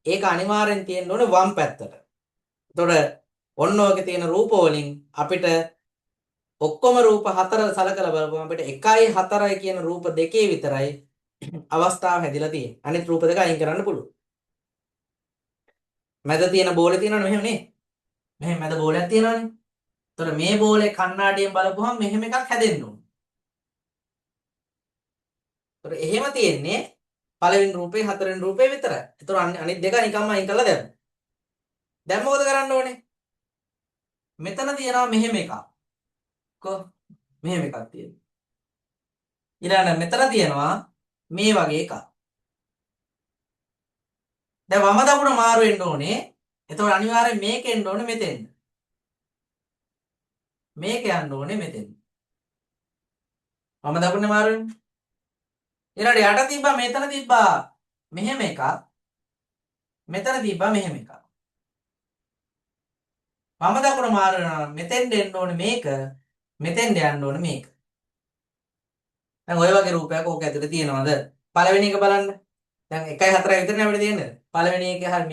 ඒක අනිවාර්යෙන් තියෙන්න ඕනේ වම් පැත්තට. එතකොට ඔන්න ඔයගේ තියෙන රූප වලින් අපිට ඔක්කොම රූප හතර සලකලා බලපුවම අපිට 1යි 4යි කියන රූප දෙකේ විතරයි අවස්ථාව හැදිලා තියෙන්නේ. අනිත් රූප දෙක අයින් කරන්න පුළුවන්. මැද තියෙන බෝලේ තියෙනවනේ මෙහෙම නේ. මෙහෙම මැද බෝලයක් තියෙනවනේ. එතකොට මේ බෝලේ කණ්ණාඩියෙන් බලපුවහම මෙහෙම එකක් හැදෙන්න ඕනේ. එතකොට එහෙම තියෙන්නේ පළවෙනි රූපේ හතරවෙනි රූපේ විතරයි. එතකොට අනිත් දෙක නිකම්ම අයින් කරලා දැම්මා. දැන් මොකද කරන්න ඕනේ? මෙතන තියෙනවා මෙහෙම එකක්. මෙහෙම එකක් තියෙනවා. ඊළඟ මෙතන තියෙනවා මේ වගේ එකක්. දැන් වම දකුණ මාරු වෙන්න ඕනේ. එතකොට අනිවාර්යෙන් මේක එන්න ඕනේ මෙතෙන්ද. මේක යන්න ඕනේ මෙතෙන්ද. වම දකුණ මාරු වෙන්නේ. ඊළඟ යට තිබ්බා මෙතන තිබ්බා මෙහෙම එකක්. මෙතන තිබ්බා මෙහෙම එකක්. වම දකුණ මාරු වෙනවා මෙතෙන්ද එන්න ඕනේ මේක. මෙතෙන්ද යන්න ඕනේ මේක. දැන් ওই වගේ රූපයක් ඕක ඇතුලේ තියෙනවද? පළවෙනි එක බලන්න. දැන් 1යි 4යි විතරනේ අපිට තියෙන්නේ. පළවෙනි එක හරි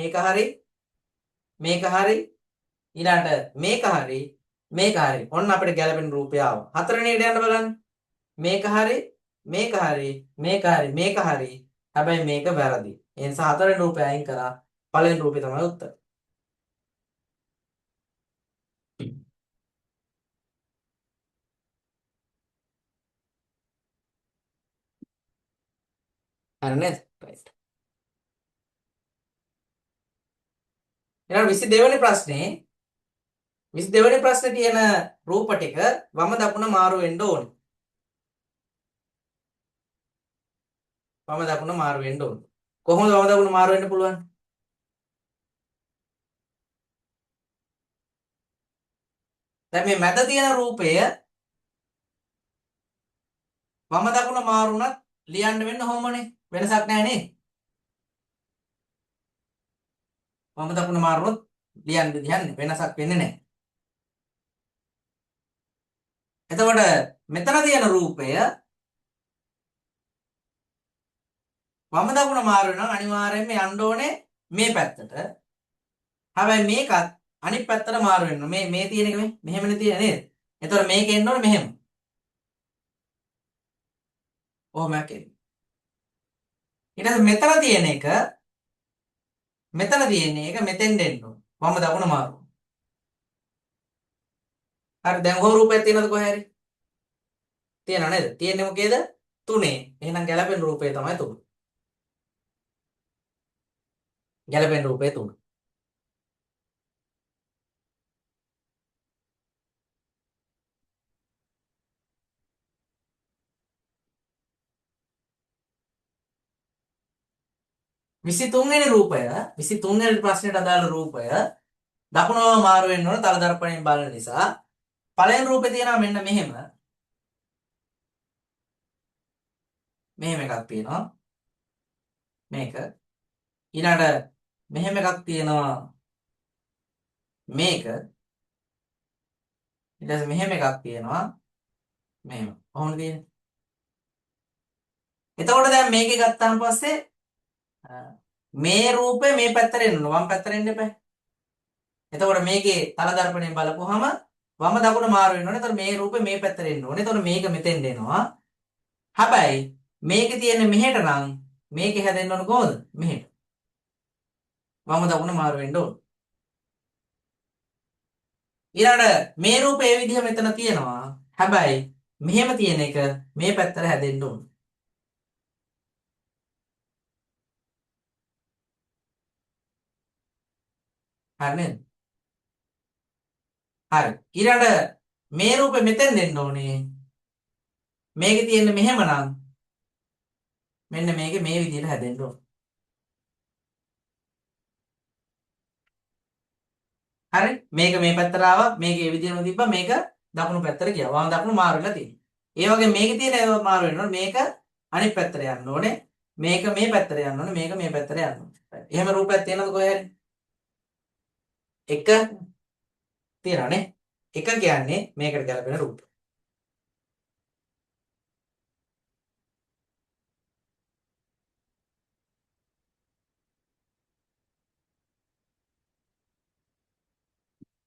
මේක හරි ඊළඟට මේක හරි. ඔන්න අපිට ගැලපෙන රූපය ආවා. හතරවෙනි එකට යන්න බලන්න. මේක හරි. හැබැයි මේක වැරදි. ඒ නිසා හතරවෙනි රූපය අයින් කරා. පළවෙනි රූපේ තමයි උත්තර. හරි නේද? right. ඊළඟ 22 වෙනි ප්‍රශ්නේ 22 වෙනි ප්‍රශ්නේ තියෙන රූප ටික වම දකුණ මාරු වෙන්න ඕනේ. වම දකුණ මාරු වෙන්න ඕනේ. කොහොමද වම දකුණ මාරු වෙන්න පුළුවන්? දැන් මේ මැද තියෙන රූපය වම දකුණ මාරු වුණත් ලියන්න වෙන්න ඕමනේ. වෙනසක් නැහැ නේ. වම දකුණ මාරුනොත් ලියන්න දෙන්නේ වෙනසක් වෙන්නේ නැහැ. එතකොට මෙතන තියෙන රූපය වම දකුණ මාරු වෙනවා අනිවාර්යයෙන්ම යන්න ඕනේ මේ පැත්තට. හැබැයි මේකත් අනිත් පැත්තට මාරු වෙනවා. මේ තියෙන එක මෙහෙමනේ තියෙන්නේ නේද? එතකොට මේක එන්න ඕනේ මෙහෙම. ඔහොම යකේ. ඊට පස්සේ මෙතන තියෙන එක මෙතෙන් දෙන්න ඕනේ. වම දකුණ මාරු. හරි දැන් ඔය රූපයක් තියෙනවද කොහේ හරි? තියෙනව නේද? තියෙන්නේ මොකේද? 3. එහෙනම් ගැලපෙන රූපය තමයි 3. ගැලපෙන රූපය 3. 23 වෙනි රූපය 23 වෙනි ප්‍රශ්නෙට අදාළ රූපය දකුණව මාරු වෙන්න ඕන තල දර්පණයෙන් බලන නිසා පළවෙනි රූපේ තියෙනවා මෙන්න මෙහෙම එකක් තියෙනවා මේක ඊළඟට මෙහෙම එකක් තියෙනවා මේක ඊට පස්සේ මෙහෙම එකක් තියෙනවා මෙහෙම කොහොමද තියෙන්නේ එතකොට දැන් මේකේ ගත්තාන් පස්සේ මේ රූපේ මේ පැත්තට එන්න ඕන වම් පැත්තට එන්න එපා එතකොට මේකේ තල දර්පණයෙන් බලපුවාම වම දකුණ මාරු වෙන්න ඕනේ. එතකොට මේ රූපේ මේ පැත්තට එන්න ඕනේ. එතකොට මේක මෙතෙන්ට එනවා. හැබැයි මේකේ තියෙන මෙහෙට නම් මේකේ හැදෙන්න ඕන කොහොමද? මෙහෙට. වම දකුණ මාරු වෙන්න ඕන. ඊළඟට මේ රූපේ ඒ විදිහ මෙතන තියෙනවා. හැබැයි මෙහෙම තියෙන එක මේ පැත්තට හැදෙන්න ඕන. හරි නේද? හරි. ඊළඟට මේ රූපෙ මෙතෙන් දෙන්න ඕනේ. මේකේ තියෙන මෙහෙම නම් මෙන්න මේකේ මේ විදිහට හැදෙන්න ඕන. හරි මේක මේ පැත්තට ආවා මේක ඒ විදිහම තිබ්බා මේක දකුණු පැත්තට ගියා වම් දකුණු මාරු වෙලා තියෙනවා ඒ වගේ මේකේ තියෙන ඒවා මාරු වෙනවා මේක අනිත් පැත්තට යන්න ඕනේ මේක මේ පැත්තට යන්න ඕනේ මේක මේ පැත්තට යන්න ඕනේ එහෙම රූපයක් තියෙනවද කොහේ හරි එක තියෙනවනේ එක කියන්නේ මේකට ගැලපෙන රූප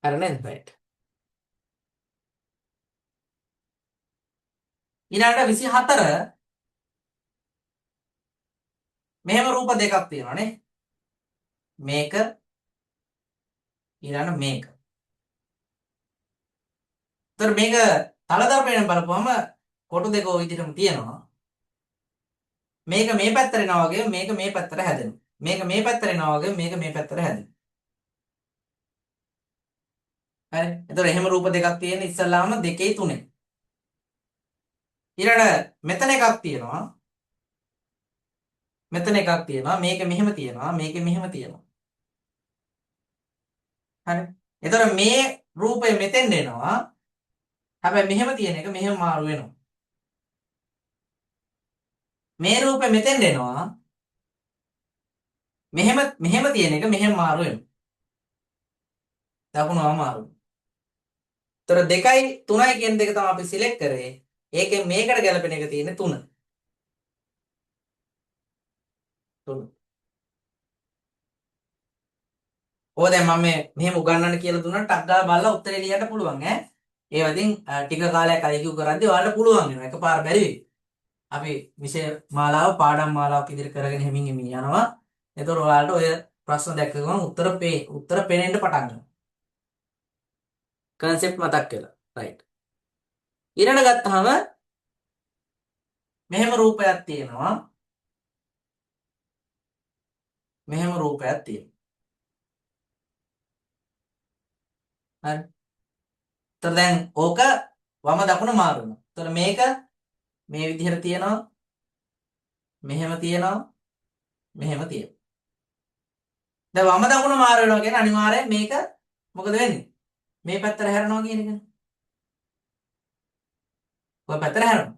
හරි නේද right ඊළඟට 24 මෙහෙම රූප දෙකක් තියෙනවානේ මේක ඊළඟ මේක. ඒතර මේක තලදර්පණයෙන් බලපුවම කොටු දෙක ওই විදිහටම තියෙනවා. මේක මේ පැත්තට එනවා වගේ මේක මේ පැත්තට හැදෙනවා. මේක මේ පැත්තට එනවා වගේ මේක මේ පැත්තට හැදෙනවා. හරි. ඒතර එහෙම රූප දෙකක් තියෙන ඉස්සල්ලාම 2 3. ඊළඟ මෙතන එකක් තියෙනවා. මෙතන එකක් තියෙනවා. මේක මෙහෙම තියෙනවා. මේක මෙහෙම තියෙනවා. හරි. ඒතර මේ රූපය මෙතෙන් එනවා. හැබැයි මෙහෙම තියෙන එක මෙහෙම මාරු වෙනවා. මේ රූපෙ මෙතෙන් එනවා. මෙහෙම තියෙන එක මෙහෙම මාරු වෙනවා. දකුණව මාරු. ඒතර 2යි 3යි කියන දෙක තමයි අපි සිලෙක්ට් කරේ. ඒකෙන් මේකට ගැලපෙන එක තියෙන්නේ 3. 3. ඕක දැන් මම මෙහෙම උගන්වන්න කියලා දුන්නා ටක් ගාලා බලලා උත්තරේ ලියන්න පුළුවන් ඈ. ඒවා ඉතින් ටික කාලයක් IQ කරද්දී ඔයාලට පුළුවන් වෙනවා. එකපාර බැරි වෙයි. අපි විෂය මාලාව පාඩම් මාලාවක් ඉදිරි කරගෙන හැමින් යනවා. එතකොට ඔයාලට ඔය ප්‍රශ්න දැක්ක ගමන් උත්තර පේනෙන්න පටන් ගන්නවා. concept මතක් වෙලා. right. ඊළඟ ගත්තාම මෙහෙම රූපයක් තියෙනවා. මෙහෙම රූපයක් තියෙනවා. හරි. එතකොට දැන් ඕක වම දකුණ මාරු වෙනවා. එතකොට මේක මේ විදිහට තියෙනවා. මෙහෙම තියෙනවා. මෙහෙම තියෙනවා. දැන් වම දකුණ මාරු වෙනවා කියන්නේ අනිවාර්යෙන් මේක මොකද වෙන්නේ? මේ පැත්තට හැරෙනවා කියන එකනේ. ඔය පැත්තට හැරෙනවා.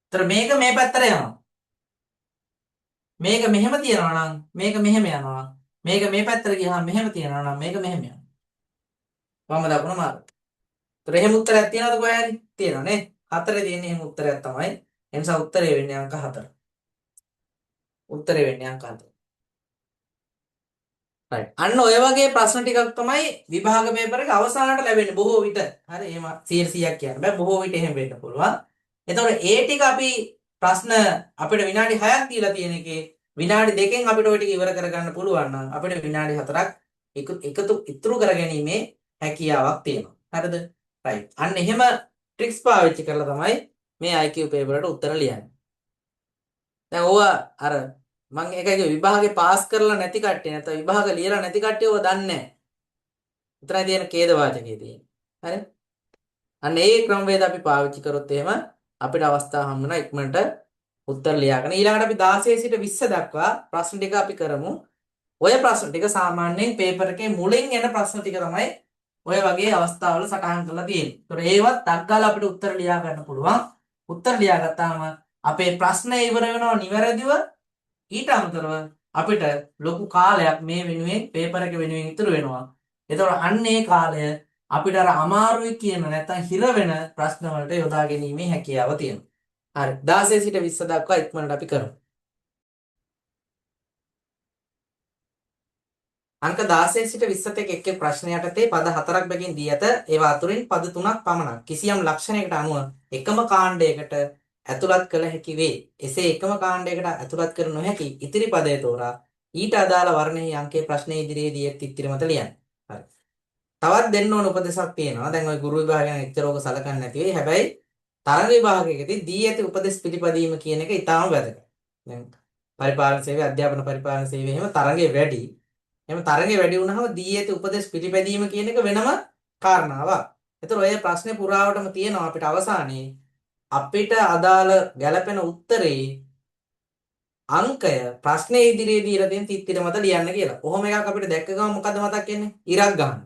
ඒතර මේක මේ පැත්තට යනවා. මේක මෙහෙම තියනවා නම් මේක මෙහෙම යනවා. මේක මේ පැත්තට ගියාම මෙහෙම තියනවා නම් මේක මෙහෙම යනවා. වම දකුණ මාරු. ඒතර එහෙම උත්තරයක් තියනවද කොහේ හරි? තියෙනවා නේ. 4 තියෙන එහෙම උත්තරයක් තමයි. ඒ නිසා උත්තරේ වෙන්නේ අංක 4. උත්තරේ වෙන්නේ අංක 4. right. අන්න ඔය වගේ ප්‍රශ්න ටිකක් තමයි විභාග පේපර් එක අවසානට ලැබෙන්නේ බොහෝ විට. හරි එහෙම 100ක් කියන්න බෑ. බොහෝ විට එහෙම වෙන්න පුළුවන්. එතකොට ඒ ටික අපි ප්‍රශ්න අපිට විනාඩි 6ක් දීලා තියෙන එකේ විනාඩි 2කින් අපිට ওই ටික ඉවර කරගන්න පුළුවන් නම් අපිට විනාඩි 4ක් ඉතුරු කරගැනීමේ හැකියාවක් තියෙනවා. හරිද? right. අන්න එහෙම ට්‍රික්ස් පාවිච්චි කරලා තමයි මේ IQ පේපර් එකට උත්තර ලියන්නේ. දැන් ඕවා අර මම එකක විභාගේ පාස් කරලා නැති කට්ටිය නැත්නම් විභාග ලියලා නැති කට්ටිය ඕවා දන්නේ නැහැ. උතරයි තියෙන ඛේද වාචකයේ තියෙන්නේ. හරි? අන්න ඒ ක්‍රමවේද අපි පාවිච්චි කරොත් එහෙම අපිට අවස්ථාව හම්බ වෙනවා ඉක්මනට උත්තර ලියාගෙන ඊළඟට අපි 16 සිට 20 දක්වා ප්‍රශ්න ටික අපි කරමු. ඔය ප්‍රශ්න ටික සාමාන්‍යයෙන් පේපර් එකේ මුලින් එන ප්‍රශ්න ටික තමයි ඔය වගේ අවස්ථාවල සටහන් කරලා තියෙන්නේ. ඒතකොට ඒවත් ටක් ගාලා අපිට උත්තර ලියා ගන්න පුළුවන්. උත්තර ලියාගත්තාම අපේ ප්‍රශ්න ඉවර වෙනවා නිවැරදිව. ඊට අමතරව අපිට ලොකු කාලයක් මේ වෙනුවෙන් පේපර් එක වෙනුවෙන් ඉතුරු වෙනවා. එතකොට අන්න ඒ කාලය අපිට අර අමාරුයි කියන නැත්නම් හිර වෙන ප්‍රශ්න වලට යොදා ගැනීමේ හැකියාව තියෙනවා. හරි 16 සිට 20 දක්වා ඉක්මනට අපි කරමු. අංක 16 සිට 20 තෙක් එක් එක් ප්‍රශ්න යටතේ පද 4ක් බැගින් දී ඇත. ඒවා අතුරින් පද 3ක් පමණක් කිසියම් ලක්ෂණයකට අනුව එකම කාණ්ඩයකට ඇතුළත් කළ හැකි වේ. එසේ එකම කාණ්ඩයකට ඇතුළත් කර නොහැකි ඉතිරි පදය තෝරා ඊට අදාළ වර්ණයේ අංකයේ ප්‍රශ්නයේ ඉදිරියේදී එත් ඉතිරි මත ලියන්න. හරි. තවත් දෙන්න ඕන උපදේශක් තියෙනවා. දැන් ওই ගුරු විභාග ගැන එච්චර ඕක සලකන්නේ නැති වෙයි. හැබැයි තරඟ විභාගයකදී දී ඇති උපදේශ පිළිපැදීම කියන එක ඉතාම වැදගත්. දැන් පරිපාලන සේවය, අධ්‍යාපන පරිපාලන සේවය එහෙම තරඟේ වැඩි. එහෙම තරඟේ වැඩි වුණාම දී ඇති උපදේශ පිළිපැදීම කියන එක වෙනම කාරණාවක්. ඒතර ඔය ප්‍රශ්නේ පුරාවටම තියෙනවා අපිට අවසානයේ අපිට අදාළ ගැළපෙන උත්තරේ අංකය ප්‍රශ්නේ ඉදිරියේ දීලා තියෙන තිත්තිර මත ලියන්න කියලා. කොහොම එකක් අපිට දැක්ක ගමන් මොකද මතක් වෙන්නේ? ඉරක් ගන්න.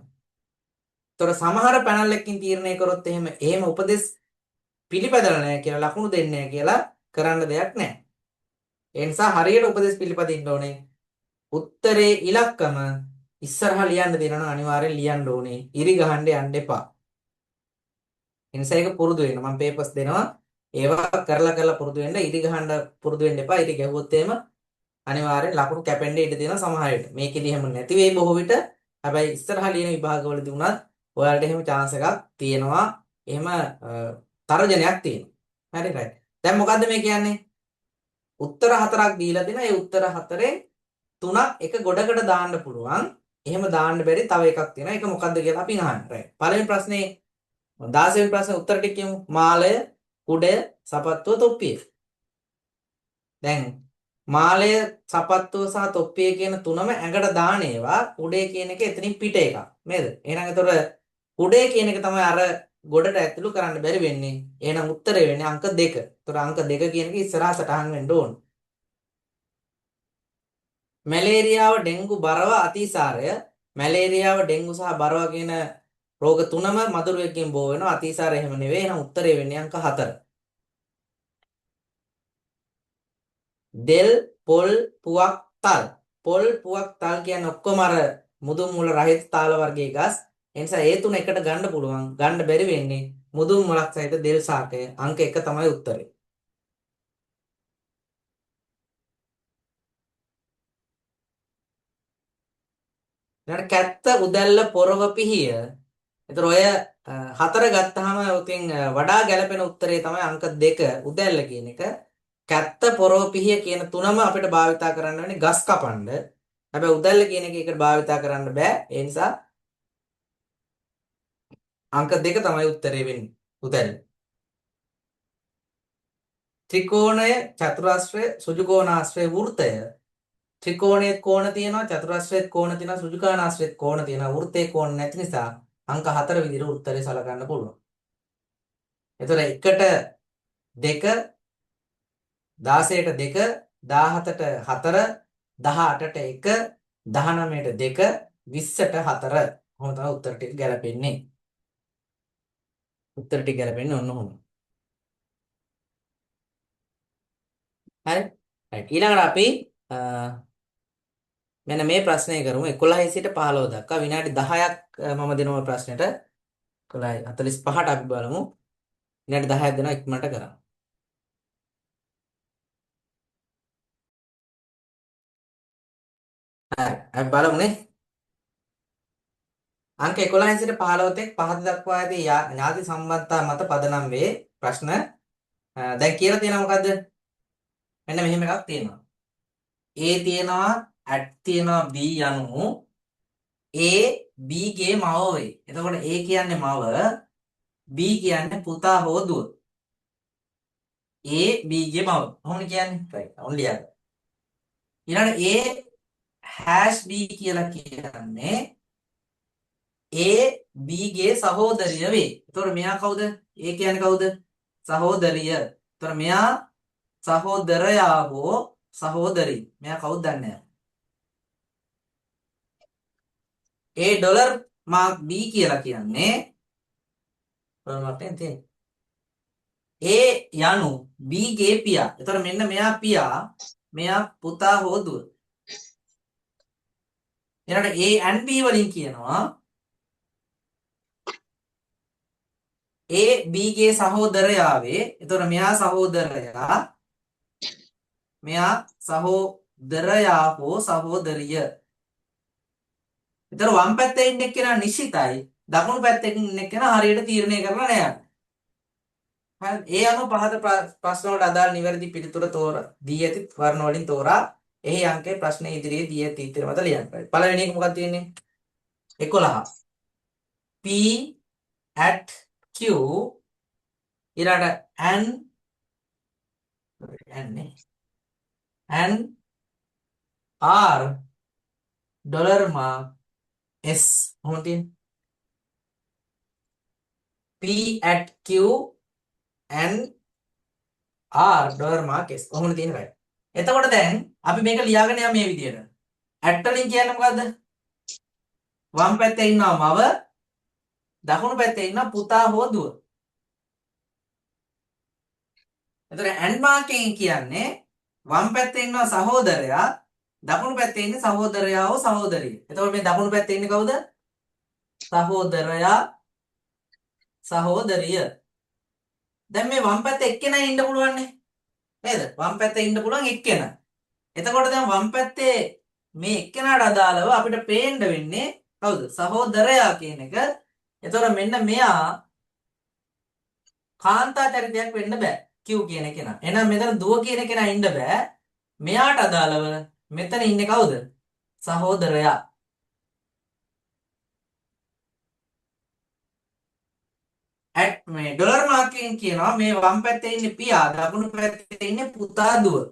ඒතර සමහර පැනල් එකකින් තීරණය කරොත් එහෙම උපදේශ පිළිපැදලා නැහැ කියලා ලකුණු දෙන්නේ නැහැ කියලා කරන්න දෙයක් නැහැ. ඒ නිසා හරියට උපදේශ පිළිපදින්න ඕනේ. උත්තරේ ඉලක්කම ඉස්සරහා ලියන්න දෙනවා අනිවාර්යෙන් ලියන්න ඕනේ. ඉරි ගහන්න යන්න එපා. එනිසා ඒක පුරුදු වෙන්න. මම පේපර්ස් දෙනවා. ඒවා කරලා පුරුදු වෙන්න. ඉරි ගහන්න පුරුදු වෙන්න එපා. ඉරි ගැහුවොත් එහෙම අනිවාර්යෙන් ලකුණු කැපෙන්න ඉඩ තියෙනවා සමහර විට. මේකෙදි එහෙම නැති වෙයි බොහෝ විට. හැබැයි ඉස්සරහා ලියන විභාගවලදී උනත් ඔයාලට එහෙම chance එකක් තියෙනවා. එහෙම තර්ජනයක් තියෙනවා. හරි right. දැන් මොකද්ද මේ කියන්නේ? උත්තර 4ක් දීලා දෙන. ඒ උත්තර 4ෙන් 3ක් එක ගොඩකට දාන්න පුළුවන්. එහෙම දාන්න බැරි තව එකක් තියෙනවා. ඒක මොකද්ද කියලා අපි අහන්න. right. පළවෙනි ප්‍රශ්නේ 16 වෙනි ප්‍රශ්නේ උත්තර ටික කියමු. මාලය, කුඩය, සපත්තුව, තොප්පිය. දැන් මාලය, සපත්තුව සහ තොප්පිය කියන තුනම ඇඟට දාන ඒවා. කුඩය කියන එක එතනින් පිට එකක්. නේද? එහෙනම් ඒතර කුඩය කියන එක තමයි අර ගොඩට ඇතුළු කරන්න බැරි වෙන්නේ. එහෙනම් උත්තරේ වෙන්නේ අංක 2. ඒතර අංක 2 කියන එක ඉස්සරහා සටහන් වෙන්න ඕන. මැලේරියාව, ඩෙන්ගු, බරව, අතිසාරය. මැලේරියාව, ඩෙන්ගු සහ බරව කියන රෝග තුනම මදුරුවෙක්ගෙන් බෝ වෙනවා. අතිසාරය එහෙම නෙවෙයි. එහෙනම් උත්තරේ වෙන්නේ අංක 4. දෙල්, පොල්, පුවක්, තල්. පොල්, පුවක්, තල් කියන්නේ ඔක්කොම අර මුදුන් මුල රහිත තාල වර්ගයේ ගස්. ඒ නිසා ඒ තුන එකට ගන්න පුළුවන්. ගන්න බැරි වෙන්නේ මුදුන් මුලක් සහිත දෙල් ශාකය. අංක 1 තමයි උත්තරේ. ඊළඟට කැත්ත, උදැල්ල, පොරව, පිහිය. ඒතර ඔය 4 ගත්තාම උතින් වඩා ගැළපෙන උත්තරේ තමයි අංක 2 උදැල්ල කියන එක. කැත්ත, පොරව, පිහිය කියන තුනම අපිට භාවිතා කරන්න වෙන්නේ ගස් කපන්න. හැබැයි උදැල්ල කියන එක ඒකට භාවිතා කරන්න බෑ. ඒ නිසා අංක 2 තමයි උත්තරේ වෙන්නේ උදැල්ල. ත්‍රිකෝණය, චතුරස්‍රය, සුජුකෝණාශ්‍රය, වෘත්තය. ත්‍රිකෝණයේ කෝණ තියෙනවා, චතුරස්‍රයේ කෝණ තියෙනවා, සුජුකෝණාශ්‍රයේ කෝණ තියෙනවා. වෘත්තයේ කෝණ නැති නිසා අංක 4 විදිහට උත්තරේ සලකන්න පුළුවන්. එතකොට 1ට 2, 16ට 2, 17ට 4, 18ට 1, 19ට 2, 20ට 4. කොහොම තමයි උත්තර ටික ගැලපෙන්නේ. උත්තර ටික ගැලපෙන්නේ ඔන්න ඔහොම. හරි. right. ඊළඟට අපි මෙන්න මේ ප්‍රශ්නය කරමු. 11 සිට 15 දක්වා විනාඩි 10ක් මම දෙනවා ප්‍රශ්නෙට. 11:45ට අපි බලමු. විනාඩි 10ක් දෙනවා ඉක්මනට කරන්න. හරි. අපි බලමුනේ. අංක 11 සිට 15 තෙක් පහත දක්වා ඇති ඥාති සම්බන්ධතා මත පදනම් වේ ප්‍රශ්න. දැන් කියලා තියෙනවා මොකද්ද? මෙන්න මෙහෙම එකක් තියෙනවා. A තියෙනවා, at තියෙනවා B යනු A B ගේ මව වේ. එතකොට A කියන්නේ මව, B කියන්නේ පුතා හෝ දුව. A B ගේ මව. කොහොමද කියන්නේ? right. only යාද. ඊළඟ A B කියලා කියන්නේ A B ගේ සහෝදරිය වේ. එතකොට මෙයා කවුද? A කියන්නේ කවුද? සහෝදරිය. එතකොට මෙයා සහෝදරයා හෝ සහෝදරී. මෙයා කවුද දන්නේ නැහැ. ඒ ඩොලර් මාක් B කියලා කියන්නේ ඩොලර් මාක් නේ තියෙන්නේ. ඒ යනු B ගේ පියා. එතකොට මෙන්න මෙයා පියා, මෙයා පුතා හෝ දුව. ඊළඟට A and B වලින් කියනවා A B ගේ සහෝදරයා වේ. එතකොට මෙයා සහෝදරයා, මෙයා සහෝදරයා හෝ සහෝදරිය. එතකොට වම් පැත්තේ ඉන්න එක්කෙනා නිශ්චිතයි, දකුණු පැත්තේ ඉන්න එක්කෙනා හරියට තීරණය කරලා නෑ. හරි. ඒ අනුව පහත ප්‍රශ්න වලට අදාළ නිවැරදි පිළිතුර දී ඇති වර්ණ වලින් තෝරා එහි අංකයේ ප්‍රශ්න ඉදිරියේ දී ඇති ඉතිරි මත ලියන්න. පළවෙනි එක මොකක්ද තියෙන්නේ? 11. P at Q ඊළඟට and R dollar mark S කොහොමද තියෙන්නේ? P at Q and R dollar mark S කොහොමද තියෙන්නේ right? එතකොට දැන් අපි මේක ලියාගෙන යමු මේ විදියට. ඇට් වලින් කියන්නේ මොකද්ද? වම් පැත්තේ ඉන්නවා මව, දකුණු පැත්තේ ඉන්නවා පුතා හෝ දුව. එතකොට ඇන්ඩ් මාර්කින් කියන්නේ වම් පැත්තේ ඉන්නවා සහෝදරයා, දකුණු පැත්තේ ඉන්නේ සහෝදරයා හෝ සහෝදරිය. එතකොට මේ දකුණු පැත්තේ ඉන්නේ කවුද? සහෝදරයා, සහෝදරිය. දැන් මේ වම් පැත්තේ එක්කෙනා ඉන්න පුළුවන් නේද? වම් පැත්තේ ඉන්න පුළුවන් එක්කෙනා. එතකොට දැන් වම් පැත්තේ මේ එක්කෙනාට අදාළව අපිට පේන්න වෙන්නේ කවුද? සහෝදරයා කියන එක. එතකොට මෙන්න මෙයා කාන්තා චරිතයක් වෙන්න බෑ Q කියන කෙනා. එහෙනම් මෙතන දුව කියන කෙනා ඉන්න බෑ. මෙයාට අදාළව මෙතන ඉන්නේ කවුද? සහෝදරයා. මේ ඩොලර් මාර්කින් කියනවා මේ වම් පැත්තේ ඉන්නේ පියා, දකුණු පැත්තේ ඉන්නේ පුතා දුව.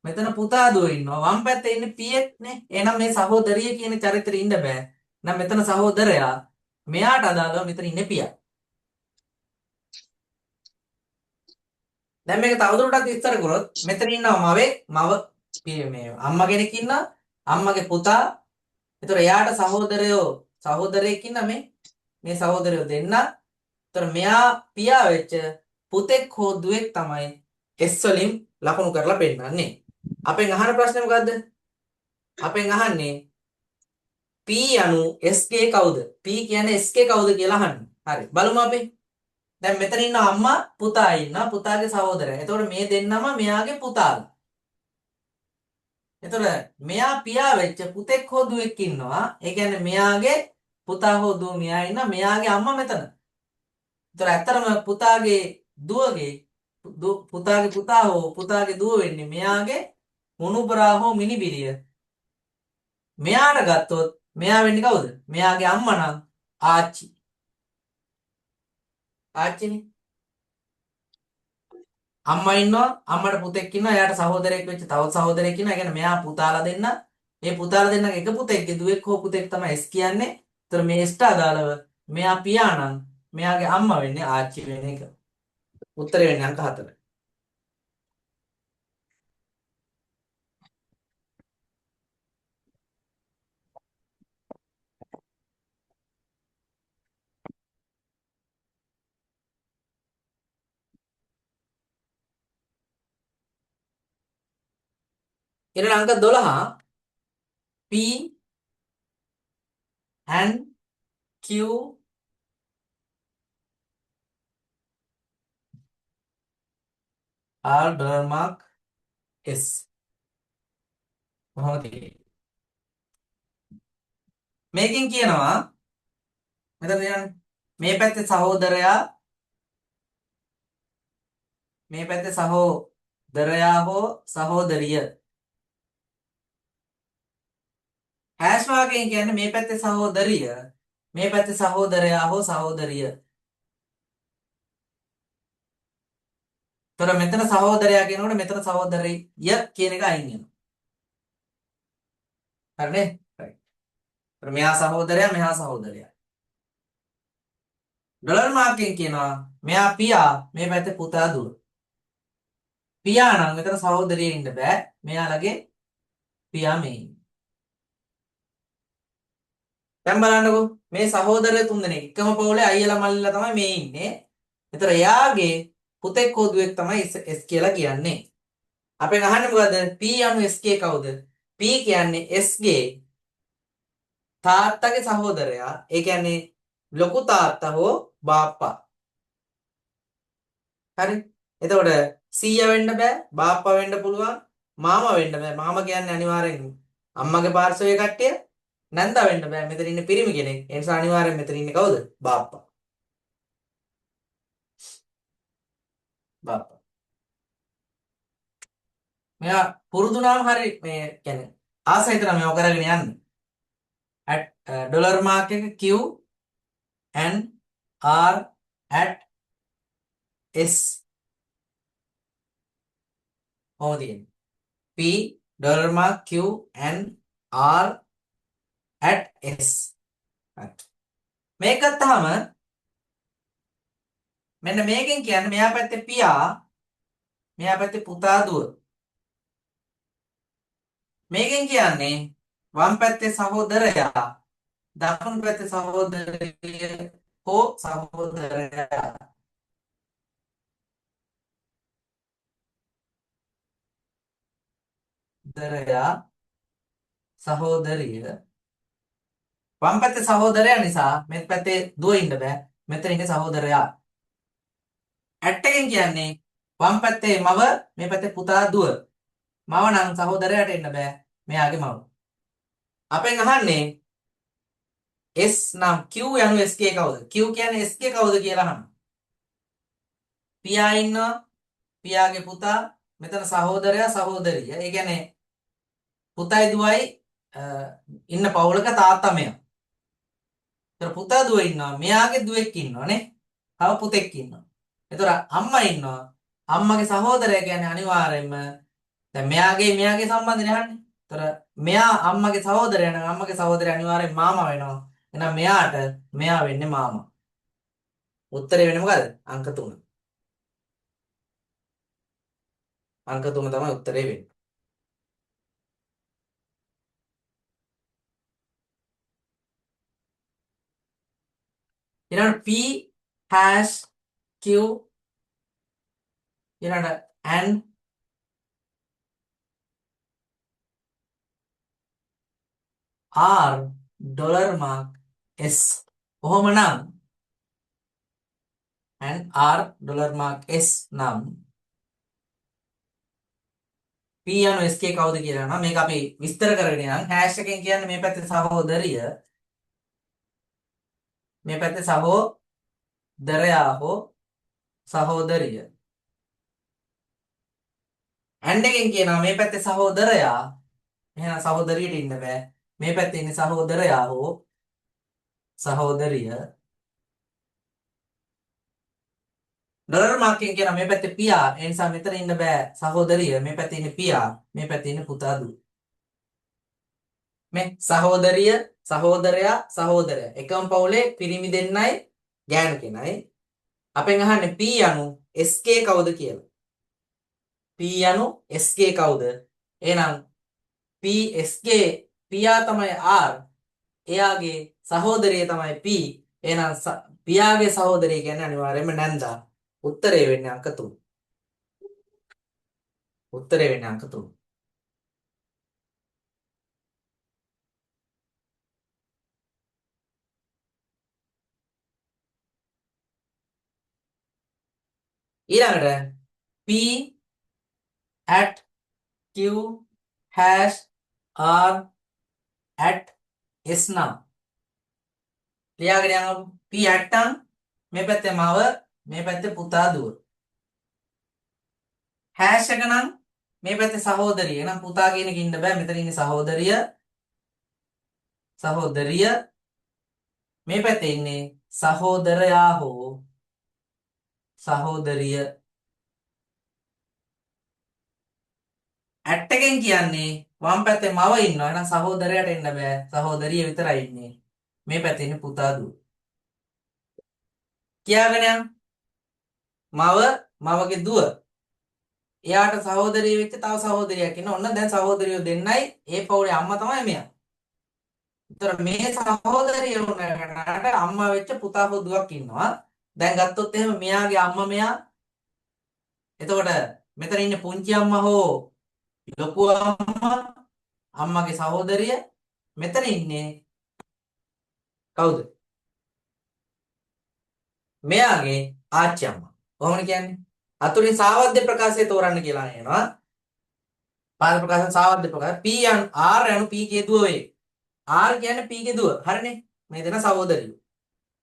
මෙතන පුතා දුව ඉන්නවා. වම් පැත්තේ ඉන්නේ පියෙක් නේ. එහෙනම් මේ සහෝදරිය කියන චරිතෙට ඉන්න බෑ. නම් මෙතන සහෝදරයා. මෙයාට අදාළව මෙතන ඉන්නේ පියා. දැන් මේක තවදුරටත් විස්තර කරොත් මෙතන ඉන්නවා මවෙක්, මව මේ අම්මා කෙනෙක් ඉන්නවා, අම්මගේ පුතා. ඒතර එයාට සහෝදරයෙක් ඉන්නා මේ සහෝදරයෝ දෙන්න. ඒතර මෙයා පියා වෙච්ච පුතෙක් හෝ දුවෙක් තමයි S වලින් ලකුණු කරලා පෙන්නන්නේ. අපෙන් අහන ප්‍රශ්නේ මොකද්ද? අපෙන් අහන්නේ P anu SK කවුද? P කියන්නේ SK කවුද කියලා අහන්නේ. හරි. බලමු අපි. දැන් මෙතන ඉන්න අම්මා පුතා ඉන්නවා, පුතාගේ සහෝදරයා. එතකොට මේ දෙන්නම මෙයාගේ පුතාලා. එතකොට මෙයා පියා වෙච්ච පුතෙක් හෝ දුවෙක් ඉන්නවා. ඒ කියන්නේ මෙයාගේ පුතා හෝ දුව මෙයා ඉන්නවා, මෙයාගේ අම්මා මෙතන. එතකොට ඇත්තටම පුතාගේ පුතා හෝ පුතාගේ දුව වෙන්නේ මෙයාගේ මුණුබරා හෝ මිනිබිරිය. මෙයාට ගත්තොත් මෙයා වෙන්නේ කවුද? මෙයාගේ අම්මා නම් ආච්චි. ආච්චිනේ. අම්මා ඉන්නවා, අම්මට පුතෙක් ඉන්නවා, එයාට සහෝදරයෙක් වෙච්ච තවත් සහෝදරයෙක් ඉන්නවා. ඒ කියන්නේ මෙයා පුතාලා දෙන්න. මේ පුතාලා දෙන්නගේ එක පුතෙක්ගේ දුවෙක් හෝ පුතෙක් තමයි S කියන්නේ. ඒතර මේ Sට අදාළව මෙයා පියා නම් මෙයාගේ අම්මා වෙන්නේ ආච්චි වෙන එක. උත්තරේ වෙන්නේ අංක 4. ඊළඟ අංක 12 P and Q are dollar mark S. කොහොමද මේකෙන් කියනවා මෙතන යන්නේ මේ පැත්තේ සහෝදරයා, මේ පැත්තේ සහෝදරයා හෝ සහෝදරිය. හැෂ් මාර්කින් කියන්නේ මේ පැත්තේ සහෝදරිය, මේ පැත්තේ සහෝදරයා හෝ සහෝදරිය. තොර මෙතන සහෝදරයා කියනකොට මෙතන සහෝදරිය කියන එක අයින් වෙනවා. හරිනේ? right. මෙයා සහෝදරයා, මෙහා සහෝදරයා. ඩොලර් මාර්කින් කියනවා මෙයා පියා, මේ පැත්තේ පුතා දුව. පියා නම් මෙතන සහෝදරිය ඉන්න බෑ. මෙයාලගේ පියා මේ ඉන්නේ. දැන් බලන්නකෝ මේ සහෝදර තුන්දෙනෙක් එකම පවුලේ අයියලා මල්ලිලා තමයි මේ ඉන්නේ. ඒතර එයාගේ පුතෙක් හෝ දුවෙක් තමයි S කියලා කියන්නේ. අපෙන් අහන්නේ මොකද? P anu SK කවුද? P කියන්නේ S ගේ තාත්තගේ සහෝදරයා. ඒ කියන්නේ ලොකු තාත්තා හෝ බාප්පා. හරි. එතකොට සීයා වෙන්න බෑ, බාප්පා වෙන්න පුළුවන්, මාමා වෙන්න බෑ. මාමා කියන්නේ අනිවාර්යෙන් අම්මගේ පාර්ශවයේ කට්ටිය. නැන්දා වෙන්න බෑ. මෙතන ඉන්නේ පිරිමි කෙනෙක්. ඒ නිසා අනිවාර්යෙන් මෙතන ඉන්නේ කවුද? බාප්පා. බාප්පා. මෙයා පුරුදුනාම හරි මේ කියන්නේ ආස හිතන මේව කරගෙන යන්න. at ඩොලර් මාක් එක Q and R at S ඕදින් P dollar mark Q and R at S මේක ගත්තාම මෙන්න මේකෙන් කියන්නේ මෙයා පැත්තේ පියා මෙයා පැත්තේ පුතා දුව මේකෙන් කියන්නේ වම් පැත්තේ සහෝදරයා දකුණු පැත්තේ සහෝදරිය හෝ සහෝදරයා සහෝදරිය වම් පැත්තේ සහෝදරයා නිසා මේ පැත්තේ දුව ඉන්න බෑ මෙතන ඉන්නේ සහෝදරයා ඇට් එකෙන් කියන්නේ වම් පැත්තේ මව මේ පැත්තේ පුතා දුව මව නම් සහෝදරයාට එන්න බෑ මෙයාගේ මව අපෙන් අහන්නේ S නම් Q යනු SK කවුද Q කියන්නේ SK කවුද කියලා අහන්න පියා ඉන්නවා පියාගේ පුතා මෙතන සහෝදරයා සහෝදරිය ඒ කියන්නේ පුතයි දුවයි ඉන්න පවුලක තාත්තා මෙයා ඒතර පුතා දුව ඉන්නවා මෙයාගේ දුවෙක් ඉන්නවනේ තව පුතෙක් ඉන්නවා ඒතර අම්මා ඉන්නවා අම්මගේ සහෝදරයා කියන්නේ අනිවාර්යයෙන්ම දැන් මෙයාගේ සම්බන්ධනේ අහන්නේ ඒතර මෙයා අම්මගේ සහෝදරයා නම් අම්මගේ සහෝදරයා අනිවාර්යෙන් මාමා වෙනවා එහෙනම් මෙයාට මෙයා වෙන්නේ මාමා උත්තරේ වෙන්නේ මොකද්ද අංක 3 අංක 3 තමයි උත්තරේ වෙන්නේ ඊළඟ P hash Q ඊළඟ and R dollar mark S කොහොමනම් and R dollar mark S නම් P යනු SK කවුද කියලා නම් මේක අපි විස්තර කරගෙන යනවා හැෂ් එකෙන් කියන්නේ මේ පැත්තේ සහෝදරිය මේ පැත්තේ සහෝදරයා හෝ සහෝදරිය and එකෙන් කියනවා මේ පැත්තේ සහෝදරයා එහෙනම් සහෝදරියට ඉන්න බෑ මේ පැත්තේ ඉන්නේ සහෝදරයා හෝ සහෝදරිය ඩොලර් මාර්කෙන් කියන මේ පැත්තේ පියා ඒ නිසා මෙතන ඉන්න බෑ සහෝදරිය මේ පැත්තේ ඉන්නේ පියා මේ පැත්තේ ඉන්නේ පුතා දුව මේ සහෝදරිය සහෝදරයා සහෝදරයා එකම පවුලේ පිරිමි දෙන්නයි ගෑනු කෙනයි අපෙන් අහන්නේ P යනු SK කවුද කියලා P යනු SK කවුද එහෙනම් P SK පියා තමයි R එයාගේ සහෝදරිය තමයි P එහෙනම් පියාගේ සහෝදරිය කියන්නේ අනිවාර්යයෙන්ම නැන්දා උත්තරේ වෙන්නේ අංක 3 උත්තරේ වෙන්නේ අංක 3 ඊළඟට P at Q hash R at S නම් ලියාගෙන යනවා P at නම් මේ පැත්තේ මව මේ පැත්තේ පුතා දුව හැෂ් එක නම් මේ පැත්තේ සහෝදරිය එහෙනම් පුතා කියන එක ඉන්න බෑ මෙතන ඉන්නේ සහෝදරිය මේ පැත්තේ ඉන්නේ සහෝදරයා හෝ සහෝදරිය ඇට් එකෙන් කියන්නේ වම් පැත්තේ මව ඉන්නවා එහෙනම් සහෝදරයාට එන්න බෑ සහෝදරිය විතරයි ඉන්නේ මේ පැත්තේ ඉන්නේ පුතා දුව කියාගෙන යන්න මවගේ දුව එයාට සහෝදරිය වෙච්ච තව සහෝදරියක් ඉන්නවා. ඔන්න දැන් සහෝදරියෝ දෙන්නයි ඒ පවුලේ අම්මා තමයි මෙයා. ඒතර මේ සහෝදරිය උනට අම්මා වෙච්ච පුතා හෝ දුවක් ඉන්නවා. දැන් ගත්තොත් එහෙම මෙයාගේ අම්මා මෙයා. එතකොට මෙතන ඉන්නේ පුංචි අම්මා හෝ ලොකු අම්මා අම්මගේ සහෝදරිය. මෙතන ඉන්නේ කවුද? මෙයාගේ ආච්චි අම්මා. කොහොමද කියන්නේ? අතුරින් සාවද්‍ය ප්‍රකාශය තෝරන්න කියලා එනවා. පාද ප්‍රකාශන සාවද්‍ය ප්‍රකාශ P යන R යනු P ගේ දුව වේ. R කියන්නේ P ගේ දුව. හරිනේ. මේ දෙන සහෝදරියෝ.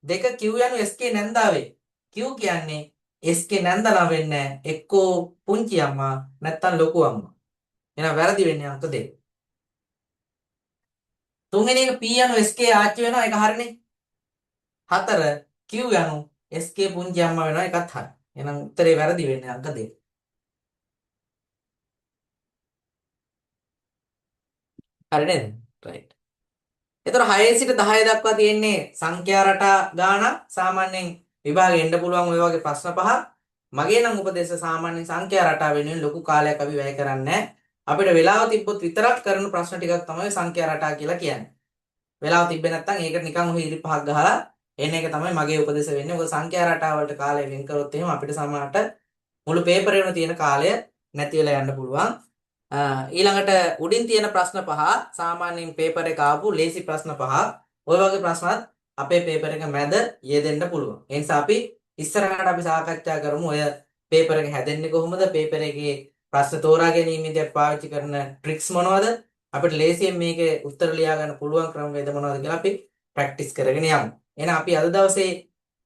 දෙක Q යනු S ගේ නැන්දා වේ. Q කියන්නේ S ගේ නැන්දා නම් වෙන්නේ එක්කෝ පුංචි අම්මා නැත්තම් ලොකු අම්මා. එහෙනම් වැරදි වෙන්නේ අංක 2. තුන්වෙනි එක P යනු S ගේ ආච්චි වෙනවා. ඒක හරිනේ. 4 Q යනු S ගේ පුංචි අම්මා වෙනවා. ඒකත් හරි. එහෙනම් උත්තරේ වැරදි වෙන්නේ අංක 2. හරි නේද? right. එතකොට 6 සිට 10 දක්වා තියෙන්නේ සංඛ්‍යා රටා ගානක්. සාමාන්‍යයෙන් විභාගෙ එන්න පුළුවන් ඔය වගේ ප්‍රශ්න පහ. මගේ නම් උපදේශ සාමාන්‍යයෙන් සංඛ්‍යා රටා වෙනුවෙන් ලොකු කාලයක් අපි වැය කරන්නේ අපිට වෙලාව තිබ්බොත් විතරක් කරන ප්‍රශ්න ටිකක් තමයි සංඛ්‍යා රටා කියලා කියන්නේ. වෙලාව තිබ්බේ නැත්නම් ඒකට නිකන් ඔහි ඉරි පහක් ගහලා එන එක තමයි මගේ උපදේශ වෙන්නේ. මොකද සංඛ්‍යා රටා වලට කාලය වෙන් කරොත් එහෙම අපිට සමහරට මුළු පේපරේම තියෙන කාලය නැති වෙලා යන්න පුළුවන්. ඊළඟට උඩින් තියෙන ප්‍රශ්න පහ සාමාන්‍යයෙන් පේපර් එක ආපු ලේසි ප්‍රශ්න පහ. ওই වගේ ප්‍රශ්නත් අපේ පේපර් එක මැද යෙදෙන්න පුළුවන්. ඒ නිසා අපි ඉස්සරහට අපි සාකච්ඡා කරමු ඔය පේපර් එක හැදෙන්නේ කොහොමද? පේපර් එකේ ප්‍රශ්න තෝරා ගැනීමේදී පාවිච්චි කරන ට්‍රික්ස් මොනවද? අපිට ලේසියෙන් මේකේ උත්තර ලියා ගන්න පුළුවන් ක්‍රමවේද මොනවද කියලා අපි ප්‍රැක්ටිස් කරගෙන යමු. එහෙනම් අපි අද දවසේ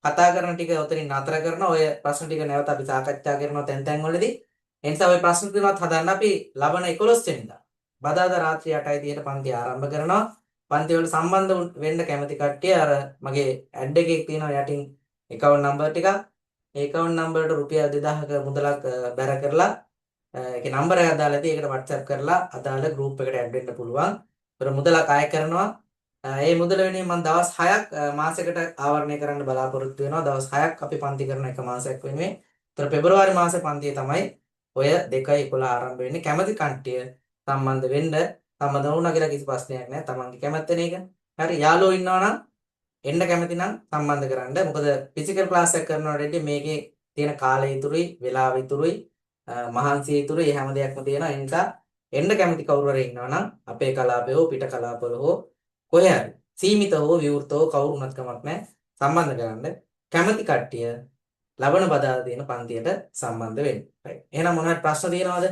කතා කරන ටික උතරින් නතර කරනවා. ඔය ප්‍රශ්න ටික නැවත අපි සාකච්ඡා කරනවා තැන් වලදී. එනිසා ওই ප්‍රශ්න තුනත් හදන්න අපි ලබන 11 වෙනිදා බදාදා රාත්‍රී 8:30ට පන්ති ආරම්භ කරනවා. පන්ති වල සම්බන්ධ වෙන්න කැමති කට්ටිය අර මගේ ඇඩ් එකේ තියෙනවා යටින් account number ටික. ඒ account number එකට රුපියල් 2000ක මුදලක් බැර කරලා ඒකේ නම්බර් එකක් දාලා තියෙයි. ඒකට WhatsApp කරලා අදාළ group එකට ඇඩ් වෙන්න පුළුවන්. ඒතර මුදලක් අය කරනවා. ඒ මුදල වෙනුවෙන් මම දවස් 6ක් මාසයකට ආවරණය කරන්න බලාපොරොත්තු වෙනවා. දවස් 6ක් අපි පන්ති කරන එක මාසයක් වෙනුවෙන්. ඒතර පෙබරවාරි මාසේ පන්තිය තමයි ඔය 2:11 ආරම්භ වෙන්නේ. කැමති කට්ටිය සම්බන්ධ වෙන්න. සම්බන්ධ වුණා කියලා කිසි ප්‍රශ්නයක් නැහැ. තමන්ගේ කැමැත්තනේ ඒක. හරි යාළුවෝ ඉන්නවා නම් එන්න කැමති නම් සම්බන්ධ කරන්න. මොකද ෆිසිකල් ක්ලාස් එක කරනකොට මේකේ තියෙන කාලය ඉතුරුයි, වෙලාව ඉතුරුයි, මහන්සිය ඉතුරුයි, හැම දෙයක්ම තියෙනවා. ඒ නිසා එන්න කැමති කවුරු හරි ඉන්නවා නම් අපේ කලාපය හෝ පිට කලාපවල හෝ කොහේ හරි සීමිත හෝ විවෘත හෝ කවුරු උනත් කමක් නැහැ. සම්බන්ධ කරන්න. කැමති කට්ටිය ලබන බදාදා තියෙන පන්තියට සම්බන්ධ වෙන්න. right. එහෙනම් මොනවද ප්‍රශ්න තියෙනවද?